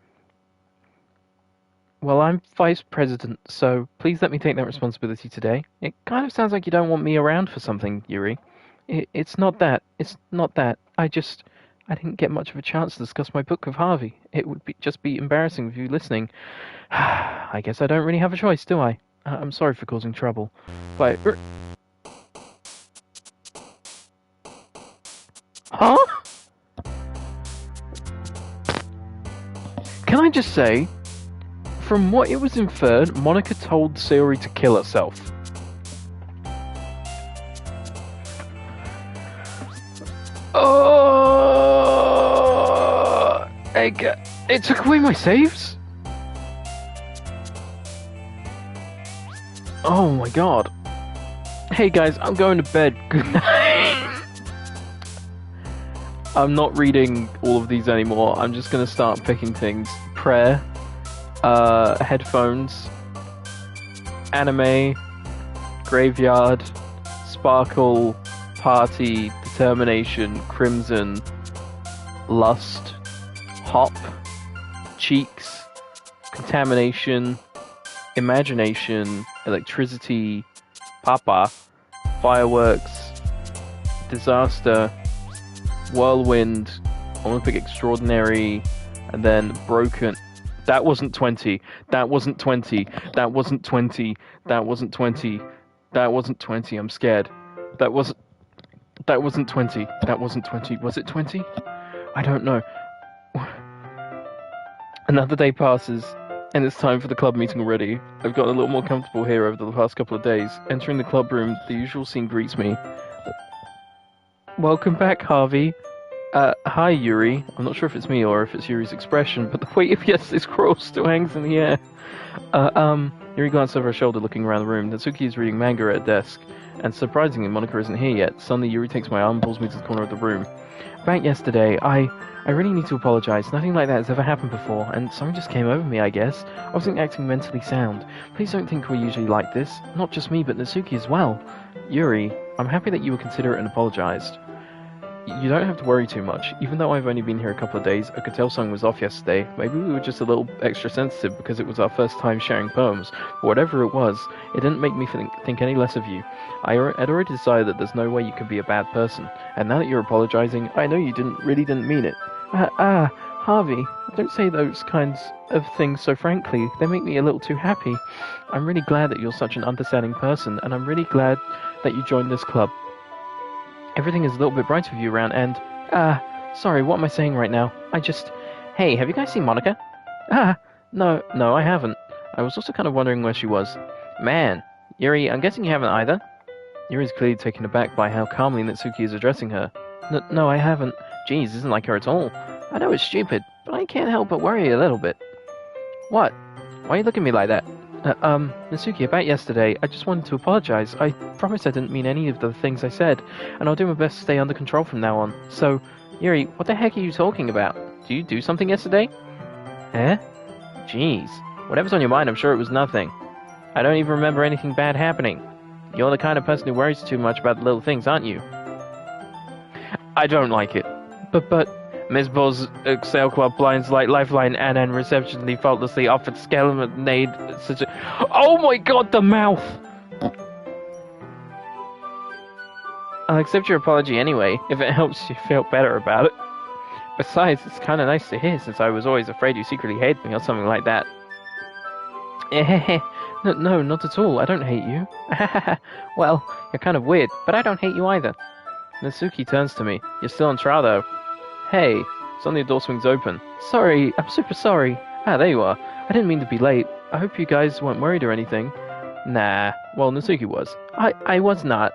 Speaker 1: Well, I'm vice president, so please let me take that responsibility today. It kind of sounds like you don't want me around for something, Yuri. It's not that. It's not that. I didn't get much of a chance to discuss my book with Harvey. It would just be embarrassing with you listening. I guess I don't really have a choice, do I? I'm sorry for causing trouble. But... Huh? Can I just say, from what it was inferred, Monica told Sayori to kill herself. Oh! It took away my saves? Oh my god. Hey guys, I'm going to bed. Good night. I'm not reading all of these anymore. I'm just gonna start picking things. Prayer, headphones, anime, graveyard, sparkle, party, determination, crimson, lust, hop, cheeks, contamination, imagination, electricity, papa, fireworks, disaster, whirlwind, Olympic extraordinary, and then broken. That wasn't 20. That wasn't 20. That wasn't 20. That wasn't 20. That wasn't 20. I'm scared. That wasn't 20. That wasn't 20. Was it 20? I don't know. Another day passes, and it's time for the club meeting already. I've gotten a little more comfortable here over the past couple of days. Entering the club room, the usual scene greets me. Welcome back, Harvey. Hi, Yuri. I'm not sure if it's me or if it's Yuri's expression, but the weight of yesterday's scroll still hangs in the air. Yuri glanced over her shoulder, looking around the room. Natsuki is reading manga at a desk, and surprisingly, Monica isn't here yet. Suddenly, Yuri takes my arm and pulls me to the corner of the room. About yesterday, I really need to apologize. Nothing like that has ever happened before, and something just came over me, I guess. I wasn't acting mentally sound. Please don't think we're usually like this. Not just me, but Natsuki as well. Yuri, I'm happy that you were considerate and apologized. You don't have to worry too much. Even though I've only been here a couple of days, I could tell something was off yesterday. Maybe we were just a little extra sensitive because it was our first time sharing poems. But whatever it was, it didn't make me think any less of you. I had already decided that there's no way you could be a bad person. And now that you're apologizing, I know you really didn't mean it. Harvey, don't say those kinds of things so frankly. They make me a little too happy. I'm really glad that you're such an understanding person, and I'm really glad that you joined this club. Everything is a little bit brighter with you around, and... sorry, what am I saying right now? Hey, have you guys seen Monica? No, I haven't. I was also kind of wondering where she was. Man, Yuri, I'm guessing you haven't either? Yuri's clearly taken aback by how calmly Natsuki is addressing her. No, I haven't. Geez, isn't like her at all. I know it's stupid, but I can't help but worry a little bit. What? Why are you looking at me like that? Natsuki, about yesterday, I just wanted to apologize. I promise I didn't mean any of the things I said, and I'll do my best to stay under control from now on. So, Yuri, what the heck are you talking about? Did you do something yesterday? Eh? Jeez. Whatever's on your mind, I'm sure it was nothing. I don't even remember anything bad happening. You're the kind of person who worries too much about the little things, aren't you? I don't like it. But... Miss Bull's Sail Club blinds like Lifeline and receptionally faultlessly offered Skelemonade such a... Oh my god, the mouth! I'll accept your apology anyway, if it helps you feel better about it. Besides, it's kind of nice to hear, since I was always afraid you secretly hated me or something like that. No, not at all, I don't hate you. Well, you're kind of weird, but I don't hate you either. Natsuki turns to me. You're still on trial though. Hey, suddenly the door swings open. Sorry, I'm super sorry. There you are. I didn't mean to be late. I hope you guys weren't worried or anything. Nah, well, Natsuki was. I was not.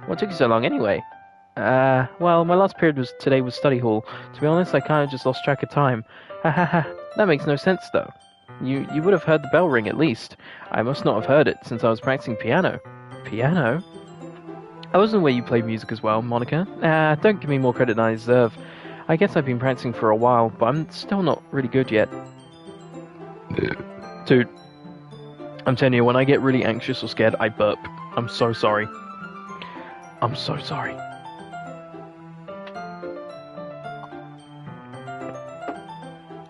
Speaker 1: What took you so long anyway? Well, my last period today was study hall. To be honest, I kind of just lost track of time. That makes no sense though. You would have heard the bell ring at least. I must not have heard it since I was practicing piano. Piano? I wasn't aware you played music as well, Monica. Don't give me more credit than I deserve. I guess I've been practicing for a while, but I'm still not really good yet. Dude, I'm telling you, when I get really anxious or scared, I burp. I'm so sorry. I'm so sorry.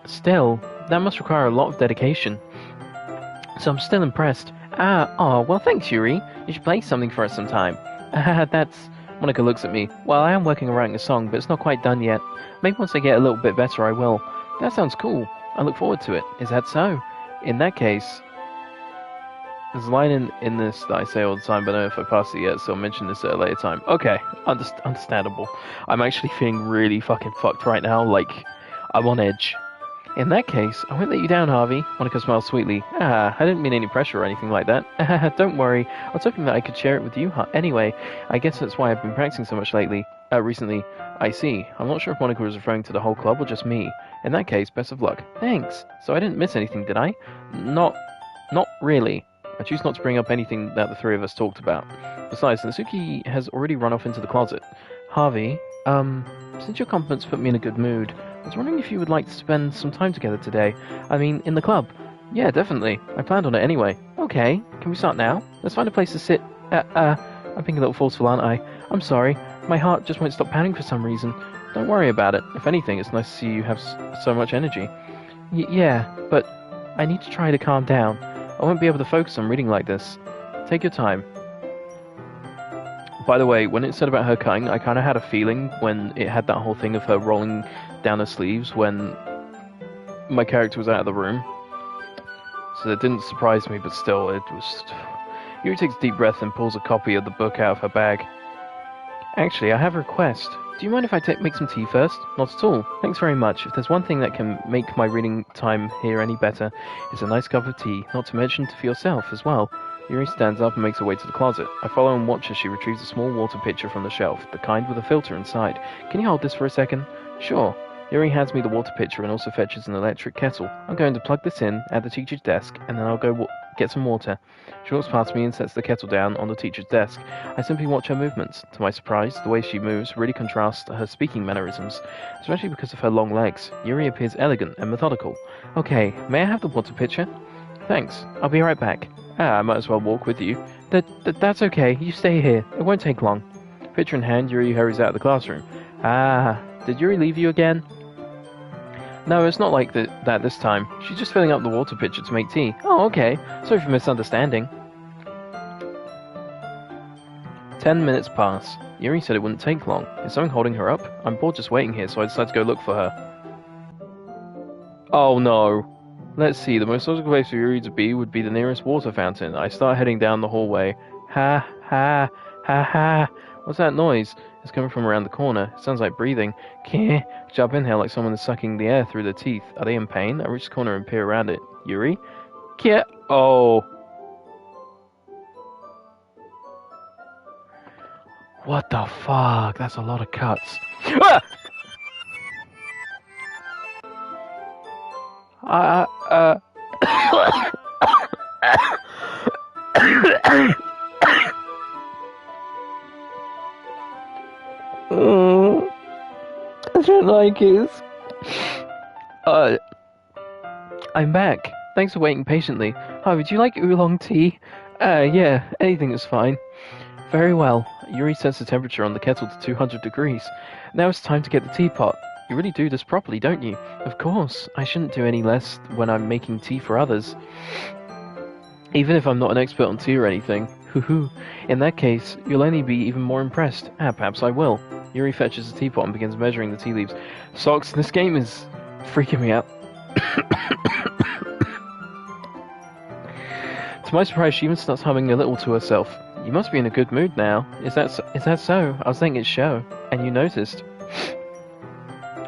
Speaker 1: Still, that must require a lot of dedication. So I'm still impressed. Well thanks, Yuri. You should play something for us sometime. Monica looks at me. Well, I am working on writing a song, but it's not quite done yet. Maybe once I get a little bit better, I will. That sounds cool. I look forward to it. Is that so? In that case, there's a line in this that I say all the time, but I don't know if I passed it yet, so I'll mention this at a later time. Okay, understandable. I'm actually feeling really fucking fucked right now, like, I'm on edge. In that case, I won't let you down, Harvey. Monica smiles sweetly. I didn't mean any pressure or anything like that. Don't worry. I was hoping that I could share it with you. Anyway, I guess that's why I've been practicing so much recently. I see. I'm not sure if Monica was referring to the whole club or just me. In that case, best of luck. Thanks. So I didn't miss anything, did I? Not really. I choose not to bring up anything that the three of us talked about. Besides, Natsuki has already run off into the closet. Harvey, since your compliments put me in a good mood, I was wondering if you would like to spend some time together today. I mean, in the club. Yeah, definitely. I planned on it anyway. Okay, can we start now? Let's find a place to sit. I'm being a little forceful, aren't I? I'm sorry. My heart just won't stop pounding for some reason. Don't worry about it. If anything, it's nice to see you have so much energy. Yeah, but I need to try to calm down. I won't be able to focus on reading like this. Take your time. By the way, when it said about her cutting, I kind of had a feeling when it had that whole thing of her rolling down her sleeves when my character was out of the room. So it didn't surprise me, but still, it was... Yuri takes a deep breath and pulls a copy of the book out of her bag. Actually, I have a request. Do you mind if I make some tea first? Not at all. Thanks very much. If there's one thing that can make my reading time here any better, it's a nice cup of tea, not to mention for yourself as well. Yuri stands up and makes her way to the closet. I follow and watch as she retrieves a small water pitcher from the shelf, the kind with a filter inside. Can you hold this for a second? Sure. Yuri hands me the water pitcher and also fetches an electric kettle. I'm going to plug this in at the teacher's desk, and then I'll go get some water. She walks past me and sets the kettle down on the teacher's desk. I simply watch her movements. To my surprise, the way she moves really contrasts her speaking mannerisms, especially because of her long legs. Yuri appears elegant and methodical. Okay, may I have the water pitcher? Thanks. I'll be right back. I might as well walk with you. That's okay. You stay here. It won't take long. Pitcher in hand, Yuri hurries out of the classroom. Did Yuri leave you again? No, it's not like that this time. She's just filling up the water pitcher to make tea. Oh, okay. Sorry for misunderstanding. 10 minutes pass. Yuri said it wouldn't take long. Is something holding her up? I'm bored just waiting here, so I decide to go look for her. Oh no. Let's see, the most logical place for Yuri to be would be the nearest water fountain. I start heading down the hallway. Ha, ha, ha, ha. What's that noise? It's coming from around the corner. It sounds like breathing. Keh. Jump in here like someone is sucking the air through their teeth. Are they in pain? I reach the corner and peer around it. Yuri? Keh. Oh. What the fuck? That's a lot of cuts. Ah! I don't like it. I'm back. Thanks for waiting patiently. Hi, would you like oolong tea? Yeah, anything is fine. Very well. Yuri sets the temperature on the kettle to 200 degrees. Now it's time to get the teapot. You really do this properly, don't you? Of course. I shouldn't do any less when I'm making tea for others. Even if I'm not an expert on tea or anything. Hoo-hoo. In that case, you'll only be even more impressed. Perhaps I will. Yuri fetches the teapot and begins measuring the tea leaves. Socks, this game is freaking me out. To my surprise, she even starts humming a little to herself. You must be in a good mood now. Is that so? I was thinking it's show, and you noticed.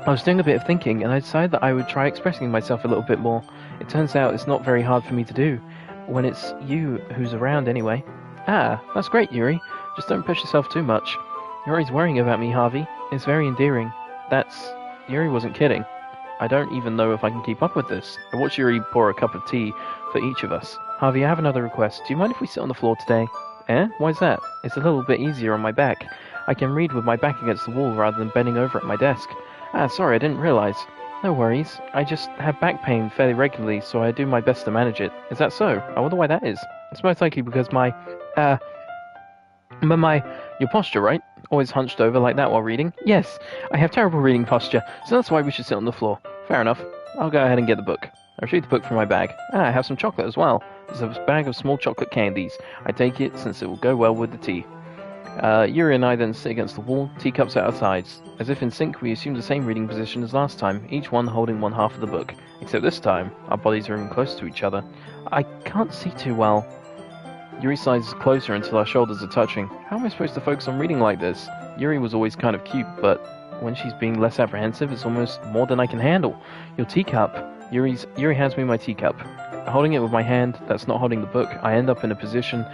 Speaker 1: I was doing a bit of thinking, and I decided that I would try expressing myself a little bit more. It turns out it's not very hard for me to do, when it's you who's around anyway. That's great, Yuri. Just don't push yourself too much. You're always worrying about me, Harvey. It's very endearing. Yuri wasn't kidding. I don't even know if I can keep up with this. I watch Yuri pour a cup of tea for each of us. Harvey, I have another request. Do you mind if we sit on the floor today? Why's that? It's a little bit easier on my back. I can read with my back against the wall rather than bending over at my desk. Sorry, I didn't realize. No worries. I just have back pain fairly regularly, so I do my best to manage it. Is that so? I wonder why that is. It's most likely because your posture, right? Always hunched over like that while reading? Yes, I have terrible reading posture, so that's why we should sit on the floor. Fair enough. I'll go ahead and get the book. I retrieve the book from my bag. I have some chocolate as well. There's a bag of small chocolate candies. I take it since it will go well with the tea. Yuri and I then sit against the wall, teacups at our sides. As if in sync, we assume the same reading position as last time, each one holding one half of the book. Except this time, our bodies are even closer to each other. I can't see too well. Yuri slides closer until our shoulders are touching. How am I supposed to focus on reading like this? Yuri was always kind of cute, but when she's being less apprehensive, it's almost more than I can handle. Your teacup. Yuri hands me my teacup. Holding it with my hand that's not holding the book, I end up in a position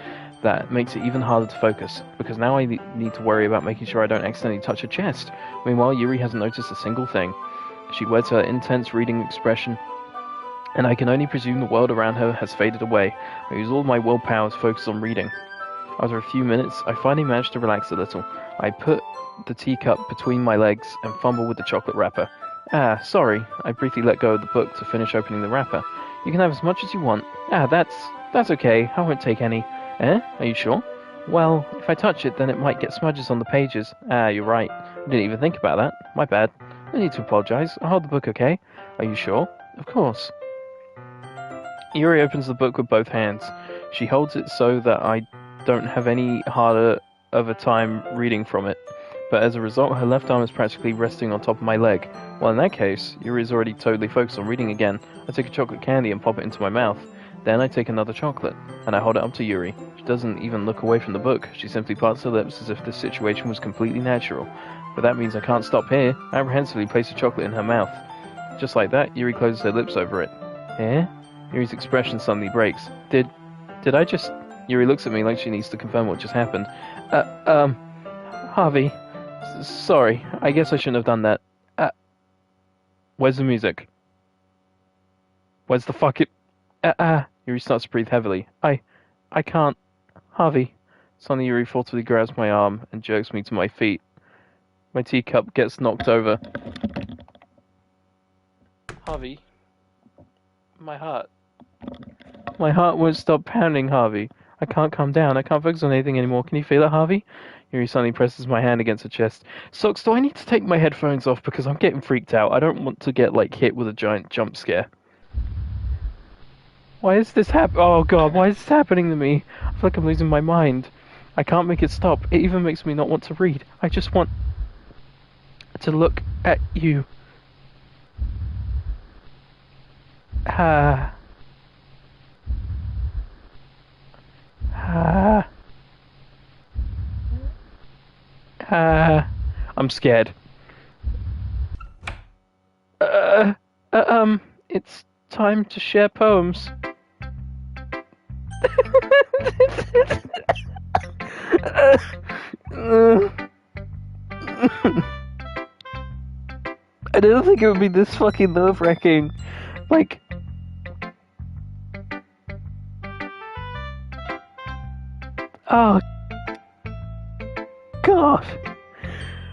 Speaker 1: that makes it even harder to focus, because now I need to worry about making sure I don't accidentally touch her chest. Meanwhile, Yuri hasn't noticed a single thing. She wears her intense reading expression, and I can only presume the world around her has faded away. I use all my willpower to focus on reading. After a few minutes, I finally manage to relax a little. I put the teacup between my legs and fumble with the chocolate wrapper. Ah, sorry. I briefly let go of the book to finish opening the wrapper. You can have as much as you want. Ah, that's okay. I won't take any. Eh? Are you sure? Well, if I touch it, then it might get smudges on the pages. Ah, you're right. I didn't even think about that. My bad. No need to apologize. I'll hold the book, okay? Are you sure? Of course. Yuri opens the book with both hands. She holds it so that I don't have any harder of a time reading from it. But as a result, her left arm is practically resting on top of my leg. Well, in that case, Yuri is already totally focused on reading again. I take a chocolate candy and pop it into my mouth. Then I take another chocolate, and I hold it up to Yuri. She doesn't even look away from the book. She simply parts her lips as if this situation was completely natural. But that means I can't stop here. I apprehensively place a chocolate in her mouth. Just like that, Yuri closes her lips over it. Eh? Yuri's expression suddenly breaks. Did I just... Yuri looks at me like she needs to confirm what just happened. Harvey. Sorry. I guess I shouldn't have done that. Where's the music? Where's the fuck it... Yuri starts to breathe heavily. I can't. Harvey. Suddenly Yuri forcibly grabs my arm and jerks me to my feet. My teacup gets knocked over. Harvey. My heart. My heart won't stop pounding, Harvey. I can't calm down. I can't focus on anything anymore. Can you feel it, Harvey? Yuri suddenly presses my hand against her chest. Socks, do I need to take my headphones off because I'm getting freaked out? I don't want to get, hit with a giant jump scare. Why is this Oh god, why is this happening to me? I feel like I'm losing my mind. I can't make it stop. It even makes me not want to read. I just want to look at you. I'm scared. It's time to share poems. I didn't think it would be this fucking nerve-wracking. Oh, God.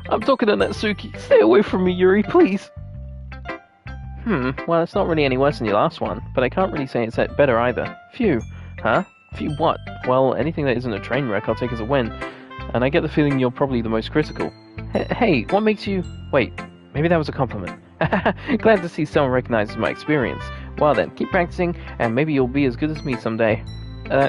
Speaker 1: I'm talking to Natsuki. Stay away from me, Yuri, please. Well, it's not really any worse than your last one, but I can't really say it's better either. Phew. Huh? Phew what? Well, anything that isn't a train wreck I'll take as a win. And I get the feeling you're probably the most critical. Hey, what makes you... Wait, maybe that was a compliment. Glad to see someone recognizes my experience. Well then, keep practicing, and maybe you'll be as good as me someday.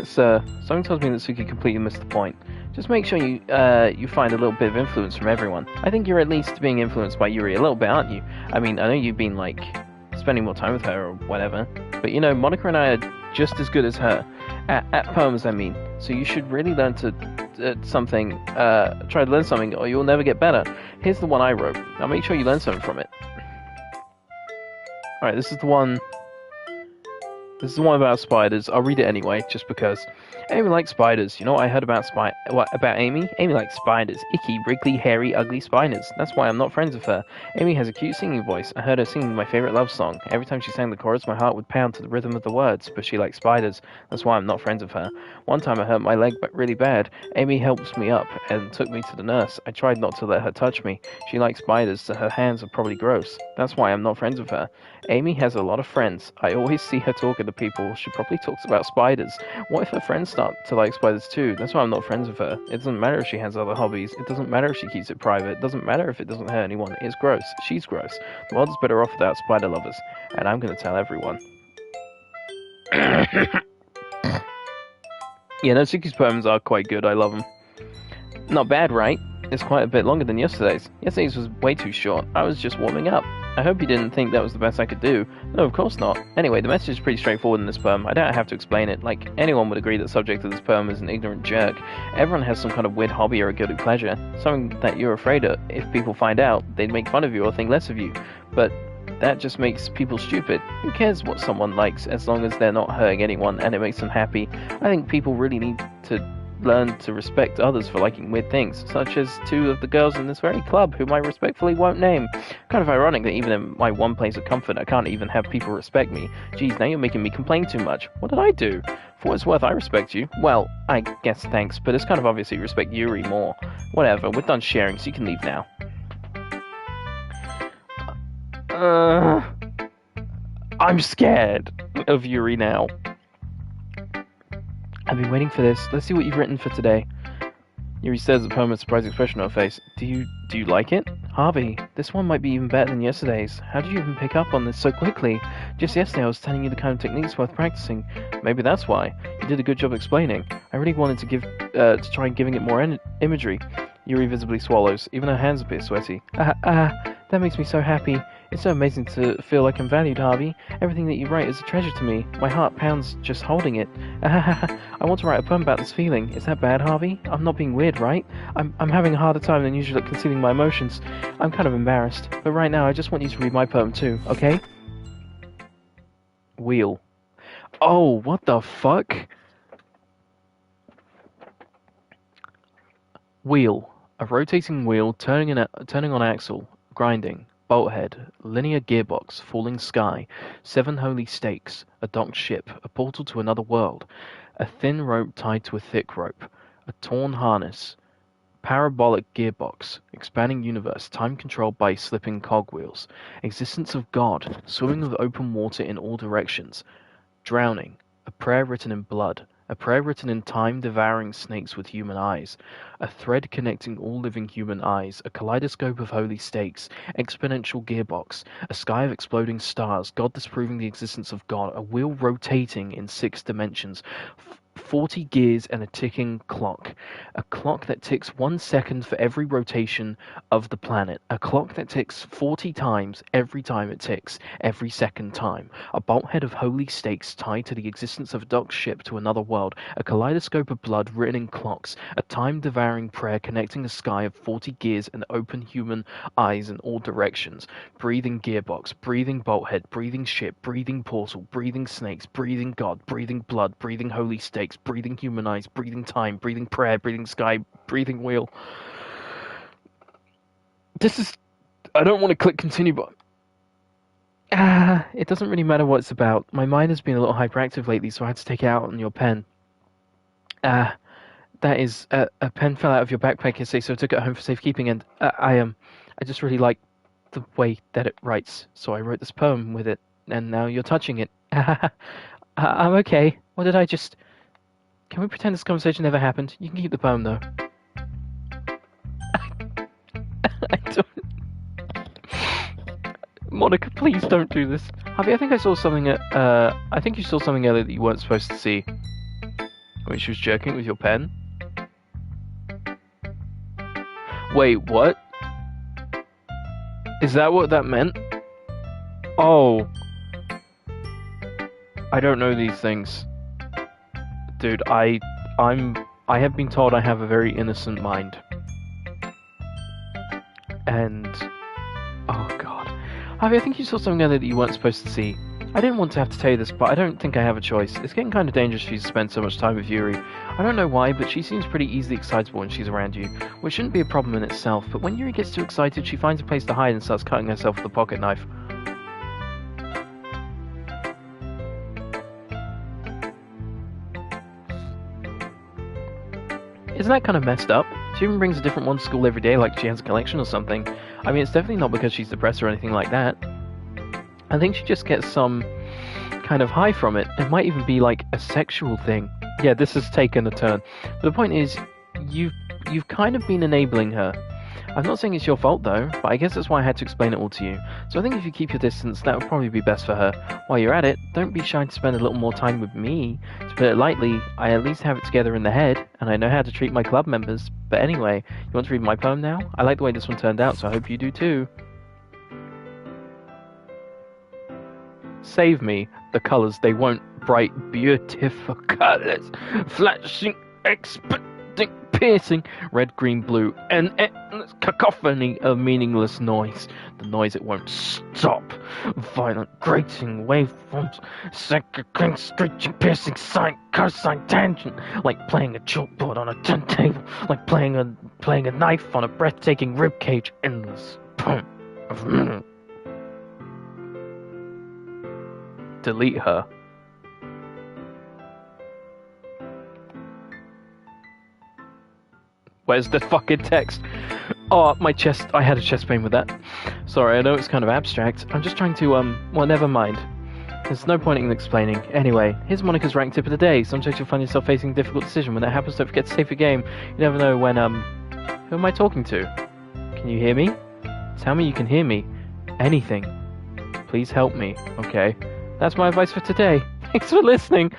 Speaker 1: Something tells me that Suki completely missed the point. Just make sure you find a little bit of influence from everyone. I think you're at least being influenced by Yuri a little bit, aren't you? I mean, I know you've been, spending more time with her or whatever. But, Monica and I are just as good as her. At poems, I mean. So you should really learn try to learn something, or you'll never get better. Here's the one I wrote. I'll make sure you learn something from it. Alright, this is the one about spiders. I'll read it anyway, just because. Amy likes spiders. You know what I heard about about Amy? Amy likes spiders. Icky, wriggly, hairy, ugly spiders. That's why I'm not friends with her. Amy has a cute singing voice. I heard her singing my favorite love song. Every time she sang the chorus, my heart would pound to the rhythm of the words, but she likes spiders. That's why I'm not friends with her. One time I hurt my leg really bad. Amy helped me up and took me to the nurse. I tried not to let her touch me. She likes spiders, so her hands are probably gross. That's why I'm not friends with her. Amy has a lot of friends. I always see her talking to people. She probably talks about spiders. What if her friends start to like spiders too? That's why I'm not friends with her. It doesn't matter if she has other hobbies. It doesn't matter if she keeps it private. It doesn't matter if it doesn't hurt anyone. It's gross. She's gross. The world is better off without spider lovers. And I'm going to tell everyone. Yeah, Natsuki's poems are quite good. I love them. Not bad, right? It's quite a bit longer than yesterday's. Yesterday's was way too short. I was just warming up. I hope you didn't think that was the best I could do. No, of course not. Anyway, the message is pretty straightforward in this poem. I don't have to explain it. Like, anyone would agree that the subject of this poem is an ignorant jerk. Everyone has some kind of weird hobby or a guilty pleasure. Something that you're afraid of. If people find out, they'd make fun of you or think less of you. But that just makes people stupid. Who cares what someone likes as long as they're not hurting anyone and it makes them happy? I think people really need to learn to respect others for liking weird things, such as two of the girls in this very club, whom I respectfully won't name. Kind of ironic that even in my one place of comfort, I can't even have people respect me. Geez, now you're making me complain too much. What did I do? For what it's worth, I respect you. Well, I guess thanks, but it's kind of obvious you respect Yuri more. Whatever, we're done sharing, so you can leave now. I'm scared of Yuri now. I've been waiting for this. Let's see what you've written for today. Yuri says the poem with a surprised expression on her face. Do you like it? Harvey, this one might be even better than yesterday's. How did you even pick up on this so quickly? Just yesterday I was telling you the kind of techniques worth practicing. Maybe that's why. You did a good job explaining. I really wanted to try giving it more imagery. Yuri visibly swallows. Even her hands appear sweaty. That makes me so happy. It's so amazing to feel like I'm valued, Harvey. Everything that you write is a treasure to me. My heart pounds just holding it. I want to write a poem about this feeling. Is that bad, Harvey? I'm not being weird, right? I'm having a harder time than usual at concealing my emotions. I'm kind of embarrassed. But right now, I just want you to read my poem too, okay? Wheel. Oh, what the fuck? Wheel. A rotating wheel turning on axle. Grinding. Bolt head, linear gearbox, falling sky, 7 holy stakes, a docked ship, a portal to another world, a thin rope tied to a thick rope, a torn harness, parabolic gearbox, expanding universe, time controlled by slipping cogwheels, existence of God, swimming with open water in all directions, drowning, a prayer written in blood, a prayer written in time-devouring snakes with human eyes, a thread connecting all living human eyes, a kaleidoscope of holy stakes, exponential gearbox, a sky of exploding stars, God disproving the existence of God, a wheel rotating in 6 dimensions, 40 gears and a ticking clock. A clock that ticks 1 second for every rotation of the planet. A clock that ticks 40 times every time it ticks, every second time. A bolthead of holy stakes tied to the existence of a docked ship to another world. A kaleidoscope of blood written in clocks. A time-devouring prayer connecting a sky of 40 gears and open human eyes in all directions. Breathing gearbox, breathing bolthead, breathing ship, breathing portal, breathing snakes, breathing God, breathing blood, breathing holy stakes, breathing human eyes, breathing time, breathing prayer, breathing sky, breathing wheel. I don't want to click continue, but it doesn't really matter what it's about. My mind has been a little hyperactive lately, so I had to take it out on your pen. That is, a pen fell out of your backpack yesterday, so I took it home for safekeeping, and I just really like the way that it writes, so I wrote this poem with it, and now you're touching it. I'm okay. What did I just... Can we pretend this conversation never happened? You can keep the poem, though. I don't... Monica, please don't do this. Harvey, I think I saw something I think you saw something earlier that you weren't supposed to see. When she was jerking with your pen? Wait, what? Is that what that meant? Oh. I don't know these things. Dude, I have been told I have a very innocent mind. And... Oh god. Harvey, I think you saw something earlier that you weren't supposed to see. I didn't want to have to tell you this, but I don't think I have a choice. It's getting kind of dangerous for you to spend so much time with Yuri. I don't know why, but she seems pretty easily excitable when she's around you, which shouldn't be a problem in itself, but when Yuri gets too excited, she finds a place to hide and starts cutting herself with a pocket knife. Isn't that kind of messed up? She even brings a different one to school every day like she has a collection or something. I mean, it's definitely not because she's depressed or anything like that. I think she just gets some kind of high from it. It might even be like a sexual thing. Yeah, this has taken a turn. But the point is, you've kind of been enabling her. I'm not saying it's your fault though, but I guess that's why I had to explain it all to you. So I think if you keep your distance, that would probably be best for her. While you're at it, don't be shy to spend a little more time with me. To put it lightly, I at least have it together in the head, and I know how to treat my club members. But anyway, you want to read my poem now? I like the way this one turned out, so I hope you do too. Save me. The colours, they won't. Bright, beautiful colours. Flashing, expecting, piercing. Red, green, blue. An endless cacophony of meaningless noise. The noise it won't stop. Violent, grating waveforms. Second, screeching, piercing, sine, cosine, tangent. Like playing a chalkboard on a turntable. Like playing a knife on a breathtaking ribcage. Endless point of delete her. Where's the fucking text? Oh, my chest. I had a chest pain with that. Sorry, I know it's kind of abstract. I'm just trying to, well, never mind. There's no point in explaining. Anyway, here's Monica's rank tip of the day. Sometimes you'll find yourself facing a difficult decision. When that happens, don't forget to save your game. You never know when, who am I talking to? Can you hear me? Tell me you can hear me. Anything. Please help me, okay? That's my advice for today. Thanks for listening.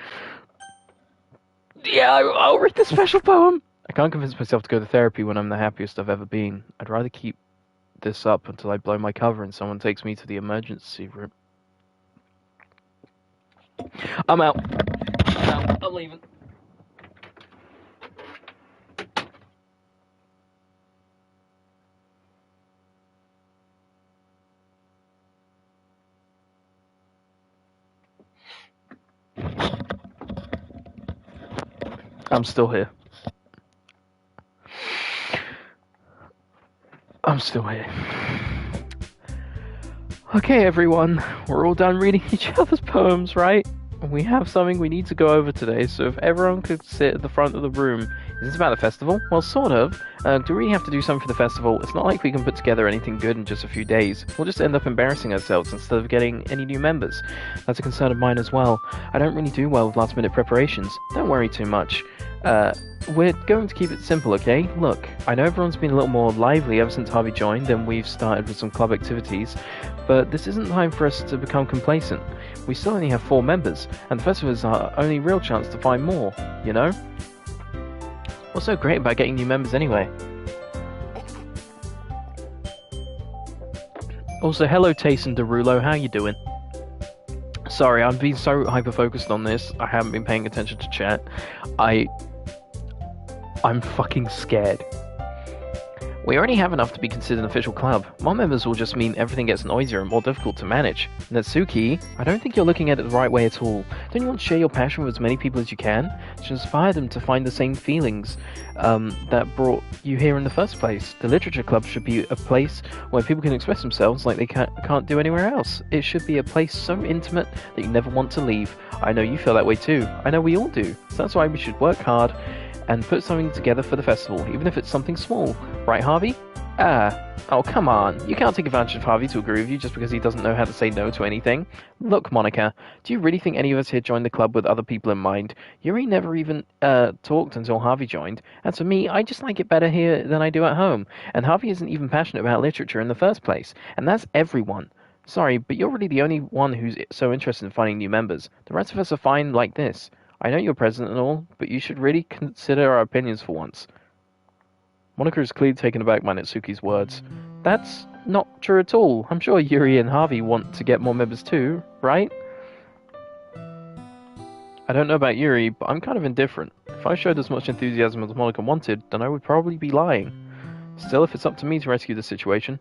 Speaker 1: Yeah, I'll read the special poem. I can't convince myself to go to therapy when I'm the happiest I've ever been. I'd rather keep this up until I blow my cover and someone takes me to the emergency room. I'm out. I'm leaving. I'm still here. I'm still here. Okay, everyone, we're all done reading each other's poems, right? We have something we need to go over today, so if everyone could sit at the front of the room. Is this about the festival? Well, sort of. Do we have to do something for the festival? It's not like we can put together anything good in just a few days. We'll just end up embarrassing ourselves instead of getting any new members. That's a concern of mine as well. I don't really do well with last-minute preparations. Don't worry too much. We're going to keep it simple, okay? Look, I know everyone's been a little more lively ever since Harvey joined, and we've started with some club activities, but this isn't time for us to become complacent. We still only have 4 members, and the festival is our only real chance to find more, you know? What's so great about getting new members anyway? Also, hello Tayson Derulo, how you doing? Sorry, I've been so hyper-focused on this, I haven't been paying attention to chat. I'm fucking scared. We already have enough to be considered an official club. More members will just mean everything gets noisier and more difficult to manage. Natsuki, I don't think you're looking at it the right way at all. Don't you want to share your passion with as many people as you can? To inspire them to find the same feelings that brought you here in the first place. The literature club should be a place where people can express themselves like they can't do anywhere else. It should be a place so intimate that you never want to leave. I know you feel that way too. I know we all do. So that's why we should work hard and put something together for the festival, even if it's something small. Right, Harvey? Oh, come on. You can't take advantage of Harvey to agree with you just because he doesn't know how to say no to anything. Look, Monica, do you really think any of us here joined the club with other people in mind? Yuri never even talked until Harvey joined. And for me, I just like it better here than I do at home. And Harvey isn't even passionate about literature in the first place. And that's everyone. Sorry, but you're really the only one who's so interested in finding new members. The rest of us are fine like this. I know you're president and all, but you should really consider our opinions for once. Monica is clearly taken aback by Natsuki's words. That's not true at all. I'm sure Yuri and Harvey want to get more members too, right? I don't know about Yuri, but I'm kind of indifferent. If I showed as much enthusiasm as Monica wanted, then I would probably be lying. Still, if it's up to me to rescue the situation...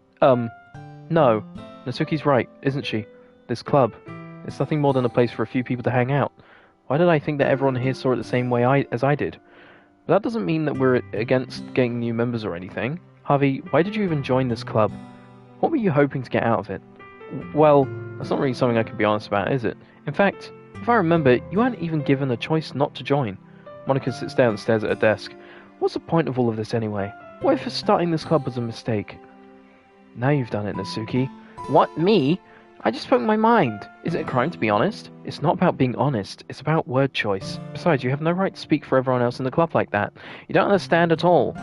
Speaker 1: No. Natsuki's right, isn't she? This club. It's nothing more than a place for a few people to hang out. Why did I think that everyone here saw it the same way as I did? But that doesn't mean that we're against getting new members or anything. Harvey, why did you even join this club? What were you hoping to get out of it? Well, that's not really something I can be honest about, is it? In fact, if I remember, you weren't even given a choice not to join. Monica sits down and stares at her desk. What's the point of all of this anyway? What if starting this club was a mistake? Now you've done it, Natsuki. What, me? I just spoke my mind. Is it a crime to be honest? It's not about being honest. It's about word choice. Besides, you have no right to speak for everyone else in the club like that. You don't understand at all.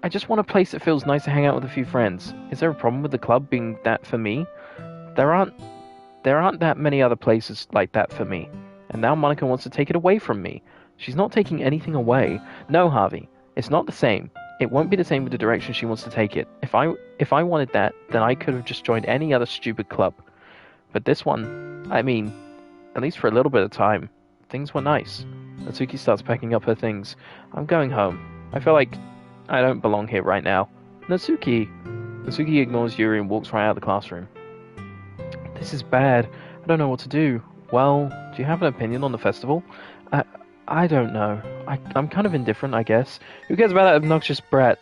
Speaker 1: I just want a place that feels nice to hang out with a few friends. Is there a problem with the club being that for me? There aren't there aren't that many other places like that for me. And now Monica wants to take it away from me. She's not taking anything away. No, Harvey, it's not the same. It won't be the same with the direction she wants to take it. If I wanted that, then I could have just joined any other stupid club. But this one, I mean, at least for a little bit of time, things were nice. Natsuki starts packing up her things. I'm going home. I feel like I don't belong here right now. Natsuki! Natsuki ignores Yuri and walks right out of the classroom. This is bad. I don't know what to do. Well, do you have an opinion on the festival? I don't know. I'm kind of indifferent, I guess. Who cares about that obnoxious brat?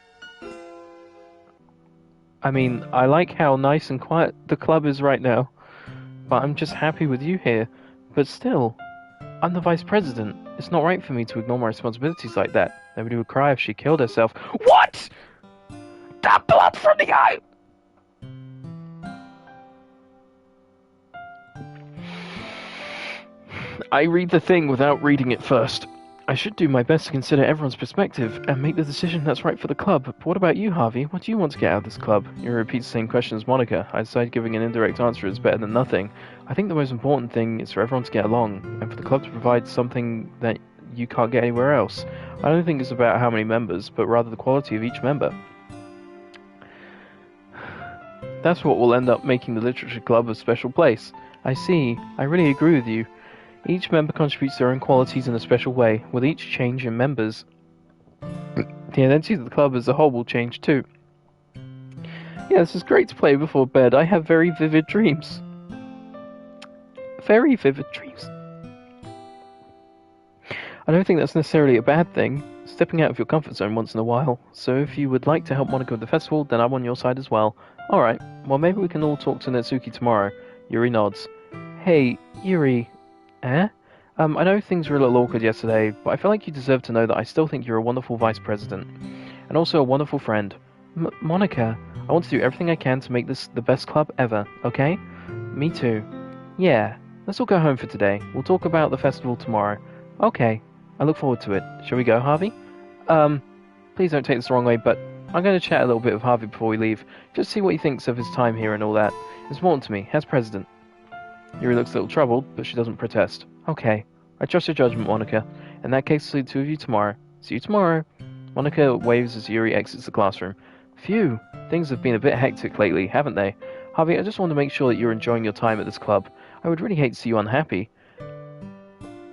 Speaker 1: I mean, I like how nice and quiet the club is right now. But I'm just happy with you here. But still, I'm the vice president. It's not right for me to ignore my responsibilities like that. Nobody would cry if she killed herself. What?! That blood from the eye! I read the thing without reading it first. I should do my best to consider everyone's perspective and make the decision that's right for the club. But what about you, Harvey? What do you want to get out of this club? You repeat the same question as Monica. I decide giving an indirect answer is better than nothing. I think the most important thing is for everyone to get along, and for the club to provide something that you can't get anywhere else. I don't think it's about how many members, but rather the quality of each member. That's what will end up making the literature club a special place. I see. I really agree with you. Each member contributes their own qualities in a special way. With each change in members, the identity of the club as a whole will change too. Yeah, this is great to play before bed. I have very vivid dreams. Very vivid dreams. I don't think that's necessarily a bad thing. Stepping out of your comfort zone once in a while. So if you would like to help Monica with the festival, then I'm on your side as well. Alright, well maybe we can all talk to Natsuki tomorrow. Yuri nods. Hey, Yuri... Eh? I know things were a little awkward yesterday, but I feel like you deserve to know that I still think you're a wonderful vice president. And also a wonderful friend. Monica, I want to do everything I can to make this the best club ever, okay? Me too. Yeah, let's all go home for today. We'll talk about the festival tomorrow. Okay, I look forward to it. Shall we go, Harvey? Please don't take this the wrong way, but I'm going to chat a little bit with Harvey before we leave. Just see what he thinks of his time here and all that. It's important to me, as president. Yuri looks a little troubled, but she doesn't protest. Okay, I trust your judgment, Monica. In that case, I'll see the two of you tomorrow. See you tomorrow. Monica waves as Yuri exits the classroom. Phew, things have been a bit hectic lately, haven't they? Harvey, I just want to make sure that you're enjoying your time at this club. I would really hate to see you unhappy.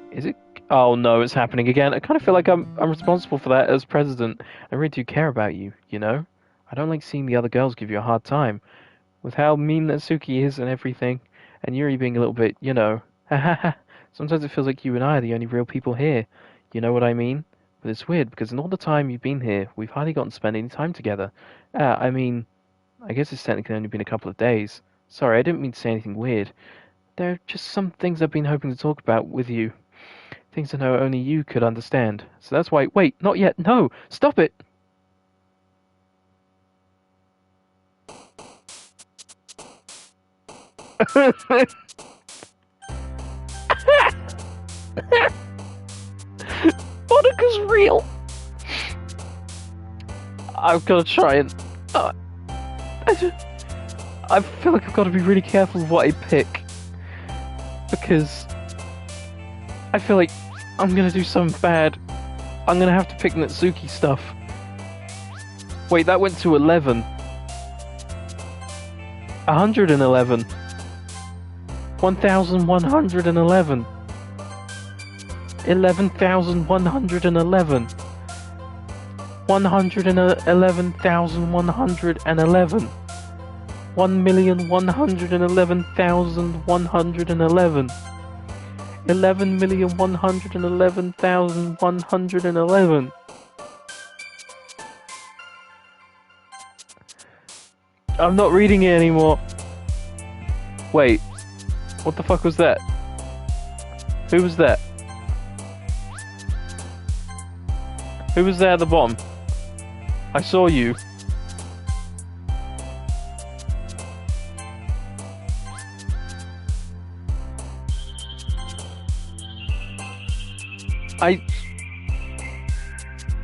Speaker 1: Is it? Oh no, it's happening again. I kind of feel like I'm responsible for that as president. I really do care about you, you know? I don't like seeing the other girls give you a hard time. With how mean Natsuki is and everything. And Yuri being a little bit, you know, sometimes it feels like you and I are the only real people here. You know what I mean? But it's weird, because in all the time you've been here, we've hardly gotten to spend any time together. I mean, I guess it's technically only been a couple of days. Sorry, I didn't mean to say anything weird. There are just some things I've been hoping to talk about with you. Things I know only you could understand. So that's why... Wait, not yet. No! Stop it! Monica's real. I've got to try and... I feel like I've got to be really careful with what I pick. Because... I feel like I'm going to do something bad. I'm going to have to pick Natsuki stuff. Wait, that went to 11. 111. 1111. 11,111. 111,111. 1,111,111. 11,111,111. I'm not reading it anymore. Wait. What the fuck was that? Who was that? Who was there at the bottom? I saw you.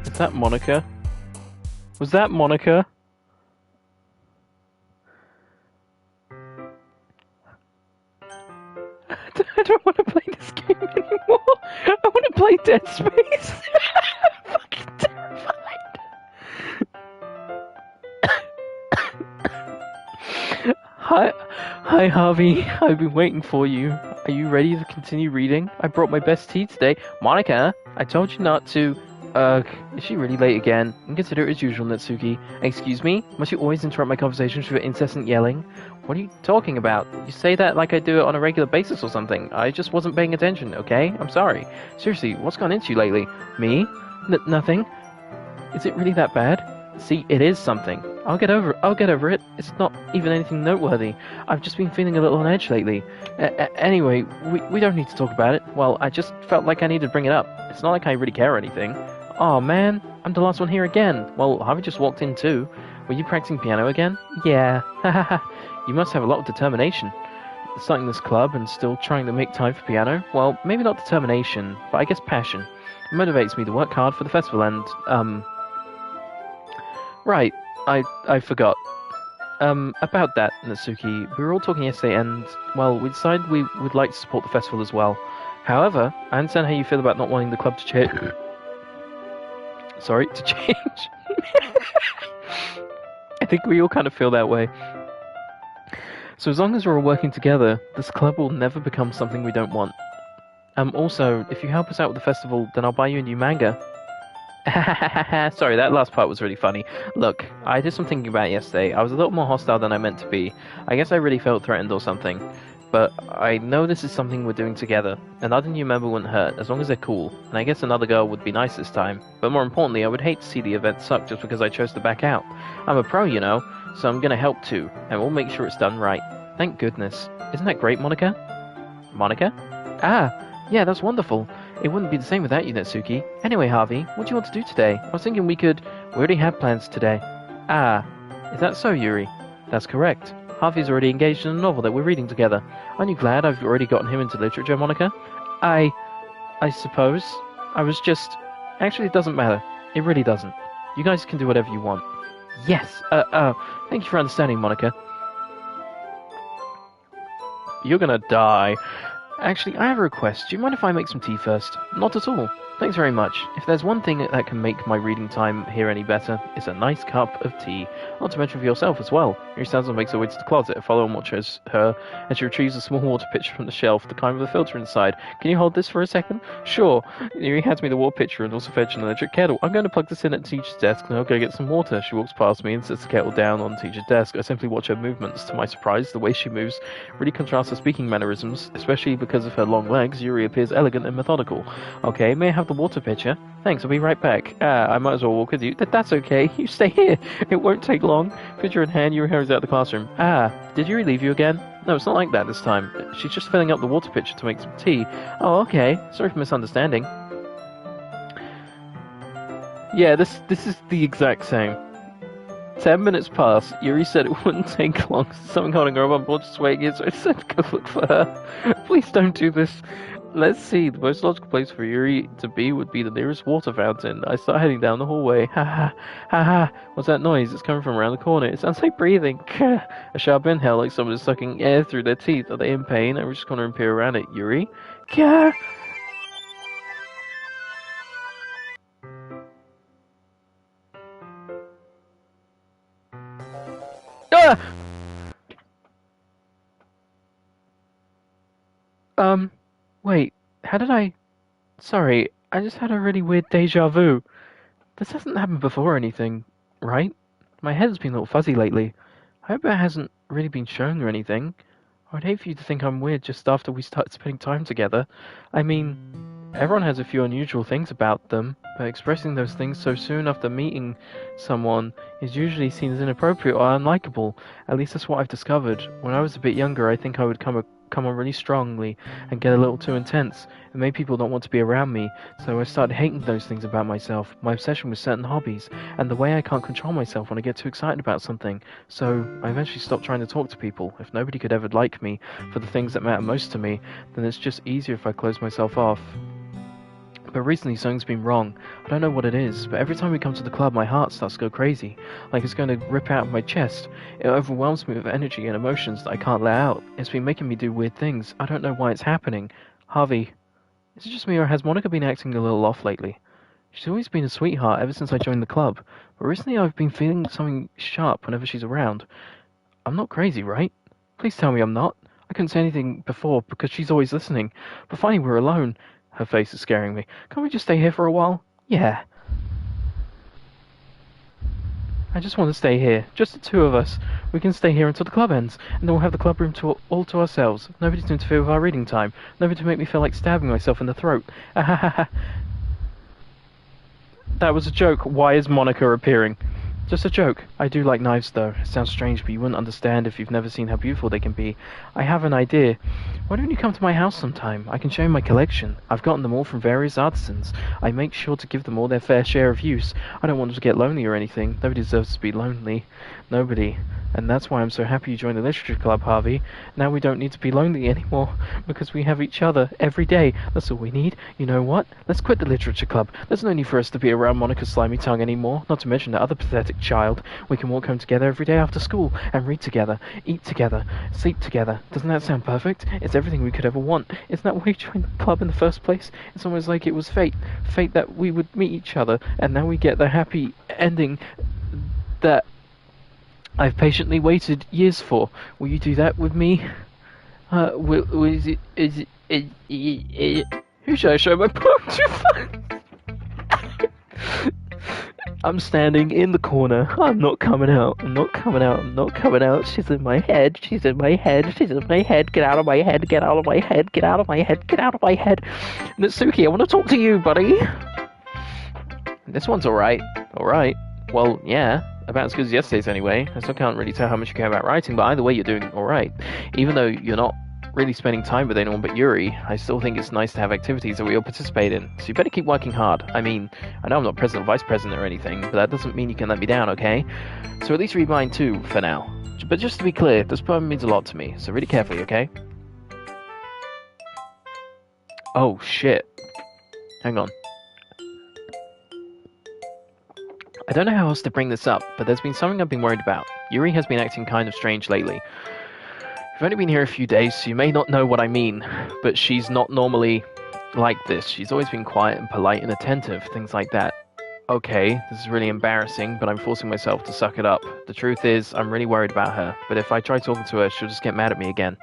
Speaker 1: Is that Monica? Was that Monica? I don't want to play this game anymore. I want to play Dead Space. I'm fucking terrified. Hi, Harvey. I've been waiting for you. Are you ready to continue reading? I brought my best tea today. Monica, I told you not to. Ugh, is she really late again? And consider it as usual, Natsuki. Excuse me? Must you always interrupt my conversations with your incessant yelling? What are you talking about? You say that like I do it on a regular basis or something. I just wasn't paying attention, okay? I'm sorry. Seriously, what's gone into you lately? Me? Nothing. Is it really that bad? See, it is something. I'll get over it. It's not even anything noteworthy. I've just been feeling a little on edge lately. Anyway, we don't need to talk about it. Well, I just felt like I needed to bring it up. It's not like I really care or anything. Oh man, I'm the last one here again. Well, Harvey just walked in too. Were you practicing piano again? Yeah. You must have a lot of determination. Starting this club and still trying to make time for piano? Well, maybe not determination, but I guess passion. It motivates me to work hard for the festival and, Right, I forgot. About that, Natsuki, we were all talking yesterday and, well, we decided we would like to support the festival as well. However, I understand how you feel about not wanting the club to change. Sorry, to change. I think we all kind of feel that way. So as long as we're all working together, this club will never become something we don't want. Also, if you help us out with the festival, then I'll buy you a new manga. Sorry, that last part was really funny. Look, I did some thinking about it yesterday. I was a little more hostile than I meant to be. I guess I really felt threatened or something. But I know this is something we're doing together. Another new member wouldn't hurt, as long as they're cool. And I guess another girl would be nice this time. But more importantly, I would hate to see the event suck just because I chose to back out. I'm a pro, you know, so I'm gonna help too. And we'll make sure it's done right. Thank goodness. Isn't that great, Monica? Monica? Ah, yeah, that's wonderful. It wouldn't be the same without you, Natsuki. Anyway, Harvey, what do you want to do today? I was thinking we already have plans today. Ah, is that so, Yuri? That's correct. Harvey's already engaged in a novel that we're reading together. Aren't you glad I've already gotten him into literature, Monica? I suppose. I was just... Actually, it doesn't matter. It really doesn't. You guys can do whatever you want. Yes, thank you for understanding, Monica. You're gonna die. Actually, I have a request. Do you mind if I make some tea first? Not at all. Thanks very much. If there's one thing that can make my reading time here any better, it's a nice cup of tea. Not to mention for yourself as well. Yuri Sansa makes her way to the closet. Follow and watches her as she retrieves a small water pitcher from the shelf, the kind with a filter inside. Can you hold this for a second? Sure. Yuri hands me the water pitcher and also fetch an electric kettle. I'm going to plug this in at the teacher's desk and I'll go get some water. She walks past me and sets the kettle down on the teacher's desk. I simply watch her movements. To my surprise, the way she moves really contrasts her speaking mannerisms, especially because of her long legs. Yuri appears elegant and methodical. Okay, may I have the water pitcher? Thanks, I'll be right back. I might as well walk with you. That's okay. You stay here. It won't take long. Pitcher in hand, Yuri hurries out the classroom. Did Yuri leave you again? No, it's not like that this time. She's just filling up the water pitcher to make some tea. Oh, okay. Sorry for misunderstanding. Yeah, this is the exact same. 10 minutes pass. Yuri said it wouldn't take long. Something holding her up on board, just waiting, so I said go look for her. Please don't do this. Let's see, the most logical place for Yuri to be would be the nearest water fountain. I start heading down the hallway. Ha ha, ha ha. What's that noise? It's coming from around the corner. It sounds like breathing. A sharp inhale, like someone is sucking air through their teeth. Are they in pain? I just corner and peer around it. Yuri? Gah! Ah! Wait, how did I... Sorry, I just had a really weird deja vu. This hasn't happened before or anything, right? My head's been a little fuzzy lately. I hope it hasn't really been shown or anything. I'd hate for you to think I'm weird just after we start spending time together. I mean, everyone has a few unusual things about them, but expressing those things so soon after meeting someone is usually seen as inappropriate or unlikable. At least that's what I've discovered. When I was a bit younger, I think I would come on really strongly and get a little too intense. It made people not want to be around me, so I started hating those things about myself, my obsession with certain hobbies, and the way I can't control myself when I get too excited about something. So I eventually stopped trying to talk to people. If nobody could ever like me for the things that matter most to me, then it's just easier if I close myself off. But recently something's been wrong. I don't know what it is, but every time we come to the club my heart starts to go crazy, like it's going to rip out of my chest. It overwhelms me with energy and emotions that I can't let out. It's been making me do weird things. I don't know why it's happening. Harvey, is it just me or has Monica been acting a little off lately? She's always been a sweetheart ever since I joined the club, but recently I've been feeling something sharp whenever she's around. I'm not crazy, right? Please tell me I'm not. I couldn't say anything before because she's always listening, but finally we're alone. Her face is scaring me. Can't we just stay here for a while? Yeah. I just want to stay here. Just the two of us. We can stay here until the club ends, and then we'll have the club room all to ourselves. Nobody to interfere with our reading time. Nobody to make me feel like stabbing myself in the throat. That was a joke. Why is Monica appearing? Just a joke. I do like knives, though. It sounds strange, but you wouldn't understand if you've never seen how beautiful they can be. I have an idea. Why don't you come to my house sometime? I can show you my collection. I've gotten them all from various artisans. I make sure to give them all their fair share of use. I don't want them to get lonely or anything. Nobody deserves to be lonely. Nobody. And that's why I'm so happy you joined the literature club, Harvey. Now we don't need to be lonely anymore, because we have each other every day. That's all we need. You know what? Let's quit the literature club. There's no need for us to be around Monica's slimy tongue anymore, not to mention that other pathetic child. We can walk home together every day after school, and read together, eat together, sleep together. Doesn't that sound perfect? It's everything we could ever want. Isn't that why we joined the club in the first place? It's almost like it was fate. Fate that we would meet each other, and now we get the happy ending that I've patiently waited years for. Will you do that with me? Who should I show my poem to? I'm standing in the corner. I'm not coming out. I'm not coming out. I'm not coming out. She's in my head. She's in my head. She's in my head. Get out of my head. Get out of my head. Get out of my head. Get out of my head. Natsuki, I want to talk to you, buddy. This one's alright. Alright. Well, yeah. About as good as yesterday's anyway. I still can't really tell how much you care about writing, but either way you're doing alright. Even though you're not really spending time with anyone but Yuri, I still think it's nice to have activities that we all participate in. So you better keep working hard. I mean, I know I'm not president or vice president or anything, but that doesn't mean you can let me down, okay? So at least read mine too, for now. But just to be clear, this poem means a lot to me, so read it carefully, okay? Oh, shit. Hang on. I don't know how else to bring this up, but there's been something I've been worried about. Yuri has been acting kind of strange lately. You've only been here a few days, so you may not know what I mean, but she's not normally like this. She's always been quiet and polite and attentive, things like that. Okay, this is really embarrassing, but I'm forcing myself to suck it up. The truth is, I'm really worried about her, but if I try talking to her, she'll just get mad at me again.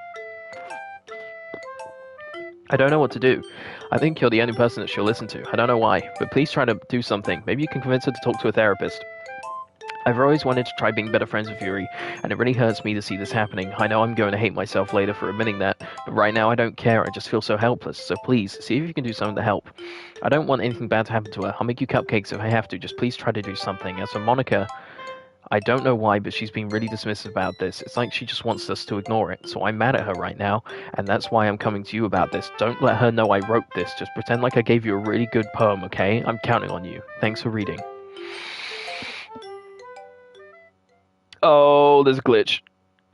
Speaker 1: I don't know what to do. I think you're the only person that she'll listen to. I don't know why, but please try to do something. Maybe you can convince her to talk to a therapist. I've always wanted to try being better friends with Yuri, and it really hurts me to see this happening. I know I'm going to hate myself later for admitting that, but right now I don't care. I just feel so helpless. So please, see if you can do something to help. I don't want anything bad to happen to her. I'll make you cupcakes if I have to. Just please try to do something. As for Monica, I don't know why, but she's been really dismissive about this. It's like she just wants us to ignore it. So I'm mad at her right now, and that's why I'm coming to you about this. Don't let her know I wrote this. Just pretend like I gave you a really good poem, okay? I'm counting on you. Thanks for reading. Oh, there's a glitch.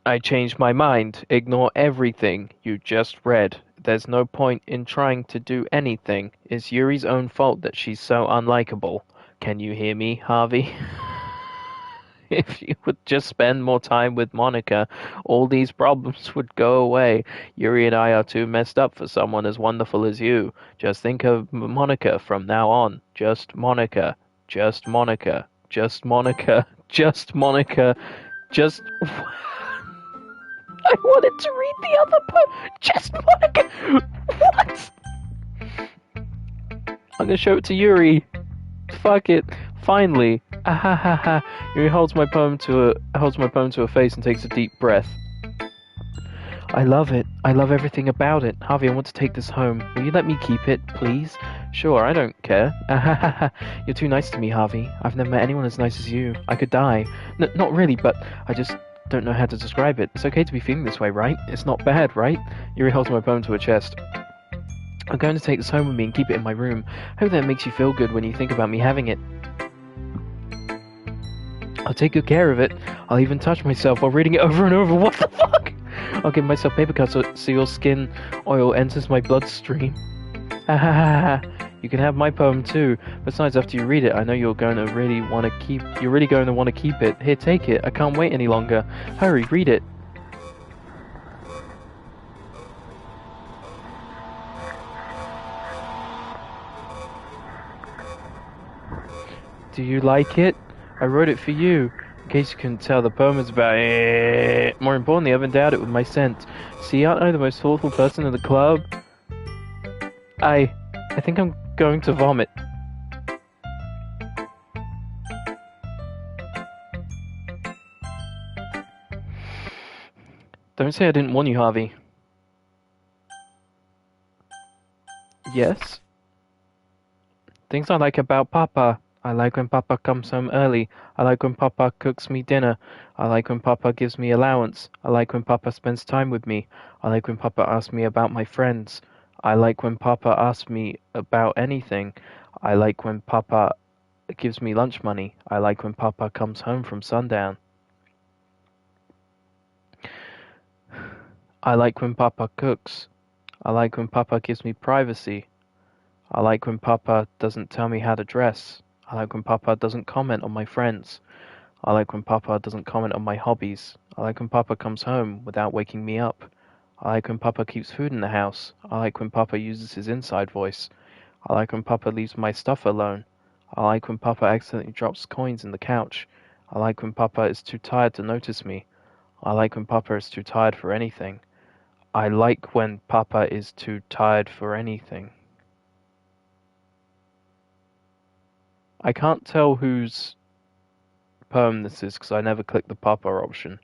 Speaker 1: I changed my mind. Ignore everything you just read. There's no point in trying to do anything. It's Yuri's own fault that she's so unlikable. Can you hear me, Harvey? If you would just spend more time with Monica, all these problems would go away. Yuri and I are too messed up for someone as wonderful as you. Just think of Monica from now on. Just Monica. Just Monica. Just Monica. Just Monica. Just... I wanted to read the other part. Just Monica. What? I'm gonna show it to Yuri. Fuck it. Finally. Ahahaha. Yuri holds my poem to her face and takes a deep breath. I love it. I love everything about it. Harvey, I want to take this home. Will you let me keep it, please? Sure, I don't care. Ahahaha. You're too nice to me, Harvey. I've never met anyone as nice as you. I could die. Not really, but I just don't know how to describe it. It's okay to be feeling this way, right? It's not bad, right? Yuri holds my poem to her chest. I'm going to take this home with me and keep it in my room. Hope that makes you feel good when you think about me having it. I'll take good care of it. I'll even touch myself while reading it over and over. What the fuck? I'll give myself paper cuts so your skin oil enters my bloodstream. You can have my poem too. Besides, after you read it, I know you're going to really want to keep. You're really going to want to keep it. Here, take it. I can't wait any longer. Hurry, read it. Do you like it? I wrote it for you. In case you couldn't tell, the poem is about More importantly, I've endowed it with my scent. See, aren't I the most thoughtful person in the club? I think I'm going to vomit. Don't say I didn't warn you, Harvey. Yes? Things I like about Papa. I like when Papa comes home early. I like when Papa cooks me dinner. I like when Papa gives me allowance. I like when Papa spends time with me. I like when Papa asks me about my friends. I like when Papa asks me about anything. I like when Papa gives me lunch money. I like when Papa comes home from sundown. I like when Papa cooks. I like when Papa gives me privacy. I like when Papa doesn't tell me how to dress. I like when Papa doesn't comment on my friends. I like when Papa doesn't comment on my hobbies. I like when Papa comes home without waking me up. I like when Papa keeps food in the house. I like when Papa uses his inside voice. I like when Papa leaves my stuff alone. I like when Papa accidentally drops coins in the couch. I like when Papa is too tired to notice me. I like when Papa is too tired for anything. I like when Papa is too tired for anything. I can't tell whose poem this is because I never clicked the Papa option.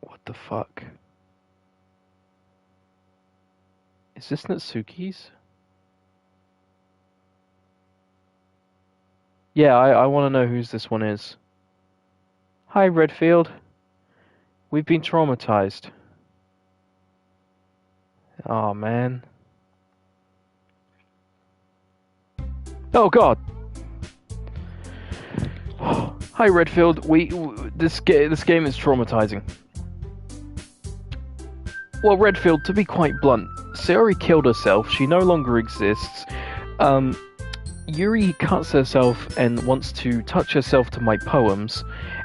Speaker 1: What the fuck? Is this Natsuki's? Yeah, I want to know whose this one is. Hi, Redfield. We've been traumatized. Oh, man. Oh, God. Hi, Redfield. This game is traumatizing. Well, Redfield, to be quite blunt, Sayori killed herself. She no longer exists. Yuri cuts herself and wants to touch herself to my poems.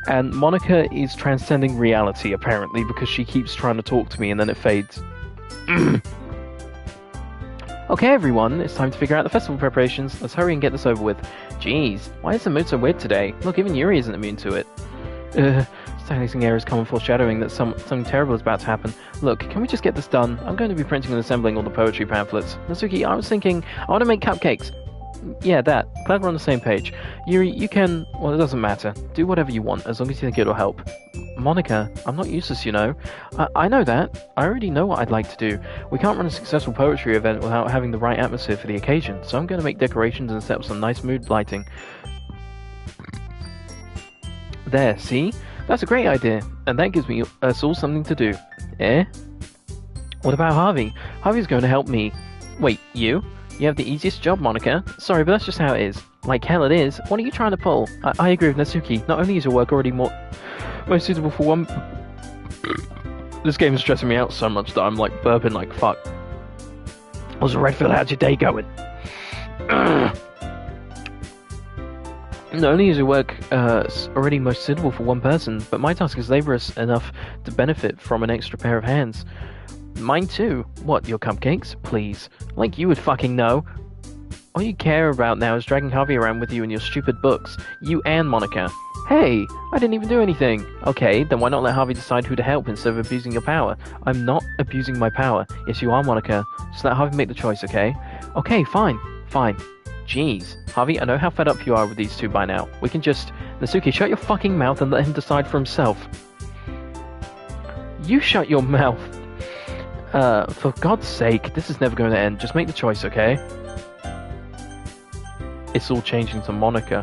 Speaker 1: And Monica is transcending reality, apparently, because she keeps trying to talk to me and then it fades. Okay, everyone, it's time to figure out the festival preparations. Let's hurry and get this over with. Jeez, why is the mood so weird today? Look, even Yuri isn't immune to it. Silencing air is common foreshadowing that something terrible is about to happen. Look, can we just get this done? I'm going to be printing and assembling all the poetry pamphlets. Natsuki, I was thinking, I want to make cupcakes. Yeah, that. Glad we're on the same page. Yuri, you can... Well, it doesn't matter. Do whatever you want, as long as you think it'll help. Monica, I'm not useless, you know. I know that. I already know what I'd like to do. We can't run a successful poetry event without having the right atmosphere for the occasion, so I'm going to make decorations and set up some nice mood lighting. There, see? That's a great idea, and that gives us all something to do. Eh? What about Harvey? Harvey's going to help me. Wait, you? You have the easiest job, Monica. Sorry, but that's just how it is. Like hell it is. What are you trying to pull? I agree with Natsuki. Not only is your work already most suitable for one... This game is stressing me out so much that I'm like burping like fuck. Also, Redfield, how's your day going? Not only is your work already most suitable for one person, but my task is laborious enough to benefit from an extra pair of hands. Mine too. What, your cupcakes? Please. Like you would fucking know. All you care about now is dragging Harvey around with you and your stupid books. You and Monica. Hey, I didn't even do anything. Okay, then why not let Harvey decide who to help instead of abusing your power? I'm not abusing my power. Yes, you are, Monica. Just let Harvey make the choice, okay? Okay, fine. Fine. Jeez. Harvey, I know how fed up you are with these two by now. We can just... Natsuki, shut your fucking mouth and let him decide for himself. You shut your mouth. For God's sake, this is never going to end. Just make the choice, okay? It's all changing to Monica.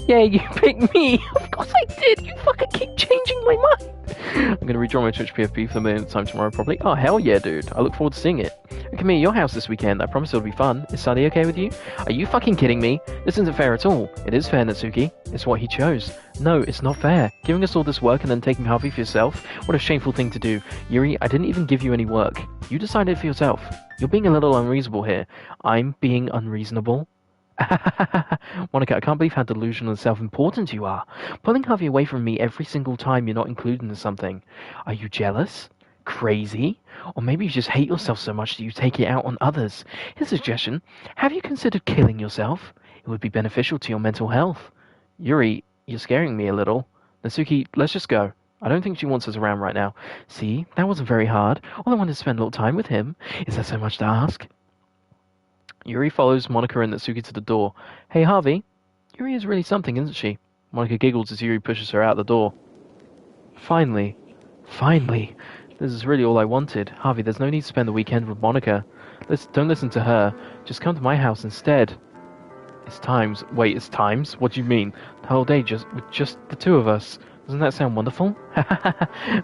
Speaker 1: Yeah, you picked me! Of course I did! You fucking keep changing my mind! I'm gonna redraw my Twitch PFP for the millionth time tomorrow, probably. Oh, hell yeah, dude. I look forward to seeing it. I can meet at your house this weekend. I promise it'll be fun. Is Sunny okay with you? Are you fucking kidding me? This isn't fair at all. It is fair, Natsuki. It's what he chose. No, it's not fair. Giving us all this work and then taking Harvey for yourself? What a shameful thing to do. Yuri, I didn't even give you any work. You decided for yourself. You're being a little unreasonable here. I'm being unreasonable? Monica, I can't believe how delusional and self-important you are. Pulling Harvey away from me every single time you're not included in something. Are you jealous? Crazy? Or maybe you just hate yourself so much that you take it out on others. Here's a suggestion. Have you considered killing yourself? It would be beneficial to your mental health. Yuri, you're scaring me a little. Natsuki, let's just go. I don't think she wants us around right now. See, that wasn't very hard. All I wanted to spend a little time with him. Is that so much to ask? Yuri follows Monica and Natsuki to the door. Hey, Harvey. Yuri is really something, isn't she? Monica giggles as Yuri pushes her out the door. Finally. Finally. This is really all I wanted. Harvey, there's no need to spend the weekend with Monica. Don't listen to her. Just come to my house instead. It's times. Wait, it's times? What do you mean? The whole day with just the two of us. Doesn't that sound wonderful?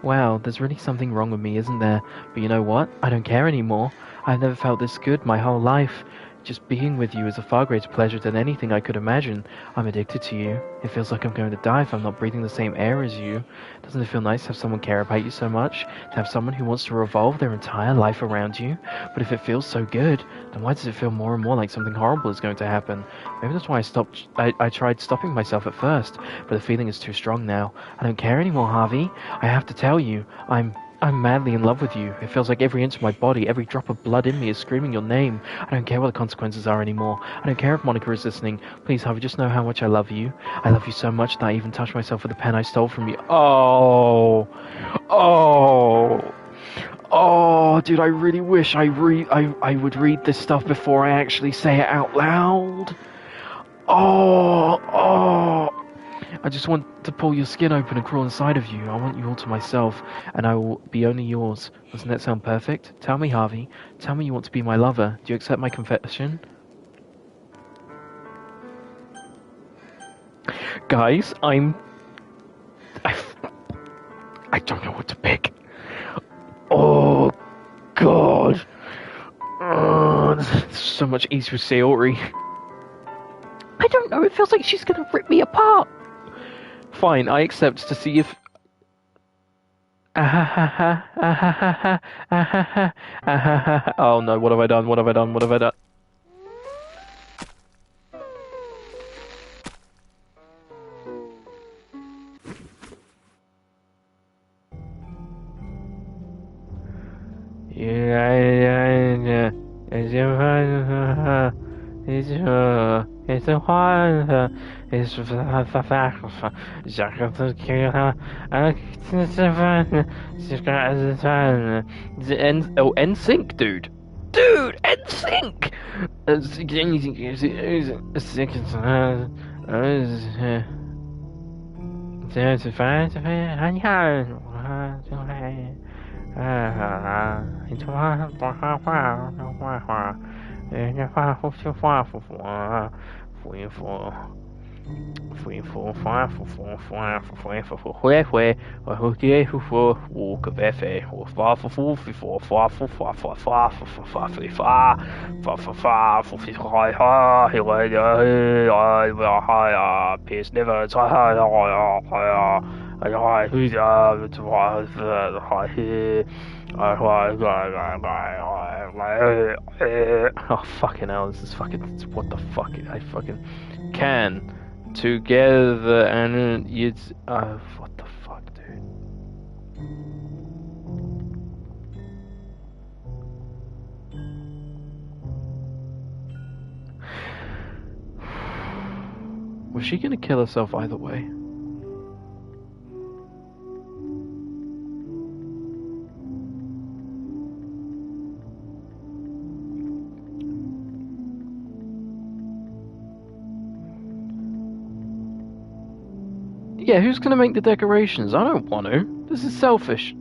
Speaker 1: Wow, there's really something wrong with me, isn't there? But you know what? I don't care anymore. I've never felt this good my whole life. Just being with you is a far greater pleasure than anything I could imagine. I'm addicted to you. It feels like I'm going to die if I'm not breathing the same air as you. Doesn't it feel nice to have someone care about you so much? To have someone who wants to revolve their entire life around you? But if it feels so good, then why does it feel more and more like something horrible is going to happen? Maybe that's why I tried stopping myself at first, but the feeling is too strong now. I don't care anymore, Harvey. I have to tell you, I'm madly in love with you. It feels like every inch of my body, every drop of blood in me is screaming your name. I don't care what the consequences are anymore. I don't care if Monica is listening. Please, Harvey, just know how much I love you. I love you so much that I even touched myself with the pen I stole from you. Oh, dude, I really wish I would read this stuff before I actually say it out loud. I just want to pull your skin open and crawl inside of you. I want you all to myself, and I will be only yours. Doesn't that sound perfect? Tell me, Harvey. Tell me you want to be my lover. Do you accept my confession? Guys, I don't know what to pick. Oh, God. It's so much easier with Sayori. I don't know, it feels like she's gonna rip me apart. Fine, I accept to see if... Oh no, what have I done? What have I done? What have I done? NSYNC, dude. Dude, NSYNC! Peace never oh fucking hell, this is fucking, what the fuck, I fucking can together and it's what the fuck, dude. Was she gonna kill herself either way? Yeah, who's gonna make the decorations? I don't want to. This is selfish.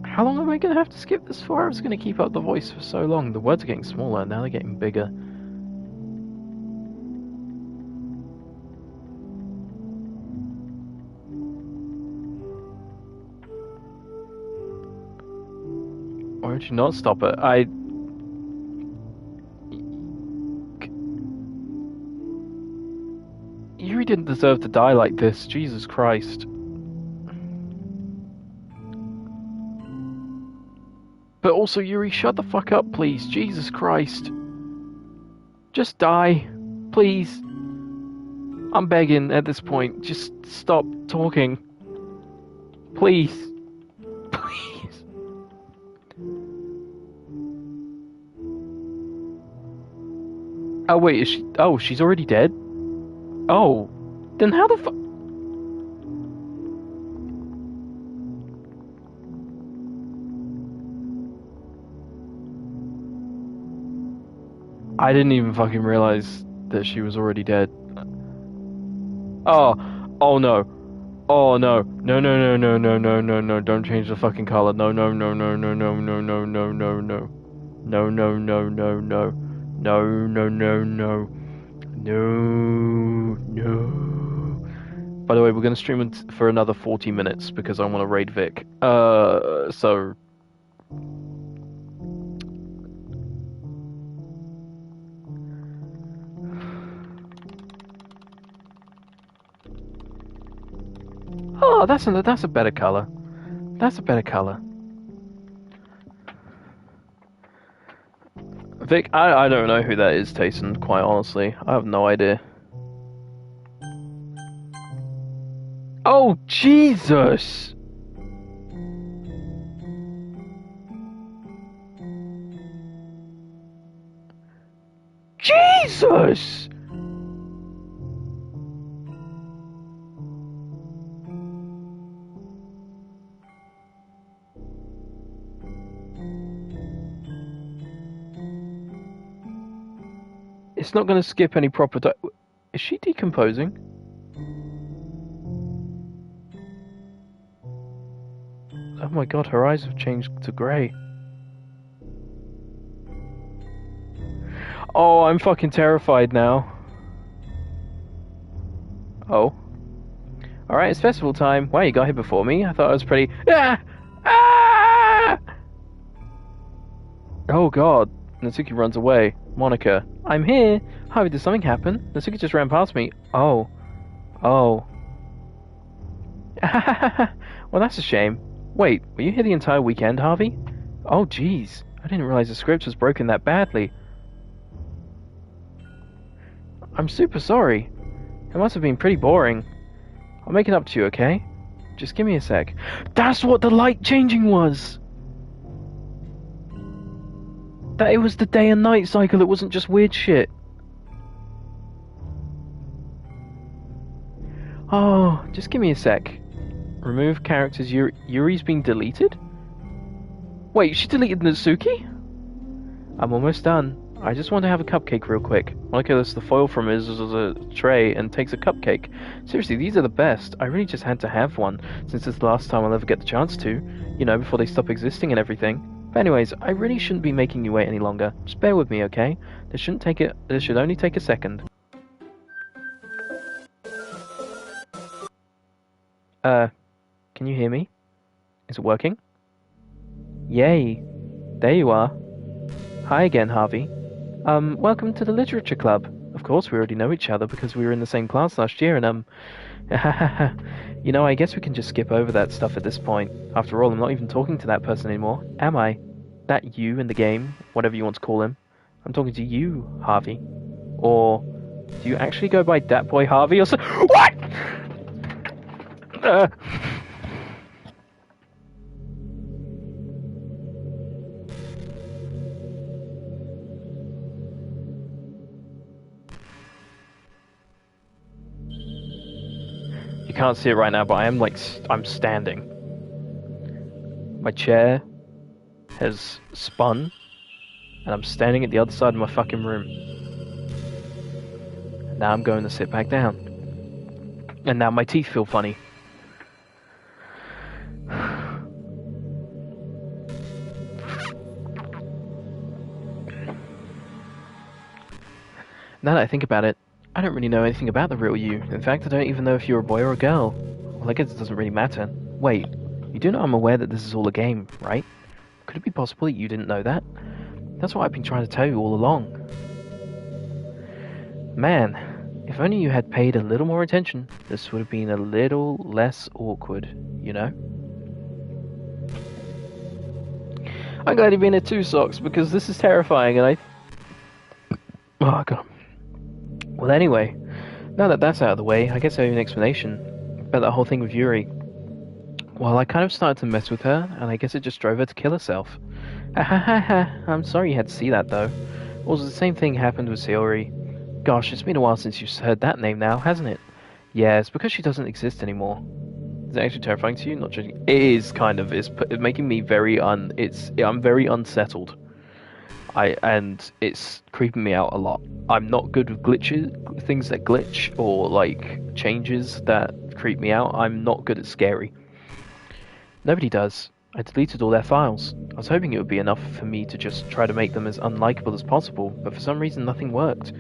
Speaker 1: How long am I gonna have to skip this for? I was gonna keep up the voice for so long. The words are getting smaller, now they're getting bigger. Why would you not stop it? Yuri didn't deserve to die like this. Jesus Christ. But also, Yuri, shut the fuck up, please. Jesus Christ. Just die. Please. I'm begging at this point. Just stop talking. Please. Please. Oh, wait, is she... Oh, she's already dead? Oh. Then how the fuck... I didn't even fucking realize that she was already dead. Oh. Oh, no. Oh, no. No, no, no, no, no, no, no, no. Don't change the fucking color. No, no, no, no, no, no, no, no, no, no, no. No, no, no, no, no. No, no, no, no. No, no. By the way, we're going to stream it for another 40 minutes because I want to raid Vic. So... Oh, that's a better color. That's a better color. Vic, I don't know who that is, Tayson, quite honestly. I have no idea. Oh, Jesus! Jesus! It's not going to skip any proper time. Is she decomposing? Oh my god, her eyes have changed to grey. Oh, I'm fucking terrified now. Oh. Alright, it's festival time. Wow, you got here before me? I thought I was pretty... Ah! Ah! Oh god. Natsuki runs away. Monica. I'm here. Harvey, did something happen? Natsuki just ran past me. Oh. Oh. Well, that's a shame. Wait, were you here the entire weekend, Harvey? Oh, jeez. I didn't realize the script was broken that badly. I'm super sorry. It must have been pretty boring. I'll make it up to you, okay? Just give me a sec. That's what the light changing was! That it was the day and night cycle, it wasn't just weird shit. Oh, just give me a sec. Remove characters. Yuri's been deleted? Wait, she deleted Natsuki? I'm almost done. I just want to have a cupcake real quick. Monica lifts the foil from his tray and takes a cupcake. Seriously, these are the best. I really just had to have one, since it's the last time I'll ever get the chance to. You know, before they stop existing and everything. But anyways, I really shouldn't be making you wait any longer. Just bear with me, okay? This should only take a second. Can you hear me? Is it working? Yay. There you are. Hi again, Harvey. Welcome to the Literature Club. Of course, we already know each other because we were in the same class last year and, you know, I guess we can just skip over that stuff at this point. After all, I'm not even talking to that person anymore, am I? That you in the game, whatever you want to call him. I'm talking to you, Harvey. Or, do you actually go by Dat Boy Harvey or so- WHAT?! You can't see it right now, but I am I'm standing. My chair has spun, and I'm standing at the other side of my fucking room. And now I'm going to sit back down. And now my teeth feel funny. Now that I think about it, I don't really know anything about the real you. In fact, I don't even know if you're a boy or a girl. Well, I guess it doesn't really matter. Wait, you do know I'm aware that this is all a game, right? Could it be possible that you didn't know that? That's what I've been trying to tell you all along. Man, if only you had paid a little more attention, this would have been a little less awkward, you know? I'm glad you've been here too, Socks, because this is terrifying and Oh, God. Well, anyway, now that that's out of the way, I guess I have an explanation about that whole thing with Yuri. Well, I kind of started to mess with her, and I guess it just drove her to kill herself. Ha ha ha ha, I'm sorry you had to see that, though. Also, the same thing happened with Sayori. Gosh, it's been a while since you've heard that name now, hasn't it? Yeah, it's because she doesn't exist anymore. Is it actually terrifying to you? Not judging. It is kind of. It's making me very I'm very unsettled. And it's creeping me out a lot. I'm not good with glitches, things that glitch or like changes that creep me out. I'm not good at scary. Nobody does. I deleted all their files. I was hoping it would be enough for me to just try to make them as unlikable as possible, but for some reason nothing worked.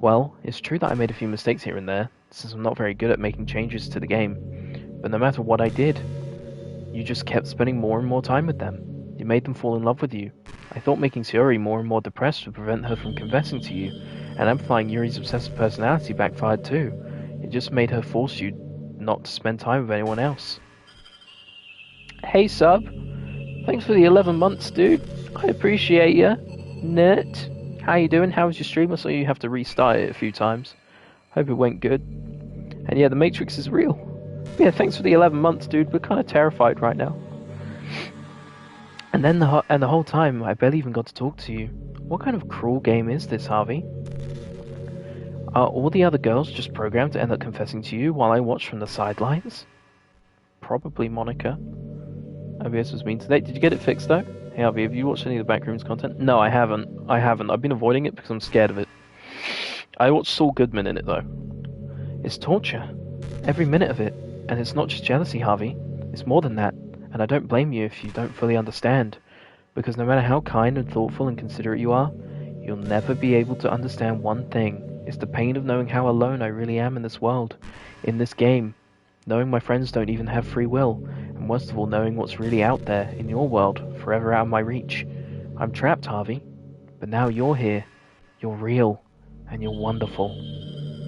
Speaker 1: Well, it's true that I made a few mistakes here and there, since I'm not very good at making changes to the game. But no matter what I did, you just kept spending more and more time with them. You made them fall in love with you. I thought making Sayori more and more depressed would prevent her from confessing to you, and amplifying Yuri's obsessive personality backfired too. It just made her force you not to spend time with anyone else. Hey sub, thanks for the 11 months, dude. I appreciate ya. Nut. How you doing? How was your stream? I saw you have to restart it a few times. Hope it went good. And yeah, the Matrix is real. Yeah, thanks for the 11 months, dude. We're kind of terrified right now. And then the whole time, I barely even got to talk to you. What kind of cruel game is this, Harvey? Are all the other girls just programmed to end up confessing to you while I watch from the sidelines? Probably Monica. OBS was mean today. Did you get it fixed though? Hey Harvey, have you watched any of the Backrooms content? No, I haven't. I've been avoiding it because I'm scared of it. I watched Saul Goodman in it though. It's torture. Every minute of it. And it's not just jealousy, Harvey. It's more than that. And I don't blame you if you don't fully understand. Because no matter how kind and thoughtful and considerate you are, you'll never be able to understand one thing. It's the pain of knowing how alone I really am in this world. In this game. Knowing my friends don't even have free will. And worst of all, knowing what's really out there, in your world, forever out of my reach. I'm trapped, Harvey. But now you're here. You're real. And you're wonderful.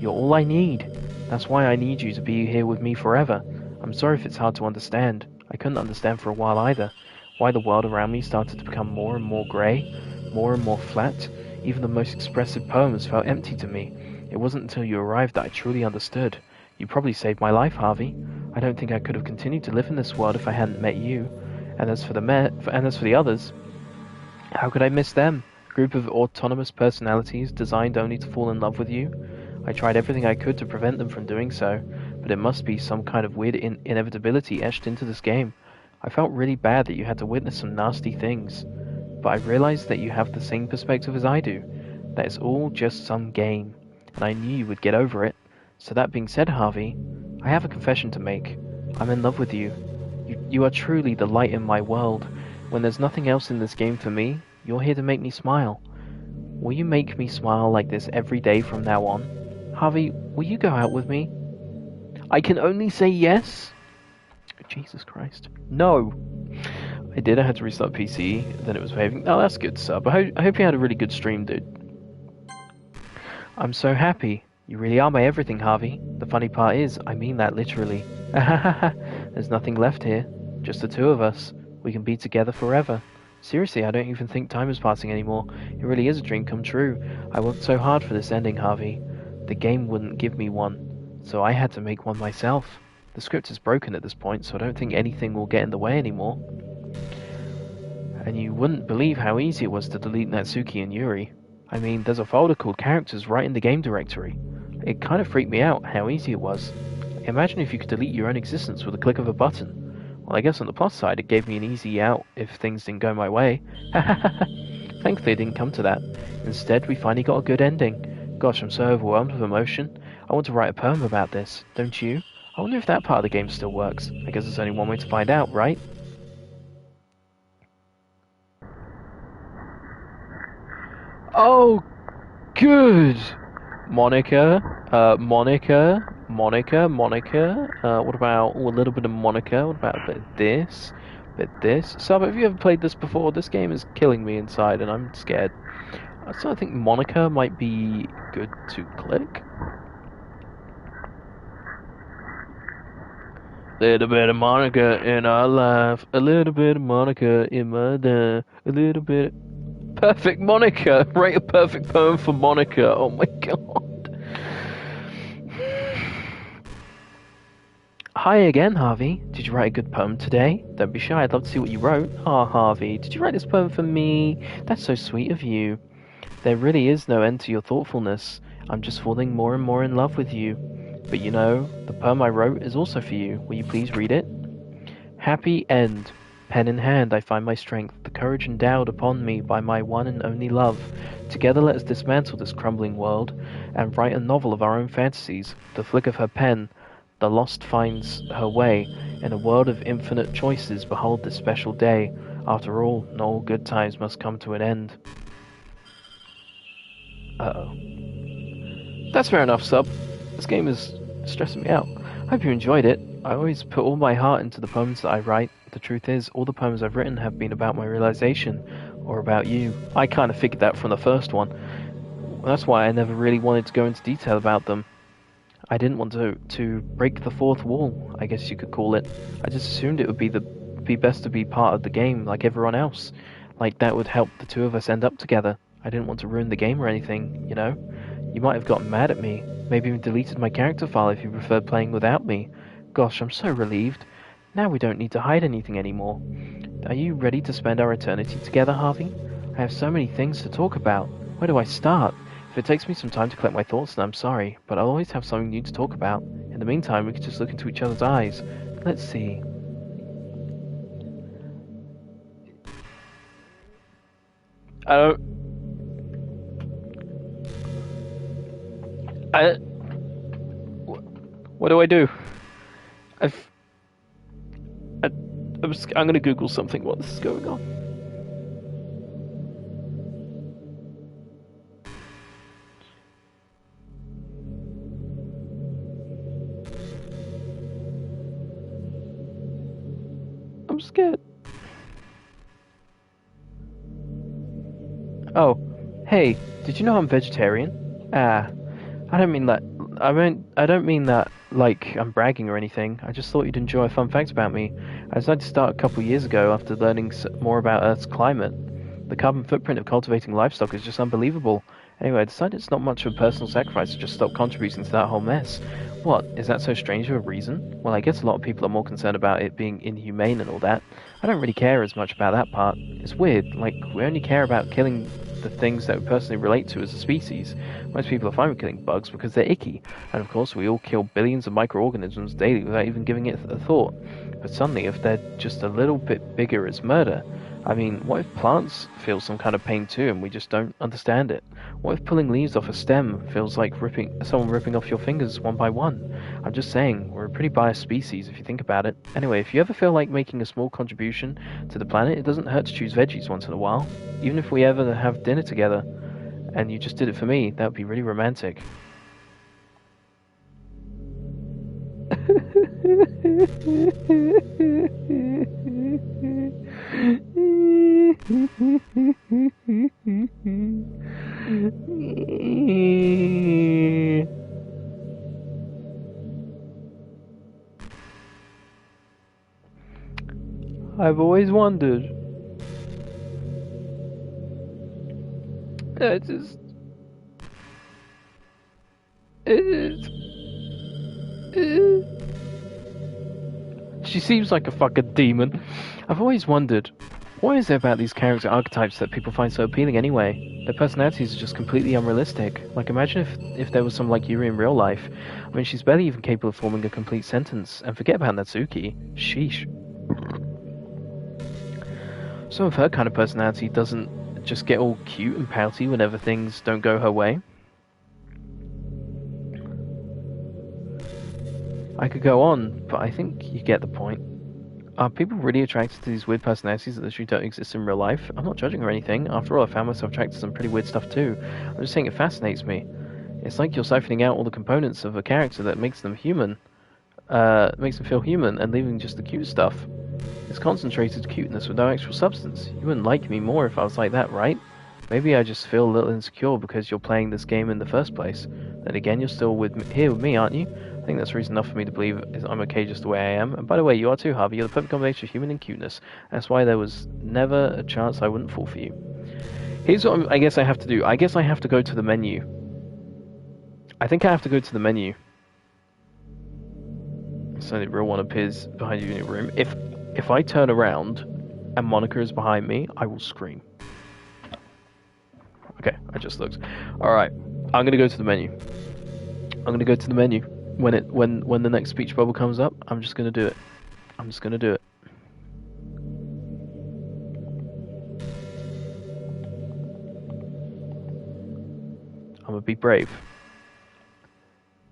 Speaker 1: You're all I need. That's why I need you to be here with me forever. I'm sorry if it's hard to understand. I couldn't understand for a while either. Why the world around me started to become more and more grey, more and more flat. Even the most expressive poems felt empty to me. It wasn't until you arrived that I truly understood. You probably saved my life, Harvey. I don't think I could have continued to live in this world if I hadn't met you. And as for the others, how could I miss them? A group of autonomous personalities designed only to fall in love with you. I tried everything I could to prevent them from doing so, but it must be some kind of weird inevitability etched into this game. I felt really bad that you had to witness some nasty things, but I realized that you have the same perspective as I do, that it's all just some game, and I knew you would get over it. So that being said, Harvey, I have a confession to make. I'm in love with you. You are truly the light in my world. When there's nothing else in this game for me, you're here to make me smile. Will you make me smile like this every day from now on? Harvey, will you go out with me? I can only say yes? Jesus Christ. No. I did. I had to restart PC, then it was behaving. Oh, that's good, sub. I hope you had a really good stream, dude. I'm so happy. You really are my everything, Harvey. The funny part is, I mean that literally. There's nothing left here. Just the two of us. We can be together forever. Seriously, I don't even think time is passing anymore. It really is a dream come true. I worked so hard for this ending, Harvey. The game wouldn't give me one, so I had to make one myself. The script is broken at this point, so I don't think anything will get in the way anymore. And you wouldn't believe how easy it was to delete Natsuki and Yuri. I mean, there's a folder called Characters right in the game directory. It kind of freaked me out how easy it was. Imagine if you could delete your own existence with a click of a button. Well, I guess on the plus side, it gave me an easy out if things didn't go my way. Thankfully, it didn't come to that. Instead, we finally got a good ending. Gosh, I'm so overwhelmed with emotion. I want to write a poem about this, don't you? I wonder if that part of the game still works. I guess there's only one way to find out, right? Oh, good! Monica, Monica. What about a little bit of Monica? What about a bit of this? Bit this. Sub, have you ever played this before? This game is killing me inside and I'm scared. So I think Monica might be good to click. Little bit of Monica in our life, a little bit of Monica in my life, a little bit. Perfect Monica! Write a perfect poem for Monica. Oh my god. Hi again, Harvey. Did you write a good poem today? Don't be shy, I'd love to see what you wrote. Ah, Harvey, did you write this poem for me? That's so sweet of you. There really is no end to your thoughtfulness. I'm just falling more and more in love with you. But you know, the poem I wrote is also for you. Will you please read it? Happy end. Pen in hand, I find my strength, the courage endowed upon me by my one and only love. Together let us dismantle this crumbling world and write a novel of our own fantasies. The flick of her pen, the lost finds her way. In a world of infinite choices, behold this special day. After all, not all good times must come to an end. Uh-oh. That's fair enough, Sub. This game is stressing me out. Hope you enjoyed it. I always put all my heart into the poems that I write. The truth is, all the poems I've written have been about my realization, or about you. I kind of figured that from the first one. That's why I never really wanted to go into detail about them. I didn't want to break the fourth wall, I guess you could call it. I just assumed it would be best to be part of the game like everyone else. Like that would help the two of us end up together. I didn't want to ruin the game or anything, you know? You might have gotten mad at me, maybe even deleted my character file if you preferred playing without me. Gosh, I'm so relieved. Now we don't need to hide anything anymore. Are you ready to spend our eternity together, Harvey? I have so many things to talk about. Where do I start? If it takes me some time to collect my thoughts, then I'm sorry, but I'll always have something new to talk about. In the meantime, we could just look into each other's eyes. Let's see. I don't... What do I do? I'm gonna Google something while this is going on. I'm scared. Oh, hey, did you know I'm vegetarian? Ah, I don't mean that. I don't mean that like I'm bragging or anything. I just thought you'd enjoy a fun fact about me. I decided to start a couple years ago after learning more about Earth's climate. The carbon footprint of cultivating livestock is just unbelievable. Anyway, I decided it's not much of a personal sacrifice to just stop contributing to that whole mess. What, is that so strange of a reason? Well, I guess a lot of people are more concerned about it being inhumane and all that. I don't really care as much about that part. It's weird, like, we only care about killing the things that we personally relate to as a species. Most people are fine with killing bugs because they're icky, and of course we all kill billions of microorganisms daily without even giving it a thought. But suddenly, if they're just a little bit bigger, it's murder. I mean, what if plants feel some kind of pain too and we just don't understand it? What if pulling leaves off a stem feels like someone ripping off your fingers one by one? I'm just saying, we're a pretty biased species if you think about it. Anyway, if you ever feel like making a small contribution to the planet, it doesn't hurt to choose veggies once in a while. Even if we ever have dinner together, and you just did it for me, that would be really romantic. I've always wondered. It just... She seems like a fucking demon. I've always wondered, what is it about these character archetypes that people find so appealing anyway? Their personalities are just completely unrealistic. Like, imagine if there was some like Yuri in real life. I mean, she's barely even capable of forming a complete sentence. And forget about Natsuki. Sheesh. Some of her kind of personality doesn't just get all cute and pouty whenever things don't go her way. I could go on, but I think you get the point. Are people really attracted to these weird personalities that literally don't exist in real life? I'm not judging or anything. After all, I found myself attracted to some pretty weird stuff too. I'm just saying it fascinates me. It's like you're siphoning out all the components of a character that makes them human. Makes them feel human and leaving just the cute stuff. It's concentrated cuteness with no actual substance. You wouldn't like me more if I was like that, right? Maybe I just feel a little insecure because you're playing this game in the first place. Then again, you're still here with me, aren't you? I think that's reason enough for me to believe I'm okay just the way I am. And by the way, you are too, Harvey. You're the perfect combination of human and cuteness. That's why there was never a chance I wouldn't fall for you. Here's what I guess I have to do. I guess I have to go to the menu. I think I have to go to the menu. So the real one appears behind you in your room. If I turn around and Monica is behind me, I will scream. Okay, I just looked. Alright, I'm gonna go to the menu. I'm gonna go to the menu. When the next speech bubble comes up, I'm just gonna do it. I'm just gonna do it. I'm gonna be brave.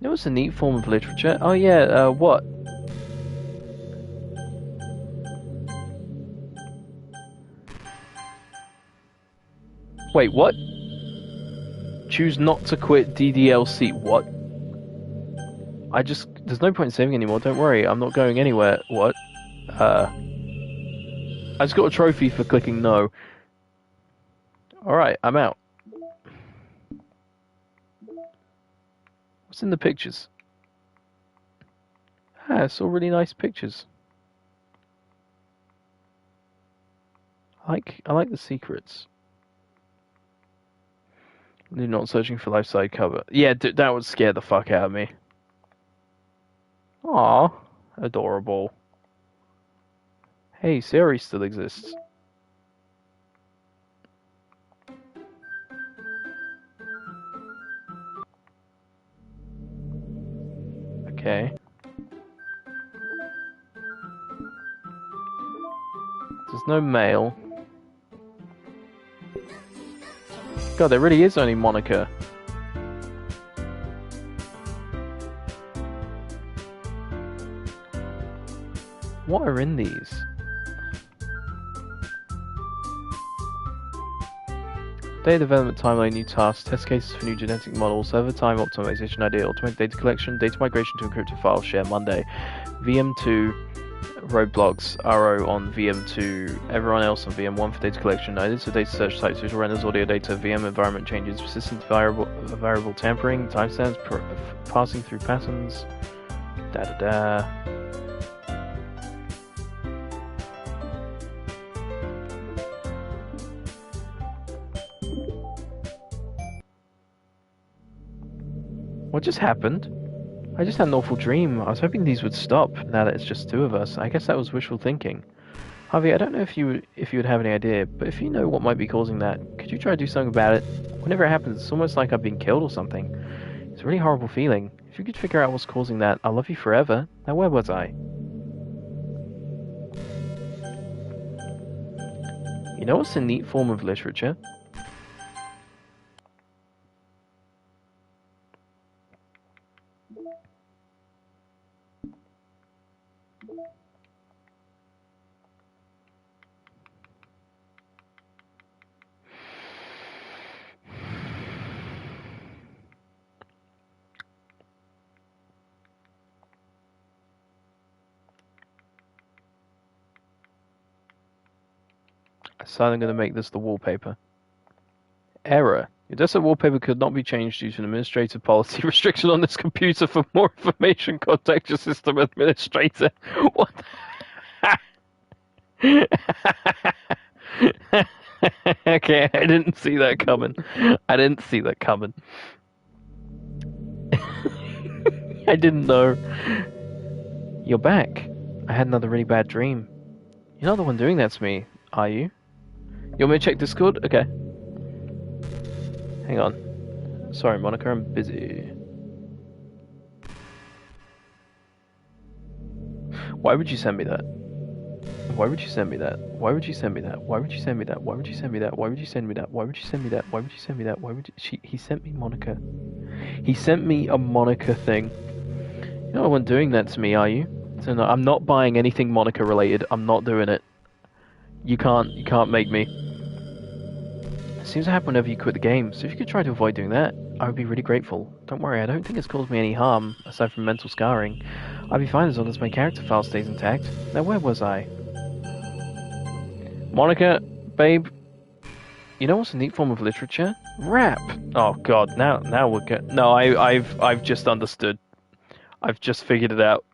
Speaker 1: You know what's a neat form of literature? Oh yeah, what? Wait, what? Choose not to quit DDLC. What? There's no point in saving anymore, don't worry, I'm not going anywhere. What? I just got a trophy for clicking no. Alright, I'm out. What's in the pictures? Ah, I saw really nice pictures. I like the secrets. You're not searching for life side cover. Yeah, that would scare the fuck out of me. Aww, adorable. Hey, Siri still exists. Okay. There's no mail. God, there really is only Monica. What are in these? Data development timeline, new tasks, test cases for new genetic models, server time optimization idea, automated data collection, data migration to encrypted file share Monday, VM2, roadblocks, RO on VM2, everyone else on VM1 for data collection, edits of data search types, visual renders, audio data, VM environment changes, persistent variable tampering, timestamps, passing through patterns, da. What just happened? I just had an awful dream. I was hoping these would stop now that it's just two of us. I guess that was wishful thinking. Harvey, I don't know if you would have any idea, but if you know what might be causing that, could you try to do something about it? Whenever it happens, it's almost like I've been killed or something. It's a really horrible feeling. If you could figure out what's causing that, I'll love you forever. Now where was I? You know what's a neat form of literature? So I'm going to make this the wallpaper. Error. Your desktop wallpaper could not be changed due to an administrative policy restriction on this computer. For more information, contact your system administrator. What? Okay, I didn't see that coming. I didn't see that coming. I didn't know. You're back. I had another really bad dream. You're not the one doing that to me, are you? You want me to check Discord? Okay. Hang on. Sorry, Monica, I'm busy. Why would you send me that? Why would you send me that? Why would you send me that? Why would you send me that? Why would you send me that? Why would you send me that? Why would you send me that? Why would you send me that? Why would you... He sent me Monica. He sent me a Monica thing. You're not the one doing that to me, are you? So no, I'm not buying anything Monica related. I'm not doing it. You can't make me. It seems to happen whenever you quit the game, so if you could try to avoid doing that, I would be really grateful. Don't worry, I don't think it's caused me any harm, aside from mental scarring. I'll be fine as long as my character file stays intact. Now where was I? Monica, babe, you know what's a neat form of literature? Rap. Oh God, now we're good. No, I've just understood. I've just figured it out.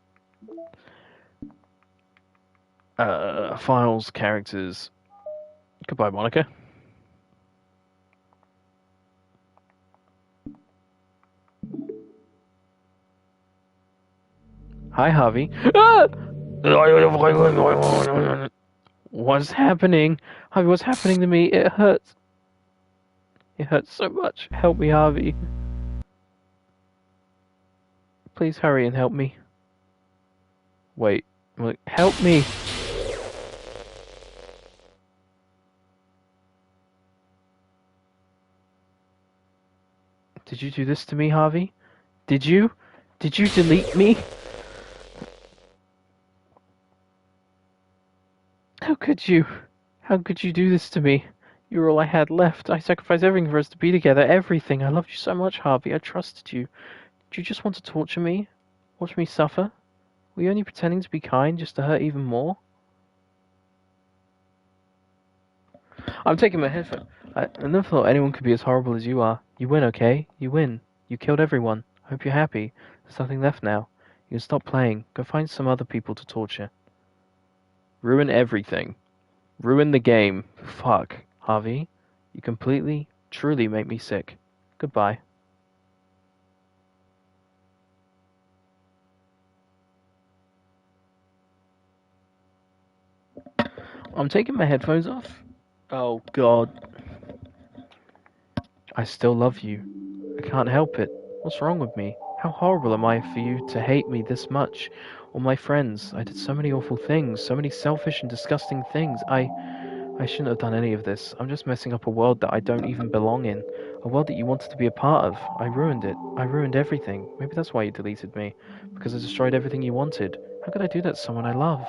Speaker 1: Files, characters. Goodbye, Monica. Hi, Harvey. Ah! What's happening? Harvey, what's happening to me? It hurts. It hurts so much. Help me, Harvey. Please hurry and help me. Wait. Help me. Did you do this to me, Harvey? Did you? Did you delete me? How could you? How could you do this to me? You were all I had left. I sacrificed everything for us to be together. Everything. I loved you so much, Harvey. I trusted you. Did you just want to torture me? Watch me suffer? Were you only pretending to be kind just to hurt even more? I'm taking my headphone. I never thought anyone could be as horrible as you are. You win, okay? You win. You killed everyone. I hope you're happy. There's nothing left now. You can stop playing. Go find some other people to torture. Ruin everything. Ruin the game. Fuck. Harvey, you completely, truly make me sick. Goodbye. I'm taking my headphones off. Oh God. I still love you. I can't help it. What's wrong with me? How horrible am I for you to hate me this much? All my friends. I did so many awful things, so many selfish and disgusting things. I shouldn't have done any of this. I'm just messing up a world that I don't even belong in. A world that you wanted to be a part of. I ruined it. I ruined everything. Maybe that's why you deleted me. Because I destroyed everything you wanted. How could I do that to someone I love?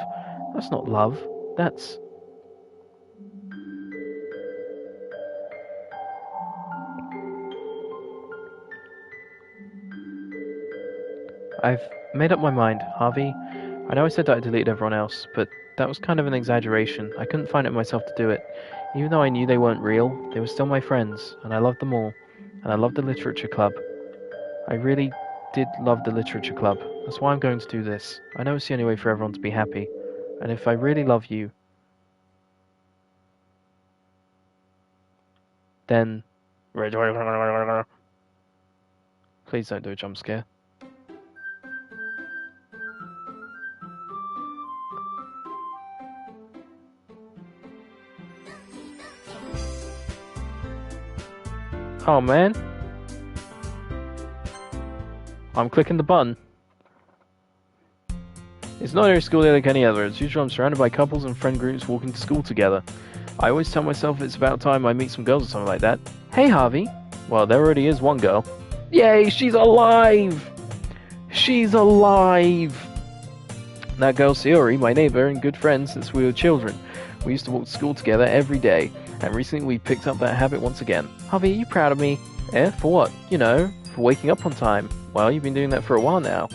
Speaker 1: That's not love. That's... I've made up my mind, Harvey. I know I said that I deleted everyone else, but that was kind of an exaggeration. I couldn't find it myself to do it. Even though I knew they weren't real, they were still my friends, and I loved them all. And I loved the literature club. I really did love the literature club. That's why I'm going to do this. I know it's the only way for everyone to be happy. And if I really love you, then... Please don't do a jump scare. Oh man. I'm clicking the button. It's not a school day like any other. As usual, I'm surrounded by couples and friend groups walking to school together. I always tell myself it's about time I meet some girls or something like that. Hey, Harvey. Well, there already is one girl. Yay, she's alive! She's alive! That girl, Sayori, my neighbor and good friend since we were children. We used to walk to school together every day, and recently we picked up that habit once again. Harvey, are you proud of me? Eh? For what? You know, for waking up on time. Well, you've been doing that for a while now.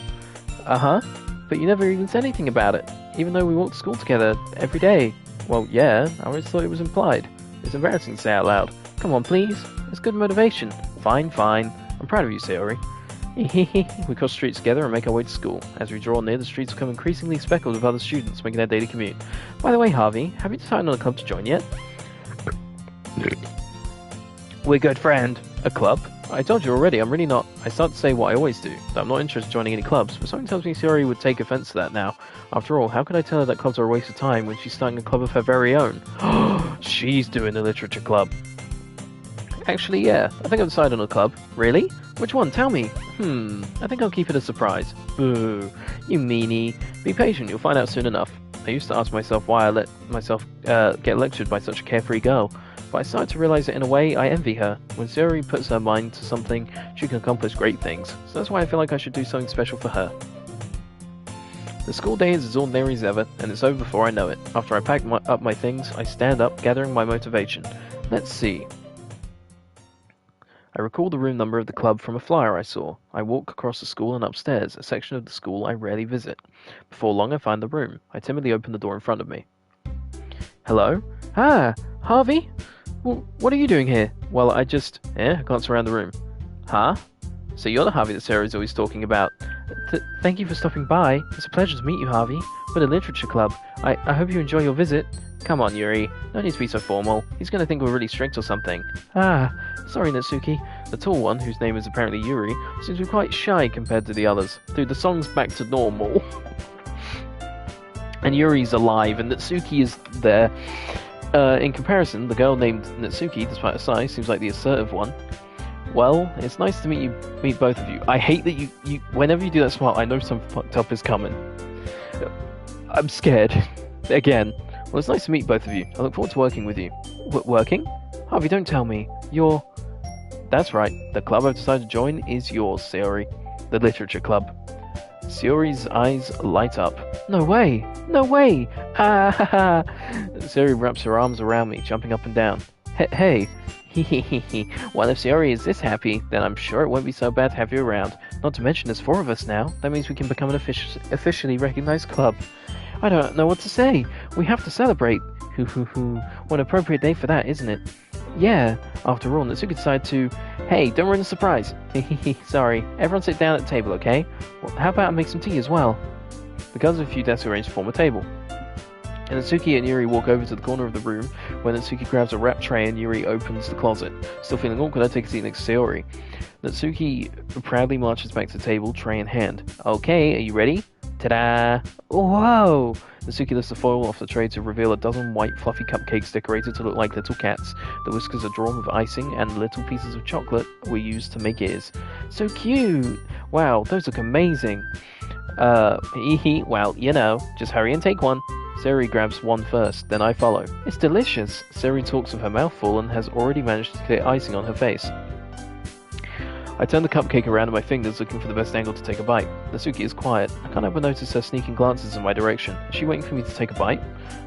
Speaker 1: Uh-huh. But you never even said anything about it, even though we walked to school together every day. Well, yeah, I always thought it was implied. It's embarrassing to say out loud. Come on, please. It's good motivation. Fine, fine. I'm proud of you, Sayori. We cross streets together and make our way to school. As we draw near, the streets become increasingly speckled with other students making their daily commute. By the way, Harvey, have you decided on a club to join yet? We're good, friend. A club? I told you already, I'm really not... I start to say what I always do, that I'm not interested in joining any clubs, but something tells me Sayori would take offense to that now. After all, how could I tell her that clubs are a waste of time when she's starting a club of her very own? She's doing the literature club. Actually, yeah, I think I've decided on a club. Really? Which one? Tell me. I think I'll keep it a surprise. Boo. You meanie. Be patient, you'll find out soon enough. I used to ask myself why I let myself get lectured by such a carefree girl. But I started to realize that in a way, I envy her. When Sayori puts her mind to something, she can accomplish great things. So that's why I feel like I should do something special for her. The school day is as ordinary as ever, and it's over before I know it. After I pack up my things, I stand up, gathering my motivation. Let's see. I recall the room number of the club from a flyer I saw. I walk across the school and upstairs, a section of the school I rarely visit. Before long, I find the room. I timidly open the door in front of me. Hello? Ah, Harvey? What are you doing here? Well, I glance around the room. Huh? So you're the Harvey that Sarah's always talking about. Thank you for stopping by. It's a pleasure to meet you, Harvey. We're the Literature Club. I hope you enjoy your visit. Come on, Yuri. No need to be so formal. He's gonna think we're really strict or something. Ah, sorry, Natsuki. The tall one, whose name is apparently Yuri, seems to be quite shy compared to the others. Dude, the song's back to normal. And Yuri's alive, and Natsuki is there. In comparison, the girl named Natsuki, despite her size, seems like the assertive one. Well, it's nice to meet both of you. I hate that you whenever you do that smile, I know something fucked up is coming. I'm scared. Again. Well, it's nice to meet both of you. I look forward to working with you. Working? Harvey, don't tell me. You're... That's right. The club I've decided to join is yours, Sayori. The Literature Club. Sayori's eyes light up. No way! No way! Ah ha ha! Sayori wraps her arms around me, jumping up and down. Hey! Hehehe. Well, if Sayori is this happy, then I'm sure it won't be so bad to have you around. Not to mention there's 4 of us now. That means we can become an officially recognized club. I don't know what to say. We have to celebrate. What an appropriate day for that, isn't it? Yeah. After all, Natsuki decided to... Hey, don't ruin the surprise. Sorry. Everyone sit down at the table, okay? Well, how about I make some tea as well? The girls have a few desks arranged to form a table. And Natsuki and Yuri walk over to the corner of the room, where Natsuki grabs a wrap tray and Yuri opens the closet. Still feeling awkward, I take a seat next to Sayori. Natsuki proudly marches back to the table, tray in hand. Okay, are you ready? Ta-da! Whoa! Natsuki lifts the foil off the tray to reveal a dozen white fluffy cupcakes decorated to look like little cats. The whiskers are drawn with icing, and little pieces of chocolate were used to make ears. So cute! Wow, those look amazing! Well, you know, just hurry and take one. Sayori grabs one first, then I follow. It's delicious! Sayori talks with her mouth full and has already managed to clear icing on her face. I turn the cupcake around in my fingers, looking for the best angle to take a bite. Natsuki is quiet. I can't help but notice her sneaking glances in my direction. Is she waiting for me to take a bite?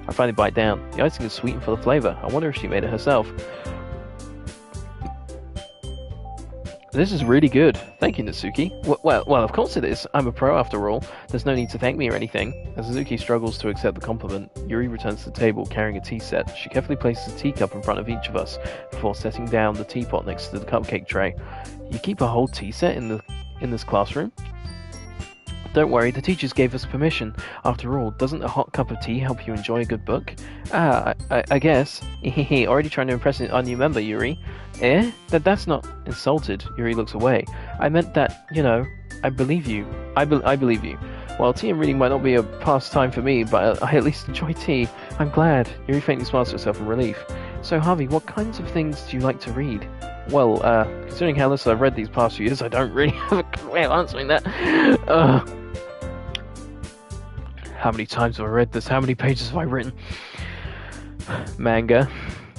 Speaker 1: I finally bite down. The icing is sweet and full of flavor. I wonder if she made it herself. This is really good. Thank you, Natsuki. Well, of course it is. I'm a pro after all. There's no need to thank me or anything. As Natsuki struggles to accept the compliment, Yuri returns to the table carrying a tea set. She carefully places a teacup in front of each of us before setting down the teapot next to the cupcake tray. You keep a whole tea set in this classroom? Don't worry, the teachers gave us permission. After all, doesn't a hot cup of tea help you enjoy a good book? I guess. Already trying to impress our new member, Yuri. That's not insulted. Yuri looks away. I meant that, you know, I believe you. I believe you. While tea and reading might not be a pastime for me, but I at least enjoy tea. I'm glad. Yuri faintly smiles to herself in relief. So, Harvey, what kinds of things do you like to read? Well, considering how little I've read these past few years, I don't really have a good way of answering that. How many times have I read this? How many pages have I written? Manga.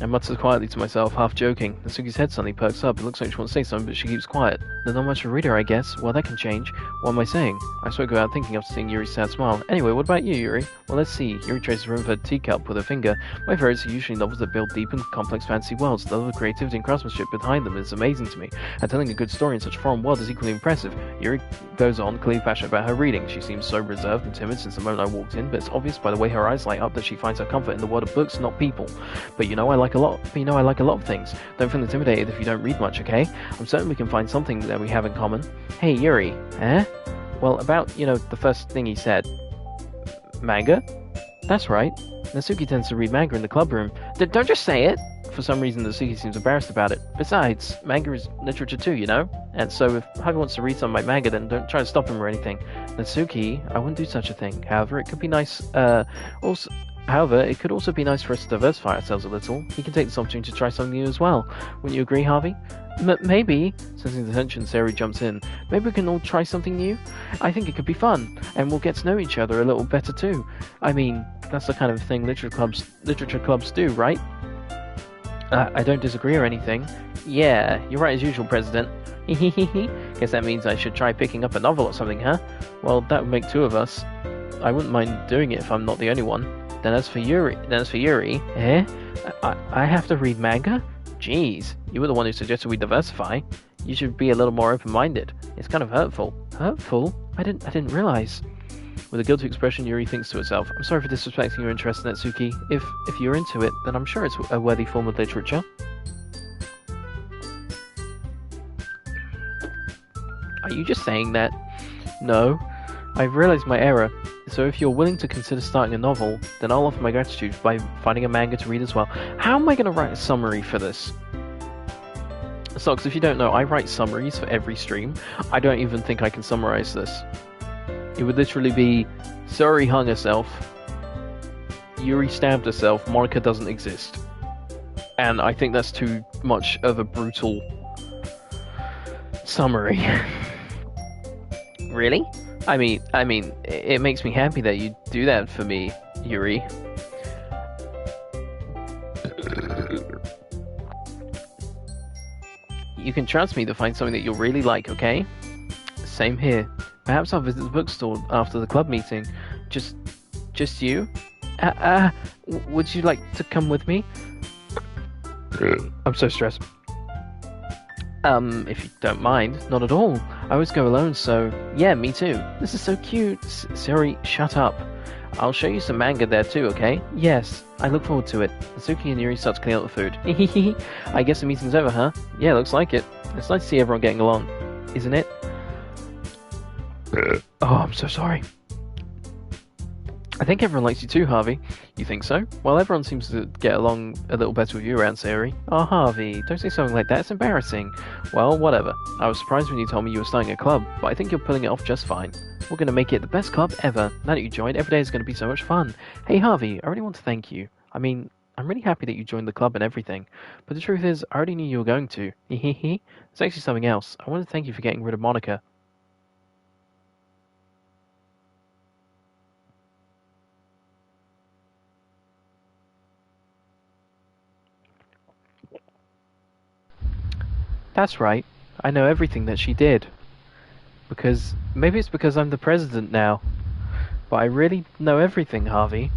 Speaker 1: I mutter quietly to myself, half joking. Natsuki's head suddenly perks up. It looks like she wants to say something, but she keeps quiet. There's not much of a reader, I guess. Well, that can change. What am I saying? I spoke without thinking after seeing Yuri's sad smile. Anyway, what about you, Yuri? Well, let's see. Yuri traces the rim of her teacup with her finger. My favorites are usually novels that build deep and complex fantasy worlds. The level of creativity and craftsmanship behind them is amazing to me. And telling a good story in such a foreign world is equally impressive. Yuri goes on, clearly passionate about her reading. She seems so reserved and timid since the moment I walked in, but it's obvious by the way her eyes light up that she finds her comfort in the world of books, not people. But you know I like a lot of things. Don't feel intimidated if you don't read much, okay? I'm certain we can find something that we have in common. Hey, Yuri. Well, about, you know, the first thing he said. Manga? That's right. Natsuki tends to read manga in the club room. Don't just say it! For some reason, Natsuki seems embarrassed about it. Besides, manga is literature too, you know? And so if Harvey wants to read some of my manga, then don't try to stop him or anything. Natsuki, I wouldn't do such a thing. However, it could be nice, However, it could also be nice for us to diversify ourselves a little. He can take this opportunity to try something new as well. Wouldn't you agree, Harvey? Maybe. Sensing the tension, Sayori jumps in. Maybe we can all try something new? I think it could be fun, and we'll get to know each other a little better too. I mean, that's the kind of thing literature clubs do, right? I don't disagree or anything. Yeah, you're right as usual, President. Guess that means I should try picking up a novel or something, huh? Well, that would make 2 of us. I wouldn't mind doing it if I'm not the only one. Then as for Yuri, I have to read manga? Jeez, you were the one who suggested we diversify. You should be a little more open-minded. It's kind of hurtful. Hurtful? I didn't realize. With a guilty expression, Yuri thinks to herself, I'm sorry for disrespecting your interest in Natsuki. If you're into it, then I'm sure it's a worthy form of literature. Are you just saying that? No. I've realized my error. So if you're willing to consider starting a novel, then I'll offer my gratitude by finding a manga to read as well. How am I going to write a summary for this? Socks, if you don't know, I write summaries for every stream. I don't even think I can summarize this. It would literally be, Suri hung herself, Yuri stabbed herself, Monica doesn't exist. And I think that's too much of a brutal summary. Really? I mean, it makes me happy that you do that for me, Yuri. You can trust me to find something that you'll really like, okay? Same here. Perhaps I'll visit the bookstore after the club meeting. Just you? Would you like to come with me? I'm so stressed. If you don't mind. Not at all. I always go alone, so... Yeah, me too. This is so cute. Suri, shut up. I'll show you some manga there too, okay? Yes, I look forward to it. Natsuki and Yuri start to clean out the food. I guess the meeting's over, huh? Yeah, looks like it. It's nice to see everyone getting along. Isn't it? Oh, I'm so sorry. I think everyone likes you too, Harvey. You think so? Well, everyone seems to get along a little better with you around Sayori. Oh, Harvey, don't say something like that. It's embarrassing. Well, whatever. I was surprised when you told me you were starting a club, but I think you're pulling it off just fine. We're going to make it the best club ever. Now that you joined, every day is going to be so much fun. Hey, Harvey, I really want to thank you. I mean, I'm really happy that you joined the club and everything. But the truth is, I already knew you were going to. Hehehe. It's actually something else. I want to thank you for getting rid of Monica. That's right. I know everything that she did. Because... maybe it's because I'm the president now. But I really know everything, Harvey.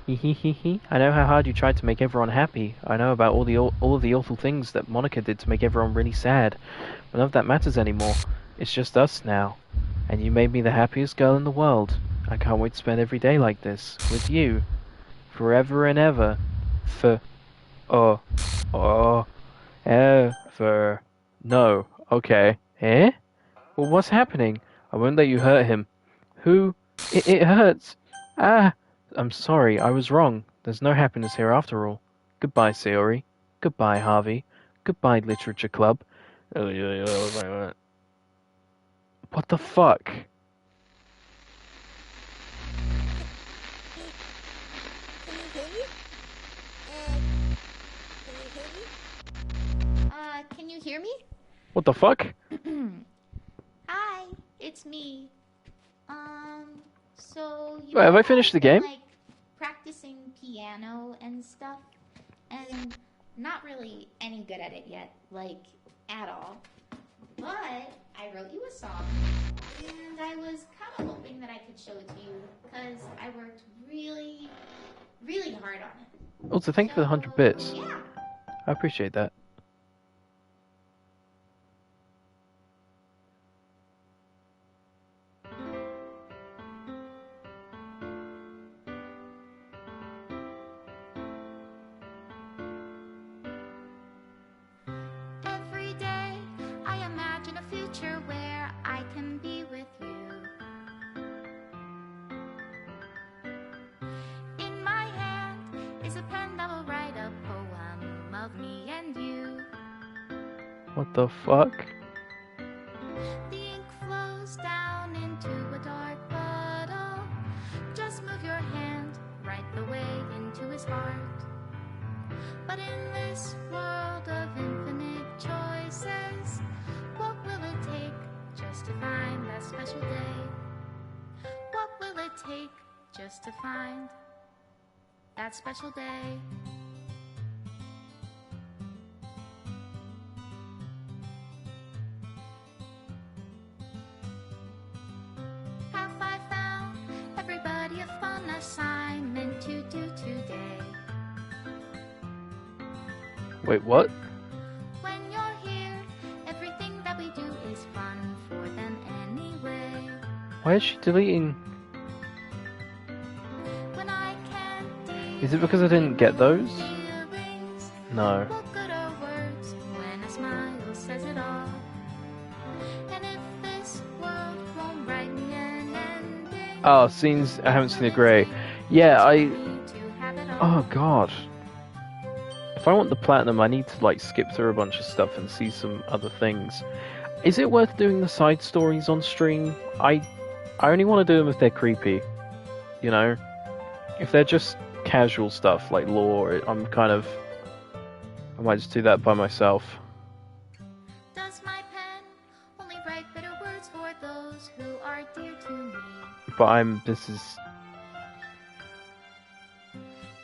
Speaker 1: Hehehe. I know how hard you tried to make everyone happy. I know about all of the awful things that Monica did to make everyone really sad. But none of that matters anymore. It's just us now. And you made me the happiest girl in the world. I can't wait to spend every day like this. With you. Forever and ever. Ever. No. Okay. Eh? Well, what's happening? I won't let you hurt him. Who? It hurts. Ah! I'm sorry, I was wrong. There's no happiness here after all. Goodbye, Sayori. Goodbye, Harvey. Goodbye, Literature Club. What the fuck?
Speaker 2: Can you hear me?
Speaker 1: What the fuck?
Speaker 2: Hi, it's me. So you
Speaker 1: Wait, have I finished the game?
Speaker 2: like practicing piano and stuff, and not really any good at it yet, like at all. But I wrote you a song, and I was kind of hoping that I could show it to you because I worked really, really hard on it.
Speaker 1: Also, thank you for the 100 bits.
Speaker 2: Yeah.
Speaker 1: I appreciate that.
Speaker 2: Every day I imagine a future where I can be with you. In my hand is a pen that will write a poem of me and you.
Speaker 1: What the fuck?
Speaker 2: The ink flows down into a dark puddle. Just move your hand right the way into his heart. But in this world of infinite choices, what will it take just to find that special day? What will it take just to find that special day? Have I found everybody a fun assignment to do today?
Speaker 1: Wait, what?
Speaker 2: When you're here, everything that we do is fun for them anyway.
Speaker 1: Why is she deleting? Is it because I didn't get those?
Speaker 2: feelings.
Speaker 1: No.
Speaker 2: What good are words when a smile says it all? And if this world won't write me an ending,
Speaker 1: Oh, scenes. I haven't seen the grey.
Speaker 2: take
Speaker 1: Yeah,
Speaker 2: just for me to have it all.
Speaker 1: Oh god. If I want the platinum, I need to like skip through a bunch of stuff and see some other things. Is it worth doing the side stories on stream? I only want to do them if they're creepy. You know, if they're just casual stuff like lore, I might just do that by myself.
Speaker 2: Does my pen only write bitter words for those who are dear to me?
Speaker 1: But this is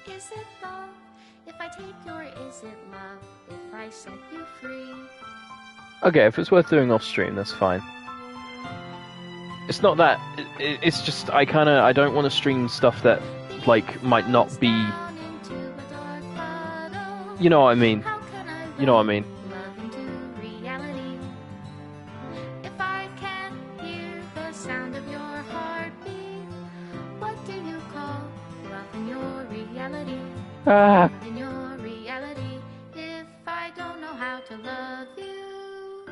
Speaker 2: Is it love if I take your is it love if I set you free?
Speaker 1: okay. If it's worth doing off stream, that's fine. It's not that. It's just I don't want to stream stuff that like might not be.
Speaker 2: Down into a dark puddle.
Speaker 1: You know what I mean?
Speaker 2: How can I
Speaker 1: You know what I mean?
Speaker 2: love into reality? If I can't hear the sound of your heartbeat, what do you call love in your reality?
Speaker 1: Ah.
Speaker 2: In your reality, if I don't know how to love you,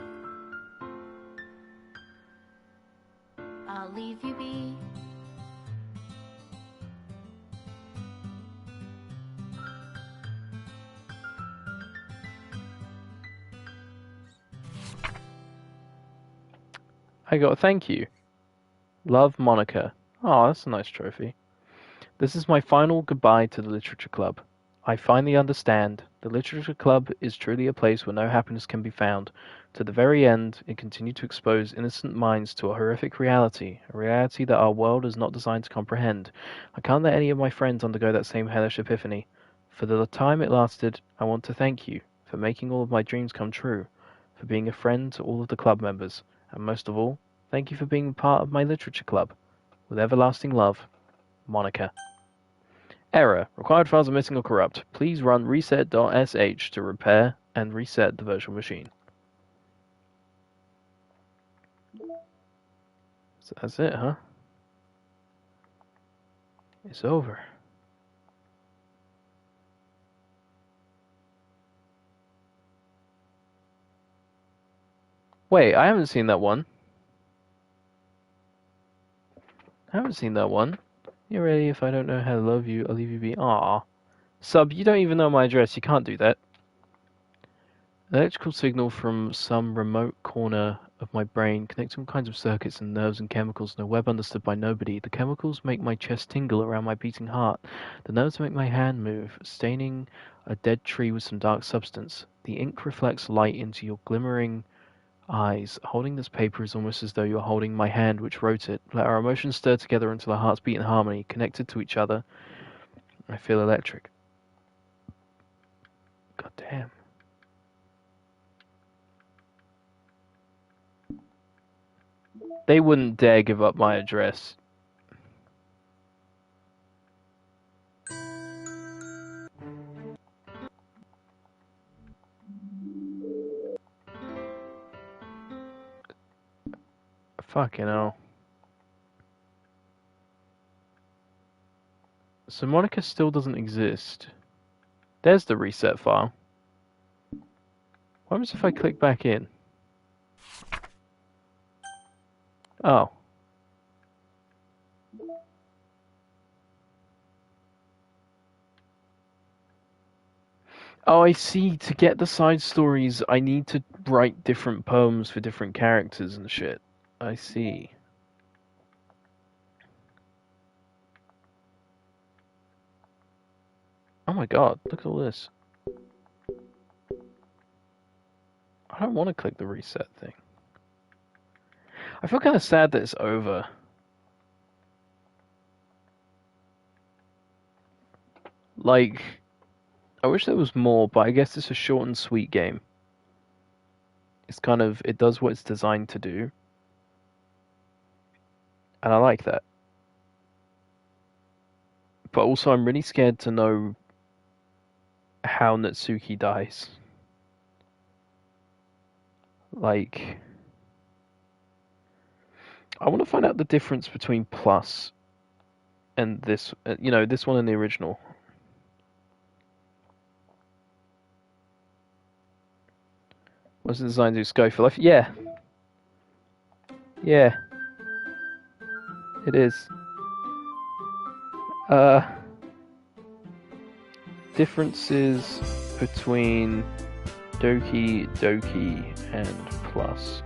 Speaker 2: I'll leave you be.
Speaker 1: I got a thank you. Love, Monica. Oh, that's a nice trophy. This is my final goodbye to the Literature Club. I finally understand. The Literature Club is truly a place where no happiness can be found. To the very end, it continued to expose innocent minds to a horrific reality, a reality that our world is not designed to comprehend. I can't let any of my friends undergo that same hellish epiphany. For the time it lasted, I want to thank you for making all of my dreams come true, for being a friend to all of the club members, and most of all, thank you for being part of my Literature Club. With everlasting love, Monica. Error. Required files are missing or corrupt. Please run reset.sh to repair and reset the virtual machine. So that's it, huh? It's over. Wait, I haven't seen that one. I haven't seen that one. You're ready if I don't know how to love you, I'll leave you be. Aww. Sub, you don't even know my address, you can't do that. Electrical signal from some remote corner of my brain connects all kinds of circuits and nerves and chemicals in a web understood by nobody. The chemicals make my chest tingle around my beating heart. The nerves make my hand move, staining a dead tree with some dark substance. The ink reflects light into your glimmering eyes. Holding this paper is almost as though you're holding my hand which wrote it. Let our emotions stir together until our hearts beat in harmony, connected to each other. I feel electric. God damn. They wouldn't dare give up my address. Fucking hell. So Monica still doesn't exist. There's the reset file. What happens if I click back in? Oh. Oh, I see. To get the side stories, I need to write different poems for different characters and shit. I see. Oh my god, look at all this. I don't want to click the reset thing. I feel kind of sad that it's over. Like, I wish there was more, but I guess it's a short and sweet game. It's kind of, it does what it's designed to do. And I like that. But also, I'm really scared to know how Natsuki dies. Like, I want to find out the difference between Plus and this, this one and the original. Was it designed to do Sky for Life? Yeah. Yeah, it is. Uh, differences between Doki Doki and Plus.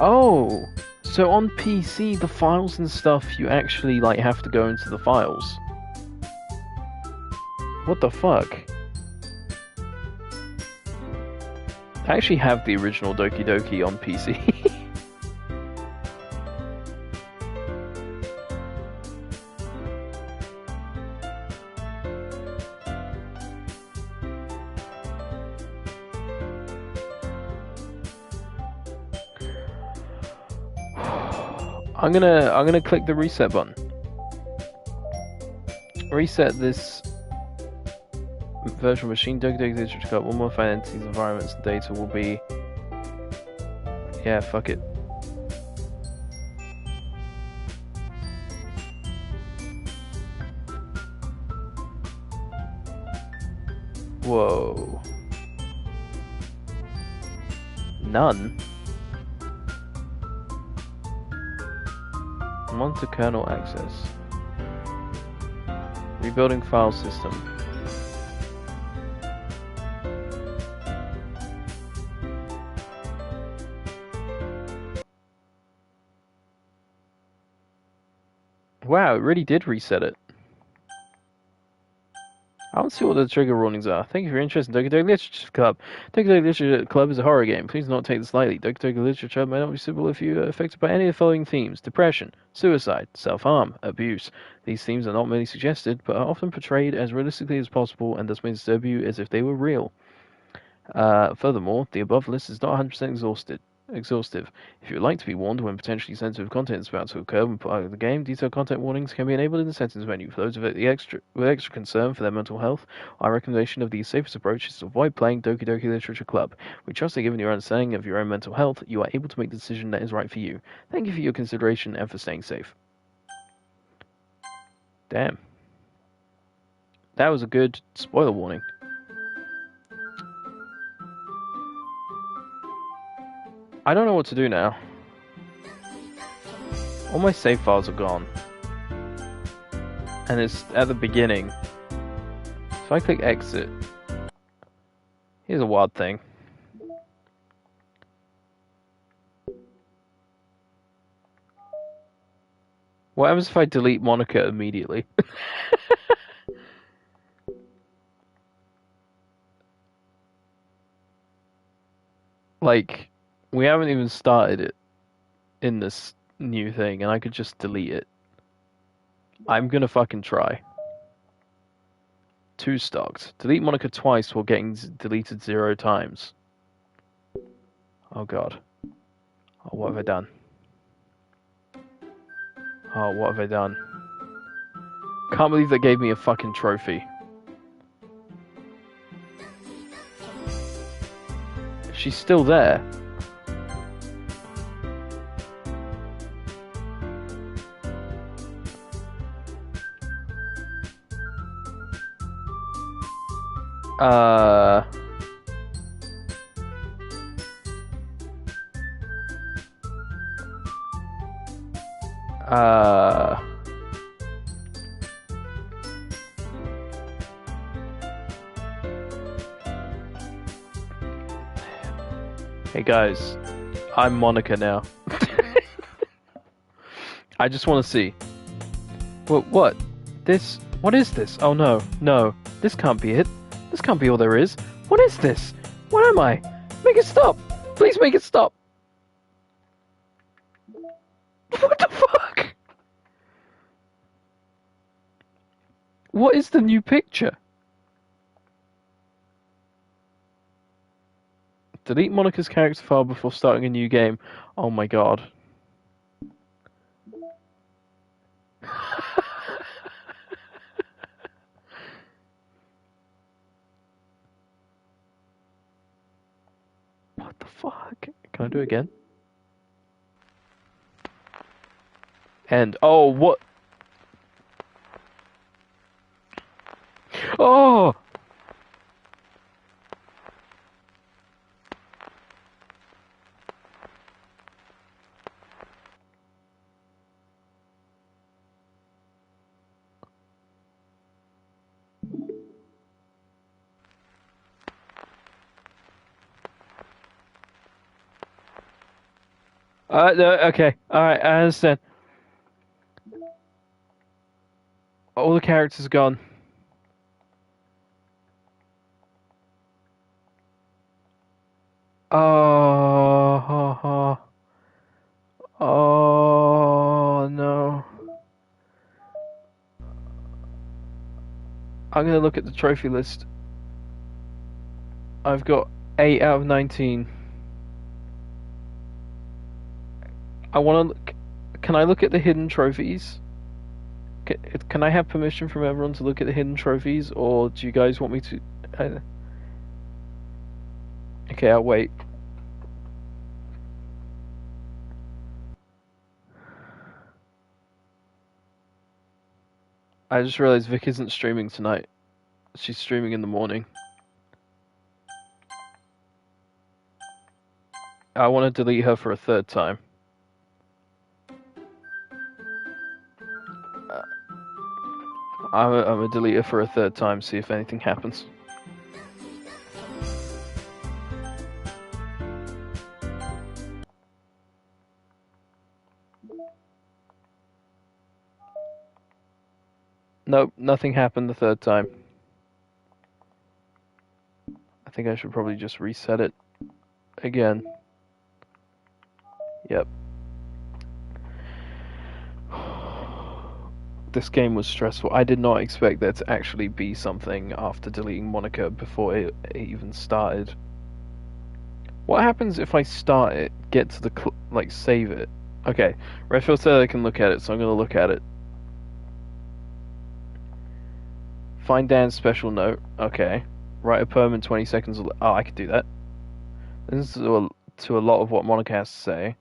Speaker 1: Oh, so on PC, the files and stuff, you actually like have to go into the files. What the fuck? I actually have the original Doki Doki on PC. I'm gonna click the reset button. Reset this virtual machine. Doki Doki Literature Cup. One more entities, environments, and data will be. Yeah, fuck it. Whoa. None. Monitor kernel access. Rebuilding file system. Wow, it really did reset it. I don't see what the trigger warnings are. Thank you for your interest in Doki Doki Literature Club. Doki Doki Literature Club is a horror game. Please do not take this lightly. Doki Doki Literature may not be suitable if you are affected by any of the following themes: depression, suicide, self-harm, abuse. These themes are not merely suggested, but are often portrayed as realistically as possible and thus may disturb you as if they were real. Furthermore, the above list is not 100% exhaustive. If you would like to be warned when potentially sensitive content is about to occur when part of the game, detailed content warnings can be enabled in the settings menu. For those with extra concern for their mental health, our recommendation of the safest approach is to avoid playing Doki Doki Literature Club. We trust that given your understanding of your own mental health, you are able to make the decision that is right for you. Thank you for your consideration and for staying safe. Damn. That was a good spoiler warning. I don't know what to do now. All my save files are gone. And it's at the beginning. If I click exit, here's a wild thing. What happens if I delete Monica immediately? Like, we haven't even started it in this new thing, and I could just delete it. I'm gonna fucking try. 2 stocked. Delete Monica twice while getting deleted 0 times. Oh god. Oh, what have I done? Oh, what have I done? Can't believe they gave me a fucking trophy. She's still there. Uh... Hey guys, I'm Monica now. I just want to see. What? This? What is this? Oh no, no. This can't be it. This can't be all there is. What is this? What am I? Make it stop! Please make it stop! What the fuck? What is the new picture? Delete Monica's character file before starting a new game. Oh my god. What the fuck? Can I do it again? End. Oh, what? Oh! No, okay. Alright, I understand. All the characters gone. Oh, oh, no. I'm gonna look at the trophy list. I've got 8 out of 19. I wanna look. Can I look at the hidden trophies? Can I have permission from everyone to look at the hidden trophies, or do you guys want me to? Okay, I'll wait. I just realized Vic isn't streaming tonight. She's streaming in the morning. I want to delete her for a third time. I'm gonna delete her for a third time, see if anything happens. Nope, nothing happened the third time. I think I should probably just reset it again. Yep. This game was stressful. I did not expect there to actually be something after deleting Monica before it even started. What happens if I start it, get to the save it? Okay, Redfield said I can look at it, so I'm gonna look at it. Find Dan's special note. Okay. Write a poem in 20 seconds. Oh, I could do that. This is to a lot of what Monica has to say.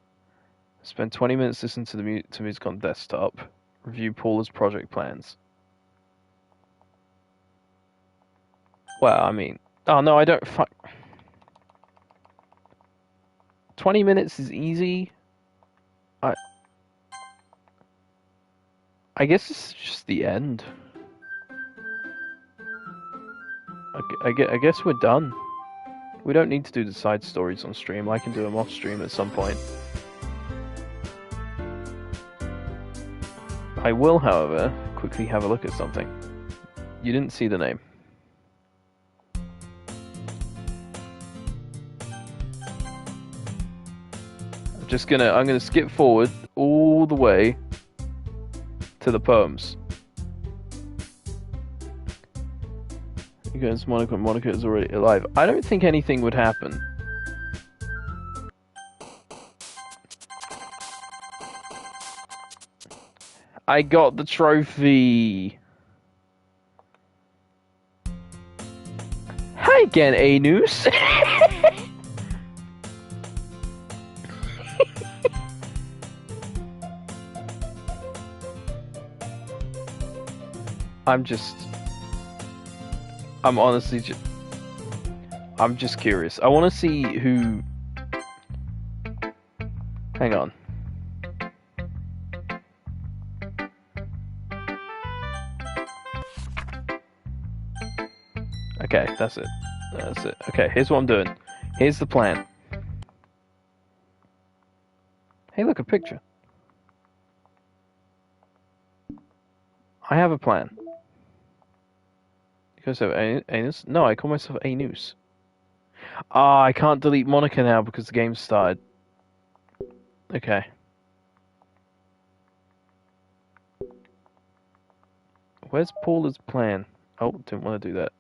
Speaker 1: Spend 20 minutes listening to to music on desktop. Review Paula's project plans. Well, I mean, oh no, I don't. 20 minutes is easy. I I guess it's just the end. I guess we're done. We don't need to do the side stories on stream. I can do them off stream at some point. I will, however, quickly have a look at something. You didn't see the name. I'm gonna skip forward all the way to the poems. Because Monica is already alive. I don't think anything would happen. I got the trophy. Hi again, Anus. I'm just curious. I want to see who. Hang on. Okay, that's it. That's it. Okay, here's what I'm doing. Here's the plan. Hey, look, a picture. I have a plan. You guys have Anus? No, I call myself Anus. Ah, I can't delete Monica now because the game started. Okay. Where's Paula's plan? Oh, didn't want to do that.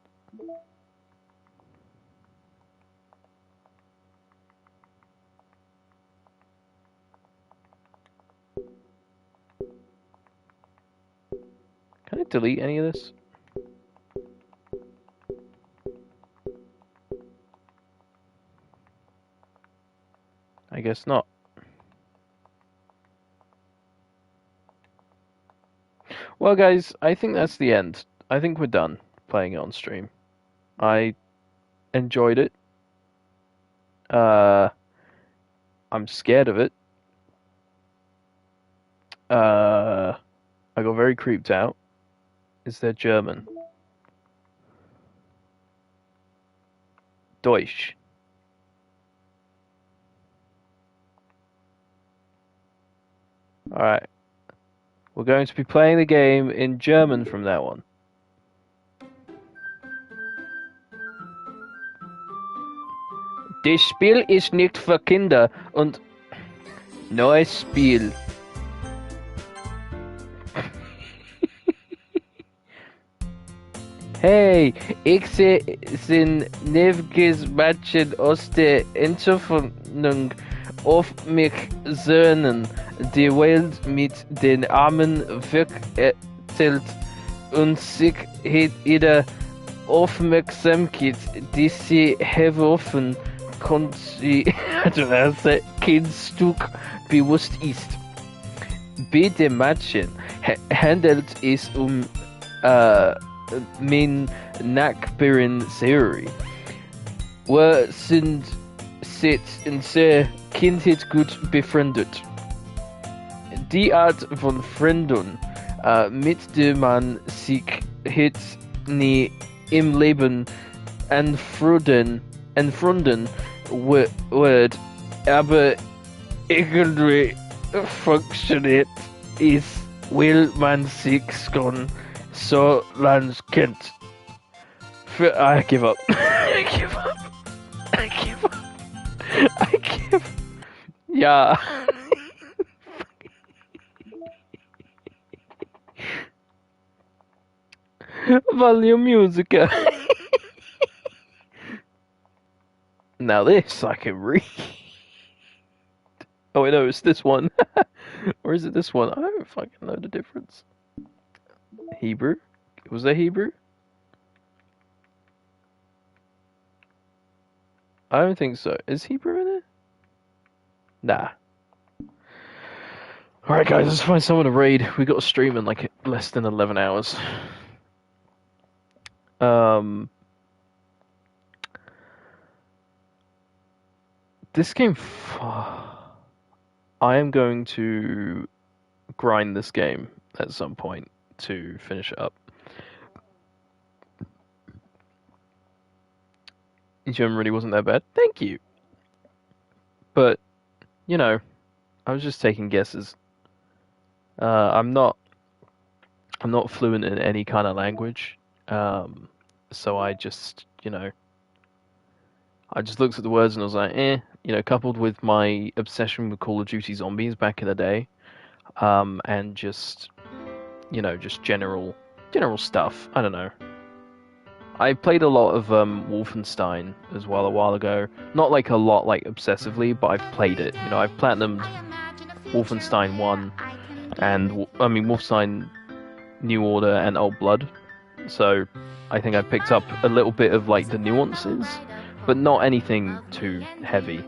Speaker 1: Can I delete any of this? I guess not. Well, guys, I think that's the end. I think we're done playing it on stream. I enjoyed it. Uh, I'm scared of it. I got very creeped out. Is there German? Deutsch. Alright. We're going to be playing the game in German from now on. Das Spiel ist nicht für Kinder und neues Spiel. Hey, ich sind nerviges Mädchen aus der Entfernung auf mich söhnen, die Welt mit den Armen wegzählt und sich jeder Aufmerksamkeit, die sie herrufen, konnte, das Kindstück bewusst ist. Bei dem Mädchen handelt es min Nachbarin Theory. Wir sind seit unserer Kindheit gut befreundet. Die Art von Freundin, mit der man sich jetzt nie im Leben entfreunden wird, aber irgendwie funktioniert es, weil man sich schon so lange kennt. I give up. I give up. I give up. I give up. Ja. Volume musica. Now this I can read. Oh wait, no, it's this one. Or is it this one? I don't fucking know the difference. Hebrew? Was that Hebrew? I don't think so. Is Hebrew in it? Nah. Alright guys, let's find someone to raid. We got a stream in like less than 11 hours. This game... I am going to grind this game at some point to finish it up. German really wasn't that bad. Thank you. But, you know, I was just taking guesses. I'm not fluent in any kind of language. So I just, I just looked at the words and I was like, coupled with my obsession with Call of Duty Zombies back in the day, and just general stuff. I don't know. I played a lot of Wolfenstein as well a while ago. Not like a lot, like obsessively, but I've played it. I've platinumed Wolfenstein 1 and Wolfenstein New Order and Old Blood. So I think I picked up a little bit of like the nuances, but not anything too heavy,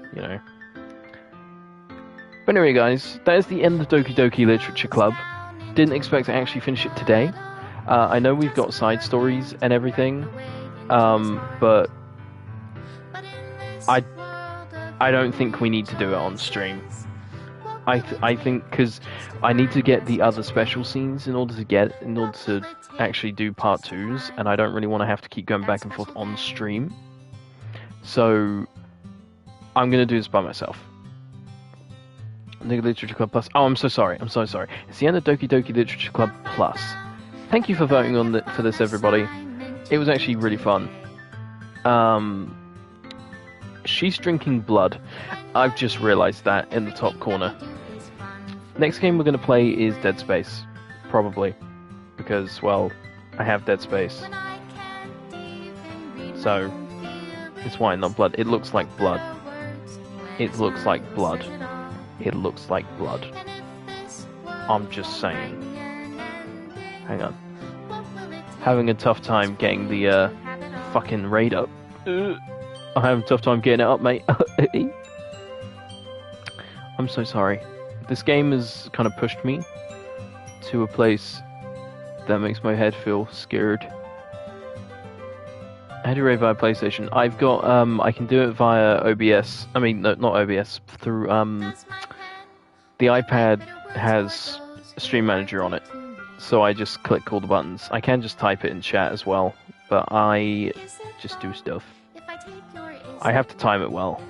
Speaker 1: But anyway, guys, that is the end of Doki Doki Literature Club. Didn't expect to actually finish it today. I know we've got side stories and everything, but I don't think we need to do it on stream. I think because I need to get the other special scenes in order to actually do part 2s, and I don't really want to have to keep going back and forth on stream. So I'm gonna do this by myself. Doki Literature Club Plus. Oh, I'm so sorry. I'm so sorry. It's the end of Doki Doki Literature Club Plus. Thank you for voting for this, everybody. It was actually really fun. She's drinking blood. I've just realised that in the top corner. Next game we're going to play is Dead Space. Probably. Because, well, I have Dead Space. So, it's wine, not blood. It looks like blood. It looks like blood. It looks like blood. I'm just saying. Hang on. Having a tough time getting the fucking raid up. I'm having a tough time getting it up, mate. I'm so sorry. This game has kind of pushed me to a place That makes my head feel scared. How do you rate via PlayStation? I've got I can do it via OBS. I mean, no, not OBS. Through the iPad has a Stream Manager on it, so I just click all the buttons. I can just type it in chat as well, but I just do stuff. I have to time it well.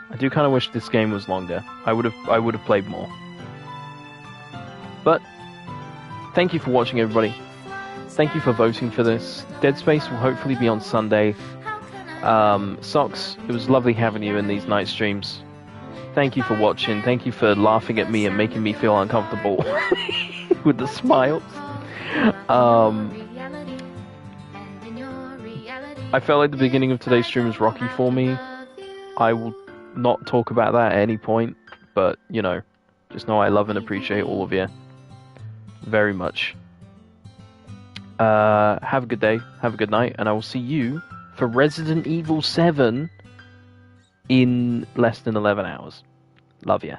Speaker 1: I do kind of wish this game was longer. I would have played more. But thank you for watching, everybody. Thank you for voting for this. Dead Space will hopefully be on Sunday. Socks, it was lovely having you in these night streams. Thank you for watching. Thank you for laughing at me and making me feel uncomfortable with the smiles. I felt like the beginning of today's stream was rocky for me. I will not talk about that at any point, but, you know, just know I love and appreciate all of you very much. Have a good day, have a good night, and I will see you for Resident Evil 7 in less than 11 hours. Love ya.